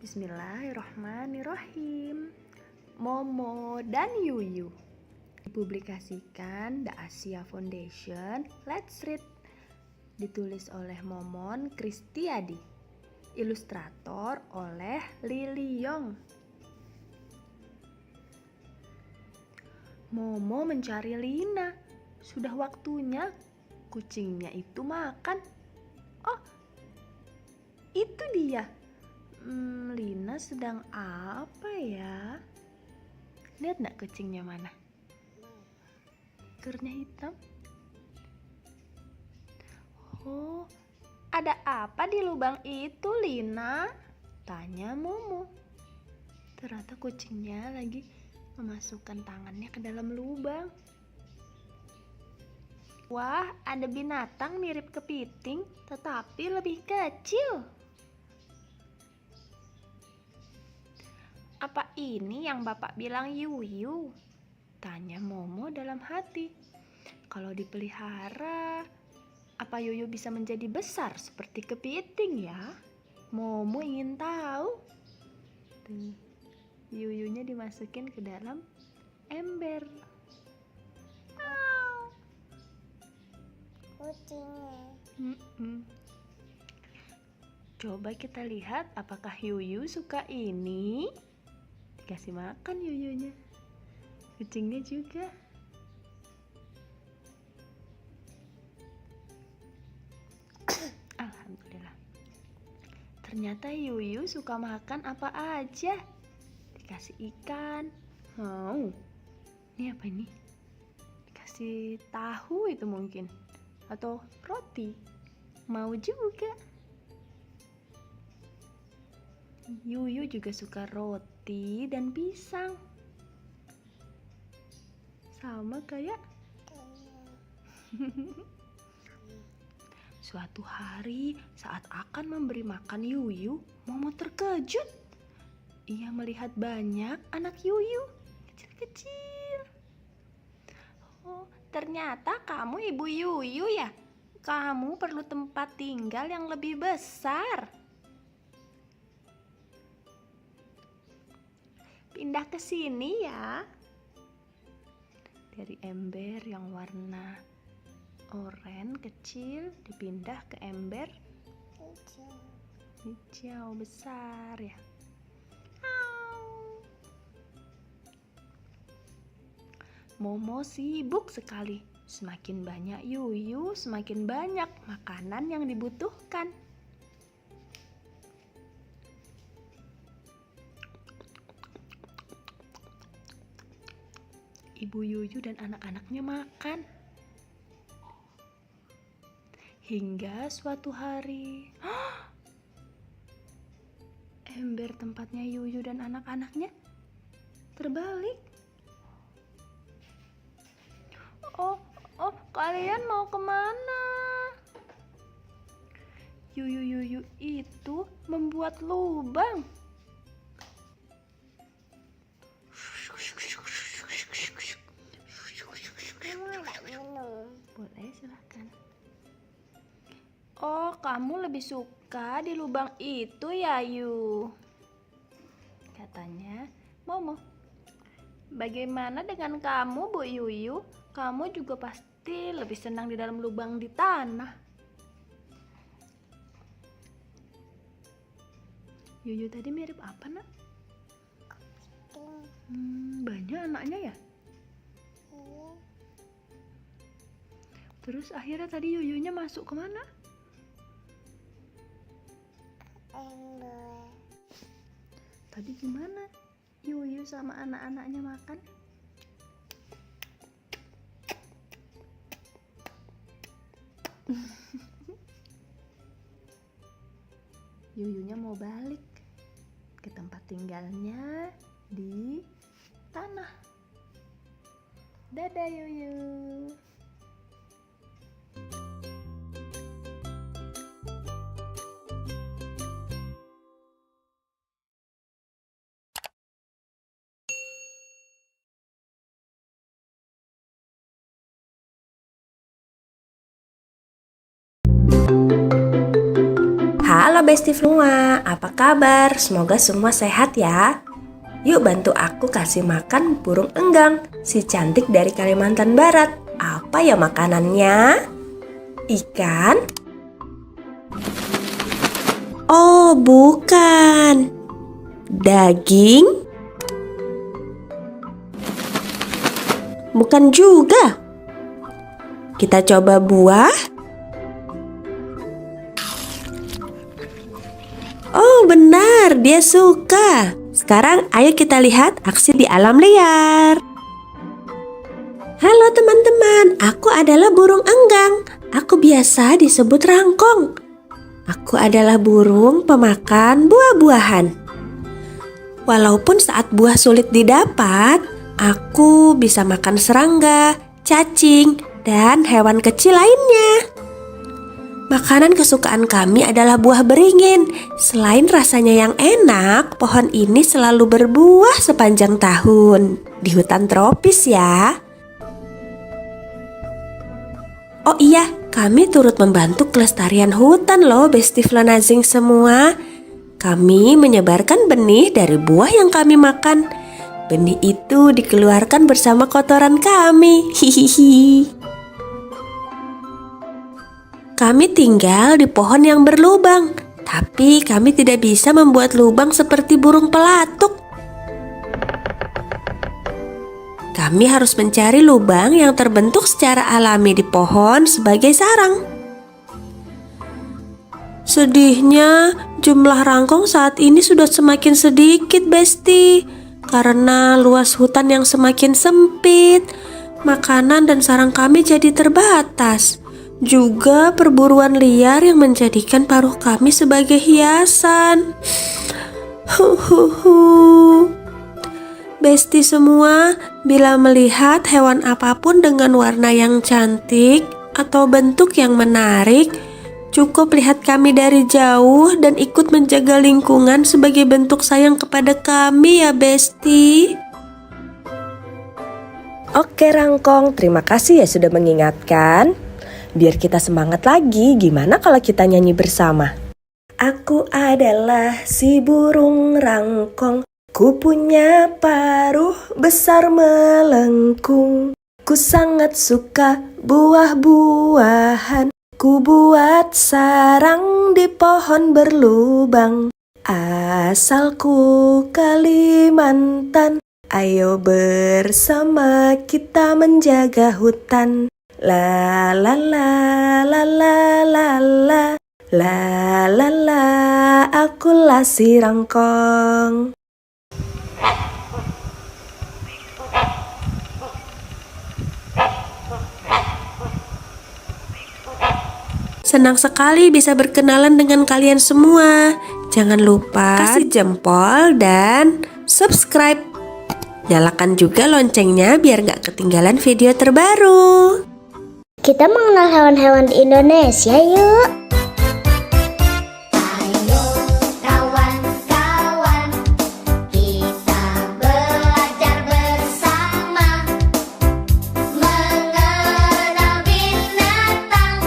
Bismillahirrahmanirrahim. Momo dan Yuyu. Dipublikasikan The Asia Foundation. Let's read. Ditulis oleh Momon Kristiadi. Ilustrator oleh Lily Yong. Momo mencari Lina. Sudah waktunya kucingnya itu makan. Oh, itu dia. Lina sedang apa ya? Lihat nggak kucingnya mana? Ekornya hitam. Oh, ada apa di lubang itu, Lina? Tanya Momo. Ternyata kucingnya lagi memasukkan tangannya ke dalam lubang. Wah, ada binatang mirip kepiting, tetapi lebih kecil. Apa ini yang Bapak bilang Yuyu? Tanya Momo dalam hati. Kalau dipelihara, apa Yuyu bisa menjadi besar seperti kepiting ya? Momo ingin tahu. Tuh, Yuyunya dimasukin ke dalam ember. Kucingnya. Coba kita lihat apakah Yuyu suka ini. Dikasih makan Yuyunya. Kucingnya juga. Alhamdulillah. Ternyata Yuyu suka makan apa aja. Dikasih ikan. Mau. Ini apa ini? Dikasih tahu itu mungkin. Atau roti. Mau juga. Yuyu juga suka roti dan pisang. Sama kayak suatu hari saat akan memberi makan Yuyu, Momo terkejut. Ia melihat banyak anak Yuyu kecil-kecil. Oh, ternyata kamu ibu Yuyu ya? Kamu perlu tempat tinggal yang lebih besar. Pindah ke sini ya. Dari ember yang warna oranye kecil dipindah ke ember hijau besar ya. Momo sibuk sekali. Semakin banyak Yuyu, semakin banyak makanan yang dibutuhkan. Ibu Yuyu dan anak-anaknya makan. Hingga suatu hari, ember tempatnya Yuyu dan anak-anaknya terbalik. Oh, kalian mau kemana? Yuyu itu membuat lubang. Boleh, silahkan. Oh, kamu lebih suka di lubang itu ya, Yu? Katanya Momo. Bagaimana dengan kamu, Bu Yuyu? Kamu juga pasti lebih senang di dalam lubang di tanah. Yuyu tadi mirip apa, Nak? Banyak anaknya ya? Terus akhirnya tadi Yuyunya masuk kemana? Ember. Tadi gimana Yuyu sama anak-anaknya makan? Yuyunya mau balik ke tempat tinggalnya di tanah. Dadah Yuyu. Halo Besti semua, apa kabar? Semoga semua sehat ya. Yuk bantu aku kasih makan burung enggang, si cantik dari Kalimantan Barat. Apa ya makanannya? Ikan? Oh, bukan. Daging? Bukan juga. Kita coba buah. Oh, benar, dia suka. Sekarang ayo kita lihat aksi di alam liar. Halo teman-teman, aku adalah burung enggang. Aku biasa disebut rangkong. Aku adalah burung pemakan buah-buahan. Walaupun saat buah sulit didapat, aku bisa makan serangga, cacing, dan hewan kecil lainnya. Makanan kesukaan kami adalah buah beringin. Selain rasanya yang enak, pohon ini selalu berbuah sepanjang tahun. Di hutan tropis ya. Oh iya, kami turut membantu kelestarian hutan loh, Besti Flanazing semua. Kami menyebarkan benih dari buah yang kami makan. Benih itu dikeluarkan bersama kotoran kami. Hihihi. Kami tinggal di pohon yang berlubang, tapi kami tidak bisa membuat lubang seperti burung pelatuk. Kami harus mencari lubang yang terbentuk secara alami di pohon sebagai sarang. Sedihnya, jumlah rangkong saat ini sudah semakin sedikit, Besti. Karena luas hutan yang semakin sempit, makanan dan sarang kami jadi terbatas. Juga perburuan liar yang menjadikan paruh kami sebagai hiasan. Besti semua, bila melihat hewan apapun dengan warna yang cantik atau bentuk yang menarik, cukup lihat kami dari jauh dan ikut menjaga lingkungan sebagai bentuk sayang kepada kami ya Besti. Oke Rangkong, terima kasih ya sudah mengingatkan. Biar kita semangat lagi, gimana kalau kita nyanyi bersama? Aku adalah si burung rangkong, ku punya paruh besar melengkung. Ku sangat suka buah-buahan. Ku buat sarang di pohon berlubang. Asalku Kalimantan, ayo bersama kita menjaga hutan. La la la la la la la la la la, akulah si rangkong. Senang sekali bisa berkenalan dengan kalian semua. Jangan lupa kasih jempol dan subscribe. Nyalakan juga loncengnya biar gak ketinggalan video terbaru. Kita mengenal hewan-hewan di Indonesia yuk. Ayo kawan-kawan, kita belajar bersama mengenal binatang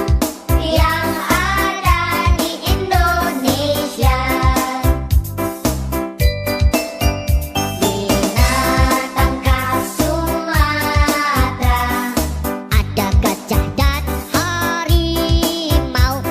yang ada di Indonesia. Binatang khas Sumatera, ada gajah dan harimau.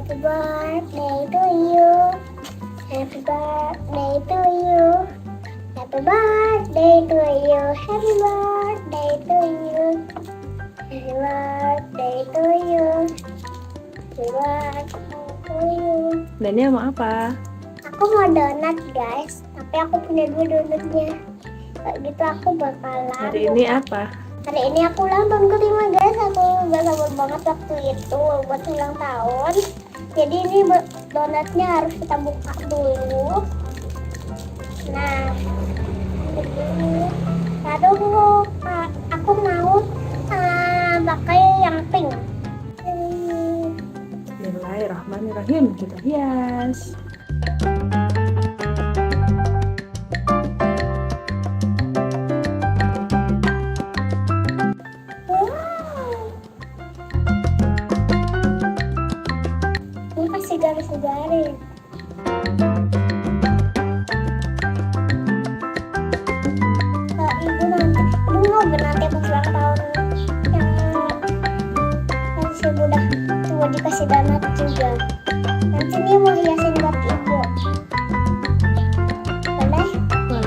Happy birthday to you. Happy birthday to you. Happy birthday to you. Happy birthday to you. Happy birthday to you. Happy birthday to you. Dania mau apa? Aku mau donat guys, tapi aku punya 2 donatnya. Kayak gitu aku bakalan. Hari ini apa? Hari ini aku ulang tahun kelima guys. Aku gak sabar banget waktu itu buat ulang tahun. Jadi ini donatnya harus kita buka dulu. Nah, ini. Aduh, aku mau pakai yang pink. Bismillahirrahmanirrahim. Kita hias. Ini kasih garis-garis. Ibu nanti, ibu mau nanti pas ulang tahun yang si udah tua dikasih donat juga. Nanti dia mau hiasin buat ibu. Boleh? Boleh.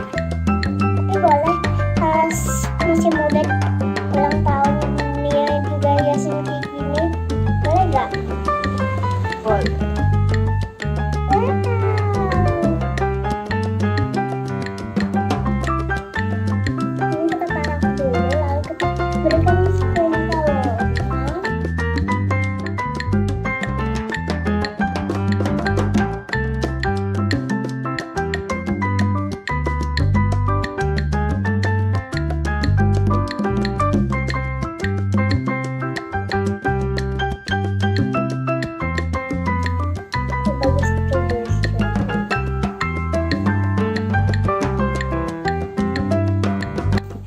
Tapi boleh pas masih muda ulang tahun dia juga hiasin kayak gini. Boleh gak? Boleh. Ini kita taruh dulu, lalu kita berikan sprinkle.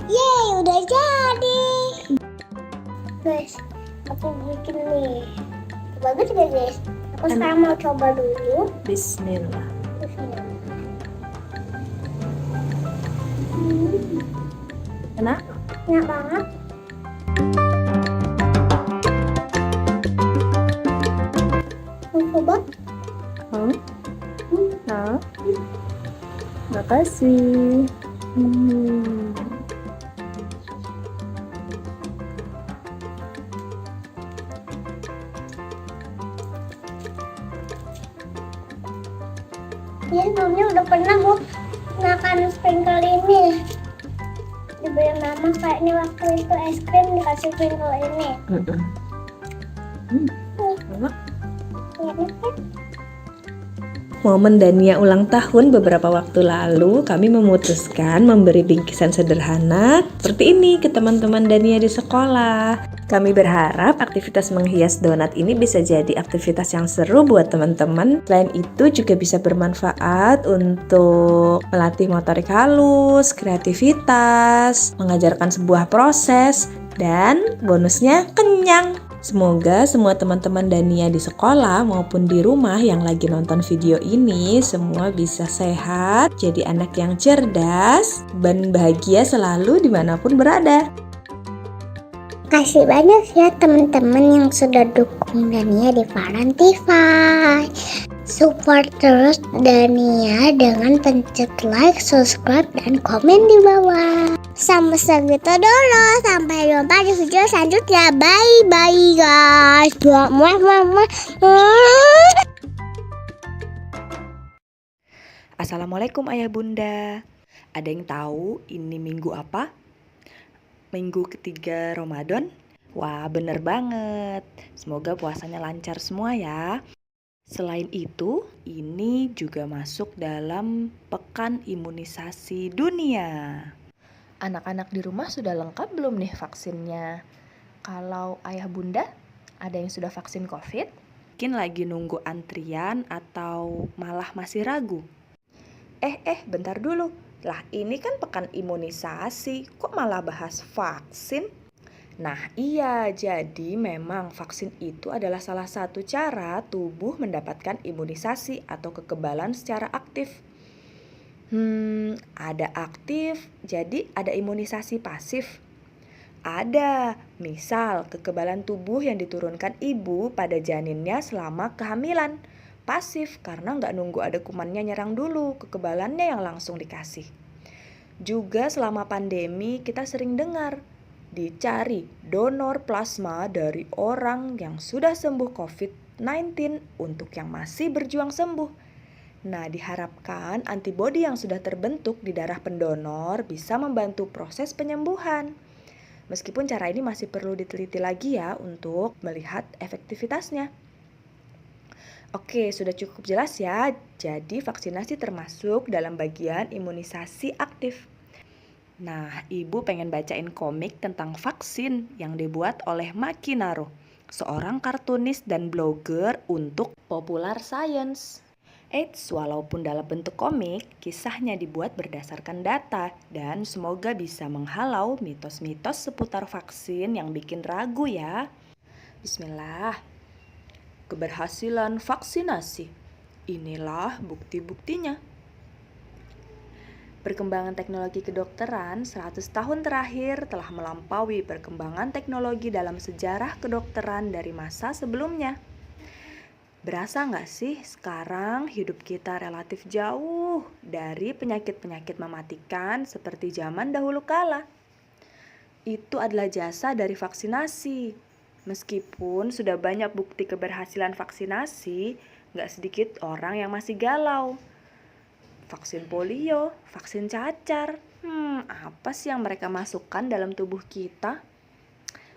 Yeay, udah jadi. Guys, aku bikin nih. Bagus gak guys? Aku sekarang mau coba dulu. Bismillah. Enak? Enak banget. Mau coba? Mau? Nah. Makasih. Ya sebelumnya udah pernah bu makan sprinkle ini. Dibeli mama kayaknya waktu itu es krim dikasih sprinkle ini. Enak. Enak kan? Momen Dania ulang tahun beberapa waktu lalu, kami memutuskan memberi bingkisan sederhana seperti ini ke teman-teman Dania di sekolah. Kami berharap aktivitas menghias donat ini bisa jadi aktivitas yang seru buat teman-teman. Selain itu juga bisa bermanfaat untuk melatih motorik halus, kreativitas, mengajarkan sebuah proses, dan bonusnya kenyang. Semoga semua teman-teman Dania di sekolah maupun di rumah yang lagi nonton video ini semua bisa sehat, jadi anak yang cerdas, dan bahagia selalu dimanapun berada. Kasih banyak ya teman-teman yang sudah dukung Dania di Parentify. Support terus Dania dengan pencet like, subscribe, dan komen di bawah. Sampai segitu dulu. Sampai jumpa di video selanjutnya. Bye-bye guys. Assalamualaikum ayah bunda. Ada yang tahu ini minggu apa? Minggu ketiga Ramadan? Wah, bener banget. Semoga puasanya lancar semua ya. Selain itu, ini juga masuk dalam pekan imunisasi dunia. Anak-anak di rumah sudah lengkap belum nih vaksinnya? Kalau ayah bunda, ada yang sudah vaksin COVID? Mungkin lagi nunggu antrian atau malah masih ragu? Bentar dulu. Lah ini kan pekan imunisasi, kok malah bahas vaksin? Nah iya, jadi memang vaksin itu adalah salah satu cara tubuh mendapatkan imunisasi atau kekebalan secara aktif. Ada aktif, jadi ada imunisasi pasif. Ada, misal kekebalan tubuh yang diturunkan ibu pada janinnya selama kehamilan. Pasif karena nggak nunggu ada kumannya nyerang dulu, kekebalannya yang langsung dikasih. Juga selama pandemi kita sering dengar, dicari donor plasma dari orang yang sudah sembuh COVID-19 untuk yang masih berjuang sembuh. Nah, diharapkan antibodi yang sudah terbentuk di darah pendonor bisa membantu proses penyembuhan. Meskipun cara ini masih perlu diteliti lagi ya untuk melihat efektivitasnya. Oke, sudah cukup jelas ya. Jadi vaksinasi termasuk dalam bagian imunisasi aktif. Nah, ibu pengen bacain komik tentang vaksin yang dibuat oleh Maki Naro, seorang kartunis dan blogger untuk Popular Science. Eits, walaupun dalam bentuk komik, kisahnya dibuat berdasarkan data dan semoga bisa menghalau mitos-mitos seputar vaksin yang bikin ragu ya. Bismillah. Keberhasilan vaksinasi. Inilah bukti-buktinya. Perkembangan teknologi kedokteran 100 tahun terakhir telah melampaui perkembangan teknologi dalam sejarah kedokteran dari masa sebelumnya. Berasa nggak sih sekarang hidup kita relatif jauh dari penyakit-penyakit mematikan seperti zaman dahulu kala? Itu adalah jasa dari vaksinasi. Meskipun sudah banyak bukti keberhasilan vaksinasi, nggak sedikit orang yang masih galau. Vaksin polio, vaksin cacar, apa sih yang mereka masukkan dalam tubuh kita?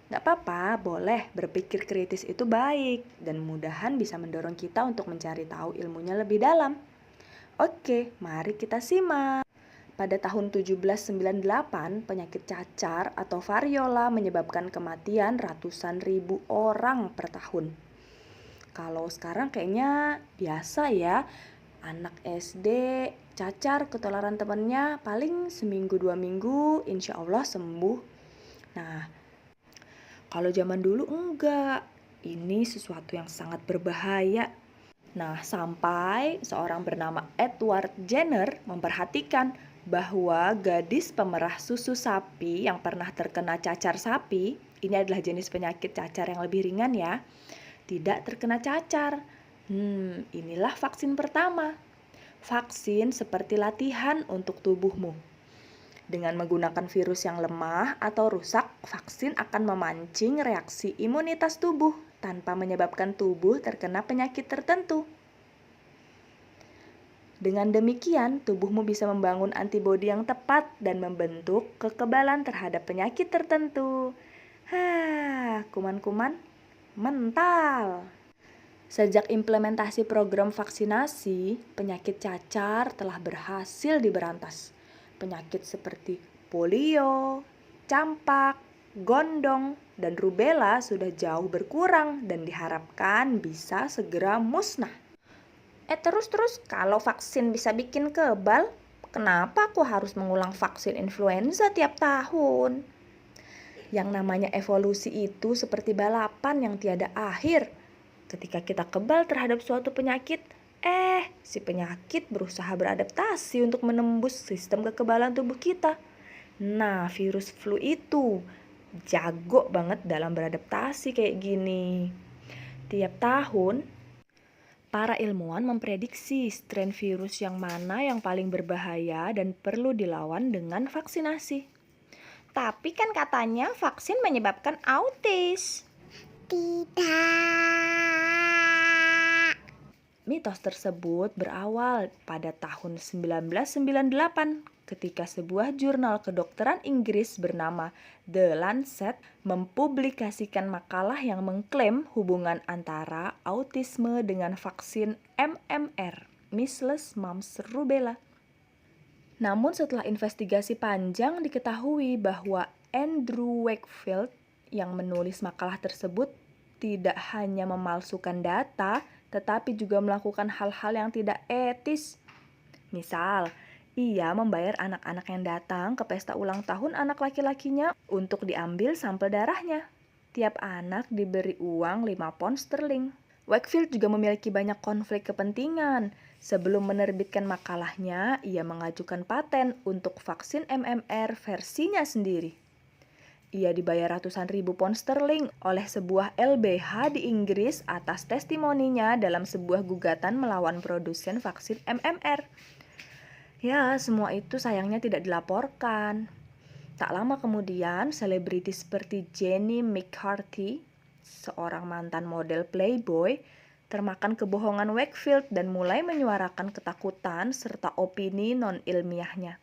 Gak apa-apa, boleh berpikir kritis itu baik dan mudahan bisa mendorong kita untuk mencari tahu ilmunya lebih dalam. Oke, mari kita simak. Pada tahun 1798, penyakit cacar atau variola menyebabkan kematian ratusan ribu orang per tahun. Kalau sekarang kayaknya biasa ya, anak SD cacar ketularan temannya paling seminggu 2 minggu insya Allah sembuh. Nah, kalau zaman dulu enggak, ini sesuatu yang sangat berbahaya. Nah, sampai seorang bernama Edward Jenner memperhatikan bahwa gadis pemerah susu sapi yang pernah terkena cacar sapi, ini adalah jenis penyakit cacar yang lebih ringan ya, tidak terkena cacar. Inilah vaksin pertama. Vaksin seperti latihan untuk tubuhmu. Dengan menggunakan virus yang lemah atau rusak, vaksin akan memancing reaksi imunitas tubuh tanpa menyebabkan tubuh terkena penyakit tertentu. Dengan demikian, tubuhmu bisa membangun antibodi yang tepat dan membentuk kekebalan terhadap penyakit tertentu. Kuman-kuman mental. Sejak implementasi program vaksinasi, penyakit cacar telah berhasil diberantas. Penyakit seperti polio, campak, gondong, dan rubella sudah jauh berkurang dan diharapkan bisa segera musnah. Terus kalau vaksin bisa bikin kebal, kenapa aku harus mengulang vaksin influenza tiap tahun? Yang namanya evolusi itu seperti balapan yang tiada akhir. Ketika kita kebal terhadap suatu penyakit, si penyakit berusaha beradaptasi untuk menembus sistem kekebalan tubuh kita. Nah, virus flu itu jago banget dalam beradaptasi kayak gini. Tiap tahun, para ilmuwan memprediksi strain virus yang mana yang paling berbahaya dan perlu dilawan dengan vaksinasi. Tapi kan katanya vaksin menyebabkan autis. Tidak. Mitos tersebut berawal pada tahun 1998 ketika sebuah jurnal kedokteran Inggris bernama The Lancet mempublikasikan makalah yang mengklaim hubungan antara autisme dengan vaksin MMR, Measles, Mumps, Rubella. Namun setelah investigasi panjang diketahui bahwa Andrew Wakefield yang menulis makalah tersebut tidak hanya memalsukan data, tetapi juga melakukan hal-hal yang tidak etis. Misal, ia membayar anak-anak yang datang ke pesta ulang tahun anak laki-lakinya untuk diambil sampel darahnya. Tiap anak diberi uang 5 pound sterling. Wakefield juga memiliki banyak konflik kepentingan. Sebelum menerbitkan makalahnya, ia mengajukan paten untuk vaksin MMR versinya sendiri. Ia dibayar ratusan ribu pound sterling oleh sebuah LBH di Inggris atas testimoninya dalam sebuah gugatan melawan produsen vaksin MMR. Ya, semua itu sayangnya tidak dilaporkan. Tak lama kemudian, selebriti seperti Jenny McCarthy, seorang mantan model Playboy, termakan kebohongan Wakefield dan mulai menyuarakan ketakutan serta opini non-ilmiahnya.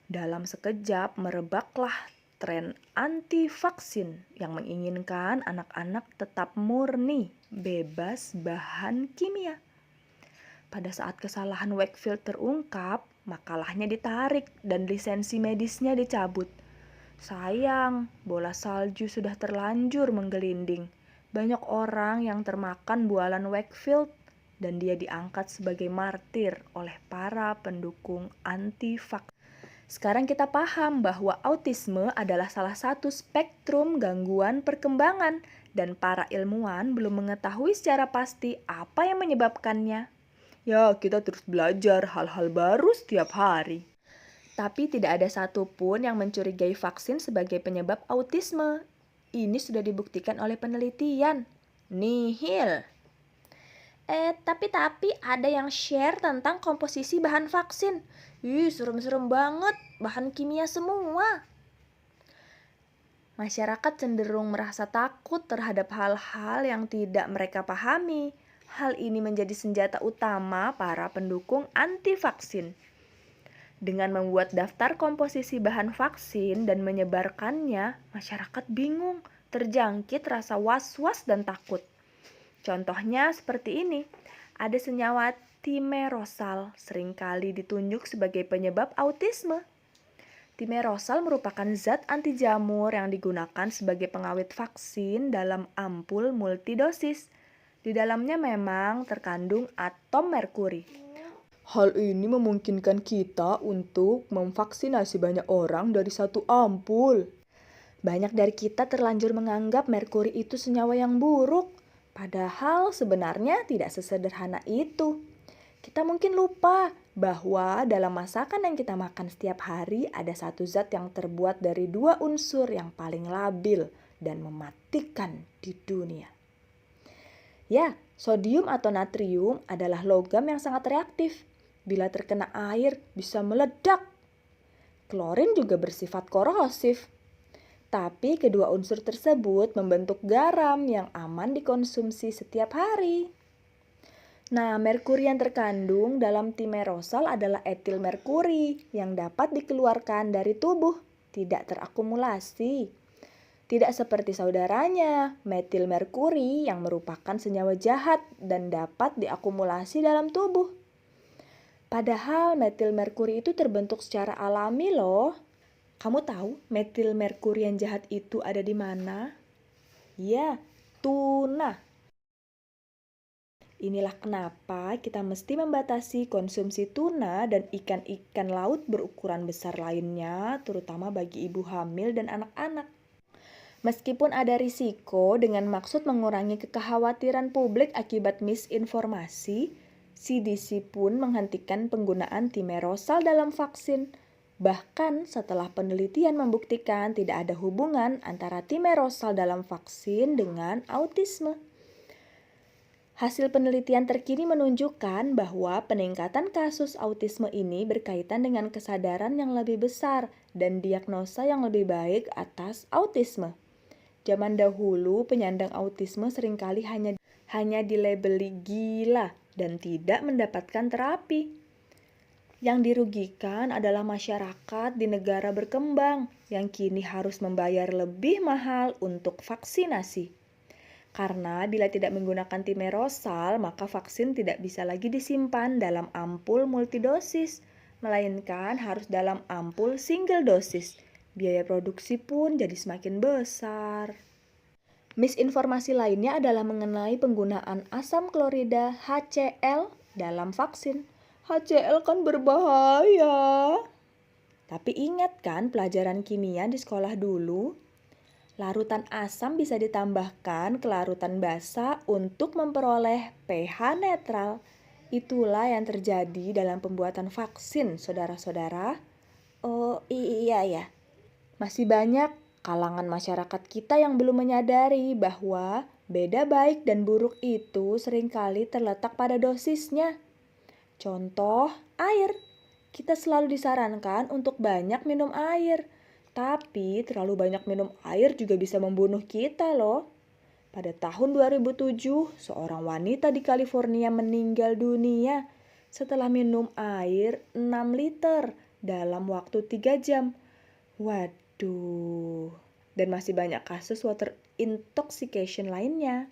Dalam sekejap merebaklah tren anti-vaksin yang menginginkan anak-anak tetap murni, bebas bahan kimia. Pada saat kesalahan Wakefield terungkap, makalahnya ditarik dan lisensi medisnya dicabut. Sayang, bola salju sudah terlanjur menggelinding. Banyak orang yang termakan bualan Wakefield dan dia diangkat sebagai martir oleh para pendukung anti-vaksin. Sekarang kita paham bahwa autisme adalah salah satu spektrum gangguan perkembangan dan para ilmuwan belum mengetahui secara pasti apa yang menyebabkannya. Ya, kita terus belajar hal-hal baru setiap hari. Tapi tidak ada satupun yang mencurigai vaksin sebagai penyebab autisme. Ini sudah dibuktikan oleh penelitian. Nihil. Tapi ada yang share tentang komposisi bahan vaksin. Serem-serem banget, bahan kimia semua. Masyarakat cenderung merasa takut terhadap hal-hal yang tidak mereka pahami. Hal ini menjadi senjata utama para pendukung anti-vaksin. Dengan membuat daftar komposisi bahan vaksin dan menyebarkannya, masyarakat bingung, terjangkit rasa was-was dan takut. Contohnya seperti ini, ada senyawa timerosal seringkali ditunjuk sebagai penyebab autisme. Timerosal merupakan zat anti jamur yang digunakan sebagai pengawet vaksin dalam ampul multidosis. Di dalamnya memang terkandung atom merkuri. Hal ini memungkinkan kita untuk memvaksinasi banyak orang dari satu ampul. Banyak dari kita terlanjur menganggap merkuri itu senyawa yang buruk, padahal sebenarnya tidak sesederhana itu. Kita mungkin lupa bahwa dalam masakan yang kita makan setiap hari ada satu zat yang terbuat dari 2 unsur yang paling labil dan mematikan di dunia. Ya, sodium atau natrium adalah logam yang sangat reaktif. Bila terkena air, bisa meledak. Klorin juga bersifat korosif. Tapi kedua unsur tersebut membentuk garam yang aman dikonsumsi setiap hari. Nah, merkuri yang terkandung dalam timerosal adalah etil merkuri yang dapat dikeluarkan dari tubuh, tidak terakumulasi. Tidak seperti saudaranya, metil merkuri yang merupakan senyawa jahat dan dapat diakumulasi dalam tubuh. Padahal metil merkuri itu terbentuk secara alami loh. Kamu tahu metil merkuri yang jahat itu ada di mana? Ya, tuna. Inilah kenapa kita mesti membatasi konsumsi tuna dan ikan-ikan laut berukuran besar lainnya, terutama bagi ibu hamil dan anak-anak. Meskipun ada risiko dengan maksud mengurangi kekhawatiran publik akibat misinformasi, CDC pun menghentikan penggunaan timerosal dalam vaksin. Bahkan setelah penelitian membuktikan tidak ada hubungan antara timerosal dalam vaksin dengan autisme. Hasil penelitian terkini menunjukkan bahwa peningkatan kasus autisme ini berkaitan dengan kesadaran yang lebih besar dan diagnosa yang lebih baik atas autisme. Zaman dahulu penyandang autisme seringkali hanya dilabeli gila dan tidak mendapatkan terapi. Yang dirugikan adalah masyarakat di negara berkembang yang kini harus membayar lebih mahal untuk vaksinasi. Karena bila tidak menggunakan timerosal, maka vaksin tidak bisa lagi disimpan dalam ampul multidosis, melainkan harus dalam ampul single dosis. Biaya produksi pun jadi semakin besar. Misinformasi lainnya adalah mengenai penggunaan asam klorida HCl dalam vaksin. HCl kan berbahaya. Tapi ingat kan pelajaran kimia di sekolah dulu? Larutan asam bisa ditambahkan ke larutan basa untuk memperoleh pH netral. Itulah yang terjadi dalam pembuatan vaksin, saudara-saudara. Oh iya ya. Masih banyak Kalangan masyarakat kita yang belum menyadari bahwa beda baik dan buruk itu seringkali terletak pada dosisnya. Contoh, air. Kita selalu disarankan untuk banyak minum air. Tapi terlalu banyak minum air juga bisa membunuh kita loh. Pada tahun 2007, seorang wanita di California meninggal dunia setelah minum air 6 liter dalam waktu 3 jam. Waduh, dan masih banyak kasus water intoxication lainnya.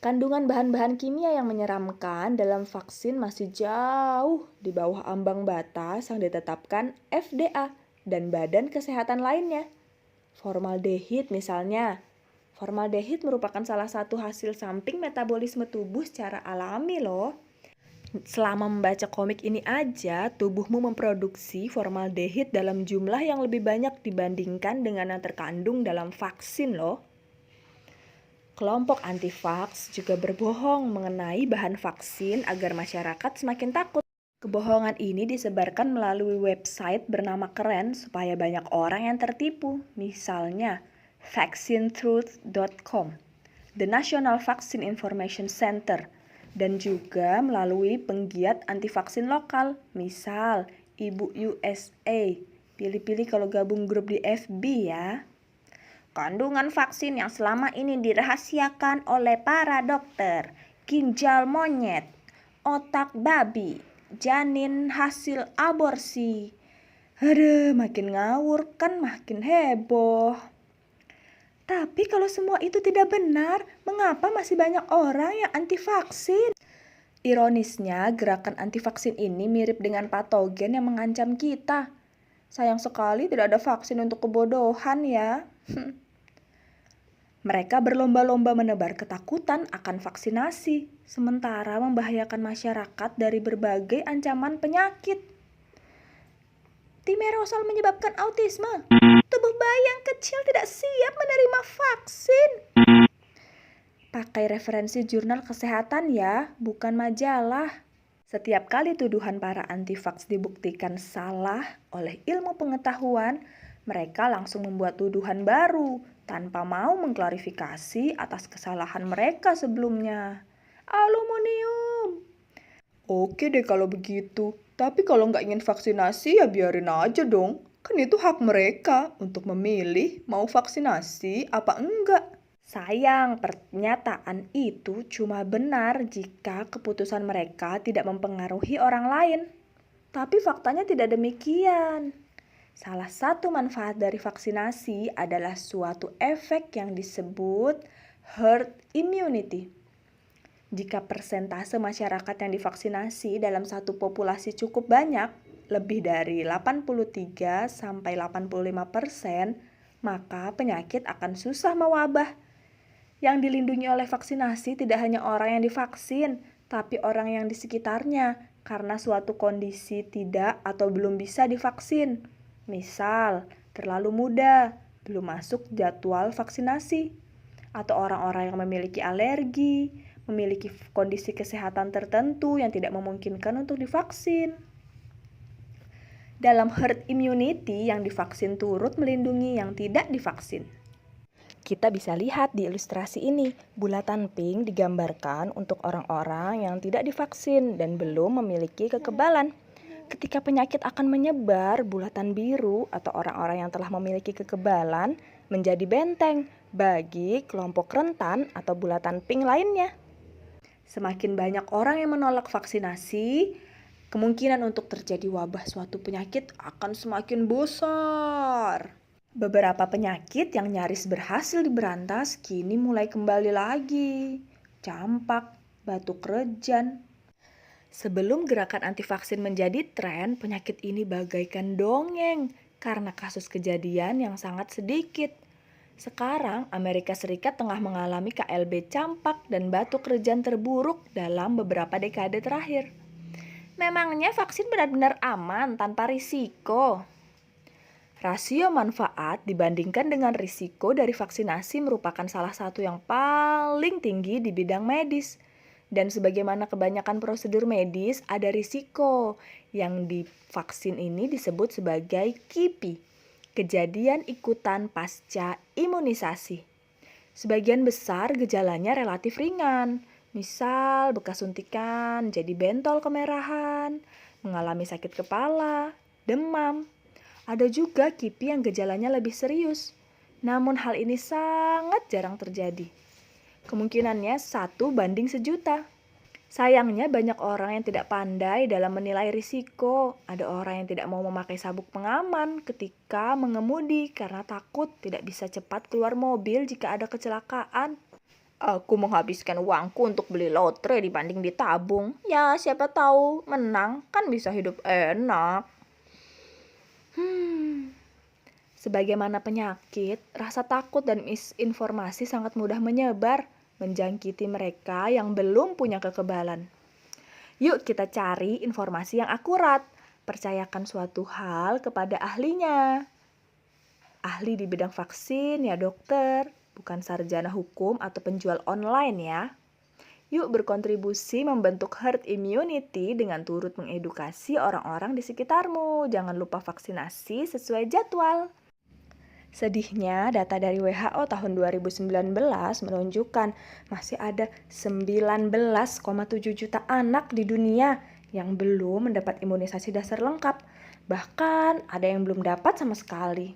Kandungan bahan-bahan kimia yang menyeramkan dalam vaksin masih jauh di bawah ambang batas yang ditetapkan FDA dan Badan Kesehatan lainnya. Formaldehid misalnya. Formaldehid merupakan salah satu hasil samping metabolisme tubuh secara alami loh. Selama membaca komik ini aja, tubuhmu memproduksi formaldehid dalam jumlah yang lebih banyak dibandingkan dengan yang terkandung dalam vaksin loh. Kelompok anti-vaks juga berbohong mengenai bahan vaksin agar masyarakat semakin takut. Kebohongan ini disebarkan melalui website bernama keren supaya banyak orang yang tertipu. Misalnya, vaccinetruth.com, The National Vaccine Information Center, dan juga melalui penggiat anti-vaksin lokal, misal Ibu USA. Pilih-pilih kalau gabung grup di FB ya. Kandungan vaksin yang selama ini dirahasiakan oleh para dokter, ginjal monyet, otak babi, janin hasil aborsi. Aduh, makin ngawur kan makin heboh. Tapi kalau semua itu tidak benar, mengapa masih banyak orang yang anti vaksin? Ironisnya, gerakan anti vaksin ini mirip dengan patogen yang mengancam kita. Sayang sekali tidak ada vaksin untuk kebodohan ya. Mereka berlomba-lomba menebar ketakutan akan vaksinasi, sementara membahayakan masyarakat dari berbagai ancaman penyakit. Thimerosal menyebabkan autisme. Tubuh bayi yang kecil tidak siap menerima vaksin. Pakai referensi jurnal kesehatan ya, bukan majalah. Setiap kali tuduhan para anti-vaks dibuktikan salah oleh ilmu pengetahuan, mereka langsung membuat tuduhan baru tanpa mau mengklarifikasi atas kesalahan mereka sebelumnya. Aluminium. Oke deh kalau begitu, tapi kalau nggak ingin vaksinasi ya biarin aja dong. Kan itu hak mereka untuk memilih mau vaksinasi apa enggak. Sayang, pernyataan itu cuma benar jika keputusan mereka tidak mempengaruhi orang lain. Tapi faktanya tidak demikian. Salah satu manfaat dari vaksinasi adalah suatu efek yang disebut herd immunity. Jika persentase masyarakat yang divaksinasi dalam satu populasi cukup banyak, lebih dari 83-85%, maka penyakit akan susah mewabah. Yang dilindungi oleh vaksinasi tidak hanya orang yang divaksin, tapi orang yang di sekitarnya karena suatu kondisi tidak atau belum bisa divaksin. Misal, terlalu muda, belum masuk jadwal vaksinasi, atau orang-orang yang memiliki alergi, memiliki kondisi kesehatan tertentu yang tidak memungkinkan untuk divaksin. Dalam herd immunity, yang divaksin turut melindungi yang tidak divaksin. Kita bisa lihat di ilustrasi ini, bulatan pink digambarkan untuk orang-orang yang tidak divaksin dan belum memiliki kekebalan. Ketika penyakit akan menyebar, bulatan biru atau orang-orang yang telah memiliki kekebalan menjadi benteng bagi kelompok rentan atau bulatan pink lainnya. Semakin banyak orang yang menolak vaksinasi, kemungkinan untuk terjadi wabah suatu penyakit akan semakin besar. Beberapa penyakit yang nyaris berhasil diberantas kini mulai kembali lagi. Campak, batuk rejan. Sebelum gerakan anti vaksin menjadi tren, penyakit ini bagaikan dongeng karena kasus kejadian yang sangat sedikit. Sekarang Amerika Serikat tengah mengalami KLB campak dan batuk rejan terburuk dalam beberapa dekade terakhir. Memangnya vaksin benar-benar aman tanpa risiko? Rasio manfaat dibandingkan dengan risiko dari vaksinasi merupakan salah satu yang paling tinggi di bidang medis. Dan sebagaimana kebanyakan prosedur medis, ada risiko yang di vaksin ini disebut sebagai KIPI, kejadian ikutan pasca imunisasi. Sebagian besar gejalanya relatif ringan, misal bekas suntikan jadi bentol kemerahan, mengalami sakit kepala, demam. Ada juga KIPI yang gejalanya lebih serius, namun hal ini sangat jarang terjadi. Kemungkinannya 1:1.000.000. Sayangnya banyak orang yang tidak pandai dalam menilai risiko. Ada orang yang tidak mau memakai sabuk pengaman ketika mengemudi karena takut tidak bisa cepat keluar mobil jika ada kecelakaan. Aku menghabiskan uangku untuk beli lotre dibanding ditabung. Ya, siapa tahu menang kan bisa hidup enak. Sebagaimana penyakit, rasa takut dan misinformasi sangat mudah menyebar, menjangkiti mereka yang belum punya kekebalan. Yuk kita cari informasi yang akurat. Percayakan suatu hal kepada ahlinya. Ahli di bidang vaksin ya dokter, bukan sarjana hukum atau penjual online ya. Yuk berkontribusi membentuk herd immunity dengan turut mengedukasi orang-orang di sekitarmu. Jangan lupa vaksinasi sesuai jadwal. Sedihnya, data dari WHO tahun 2019 menunjukkan masih ada 19,7 juta anak di dunia yang belum mendapat imunisasi dasar lengkap. Bahkan ada yang belum dapat sama sekali.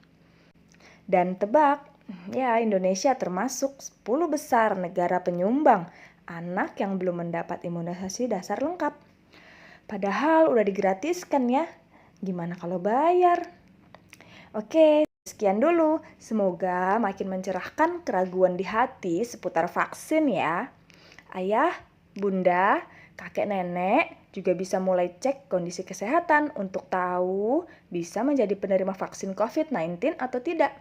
Dan tebak, ya Indonesia termasuk 10 besar negara penyumbang anak yang belum mendapat imunisasi dasar lengkap. Padahal udah digratiskan ya. Gimana kalau bayar? Oke. Sekian dulu, semoga makin mencerahkan keraguan di hati seputar vaksin ya. Ayah, bunda, kakek nenek juga bisa mulai cek kondisi kesehatan untuk tahu bisa menjadi penerima vaksin COVID-19 atau tidak.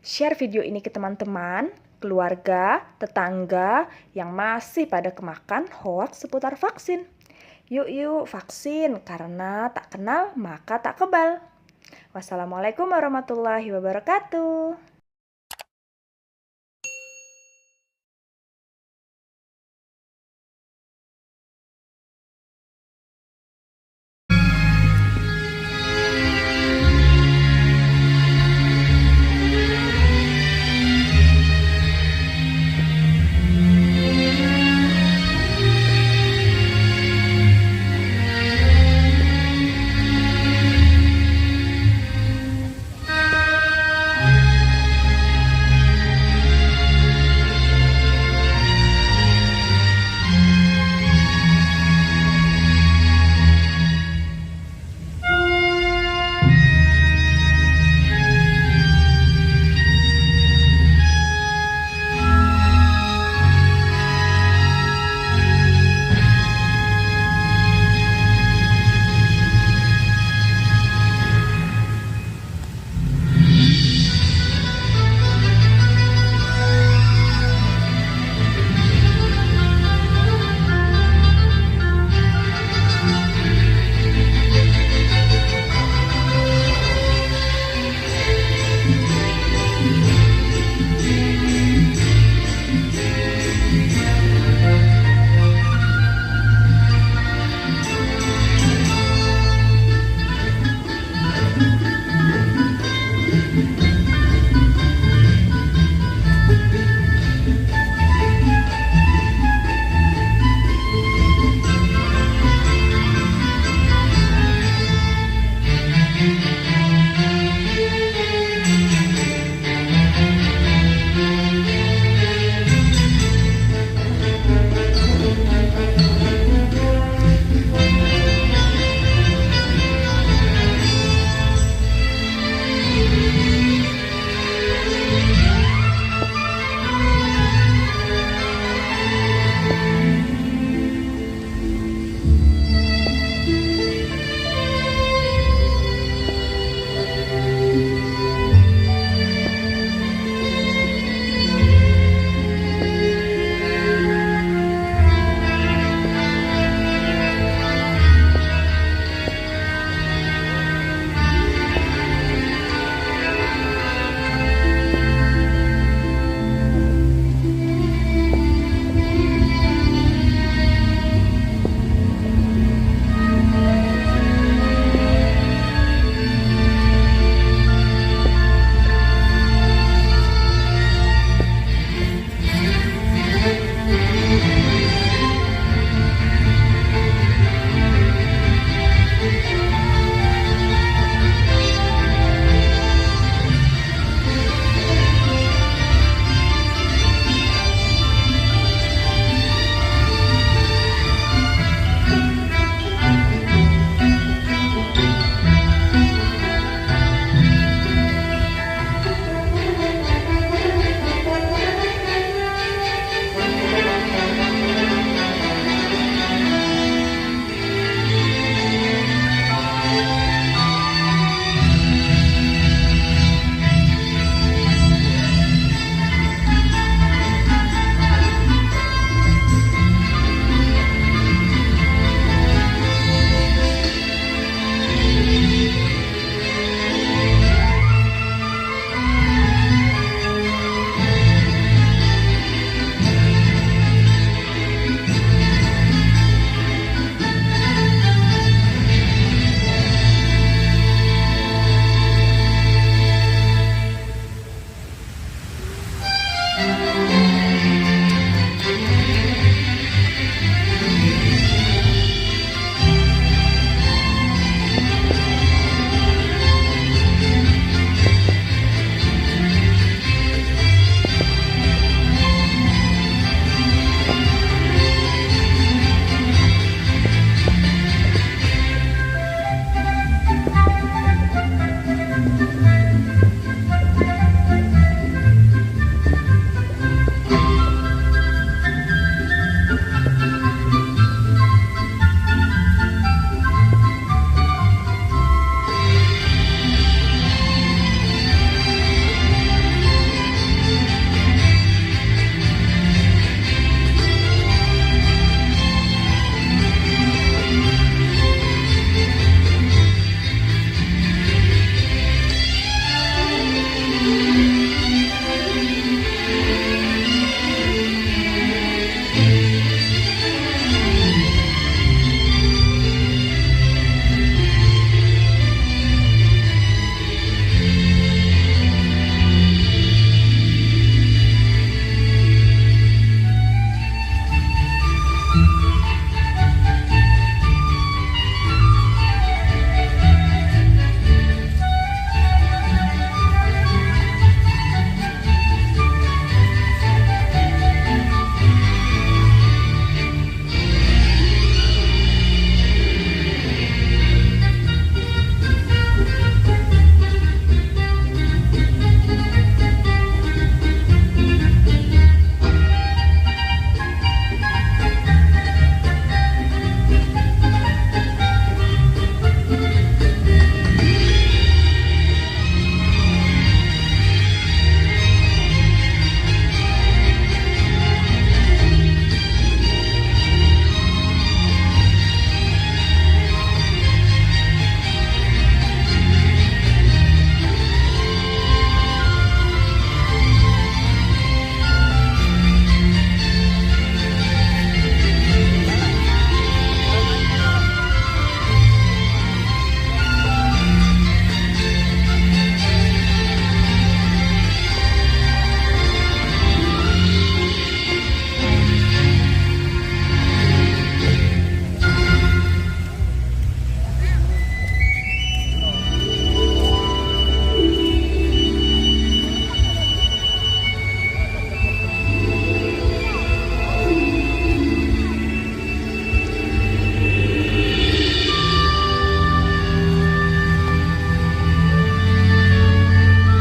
Share video ini ke teman-teman, keluarga, tetangga yang masih pada kemakan hoaks seputar vaksin. Yuk vaksin, karena tak kenal maka tak kebal. Wassalamualaikum warahmatullahi wabarakatuh.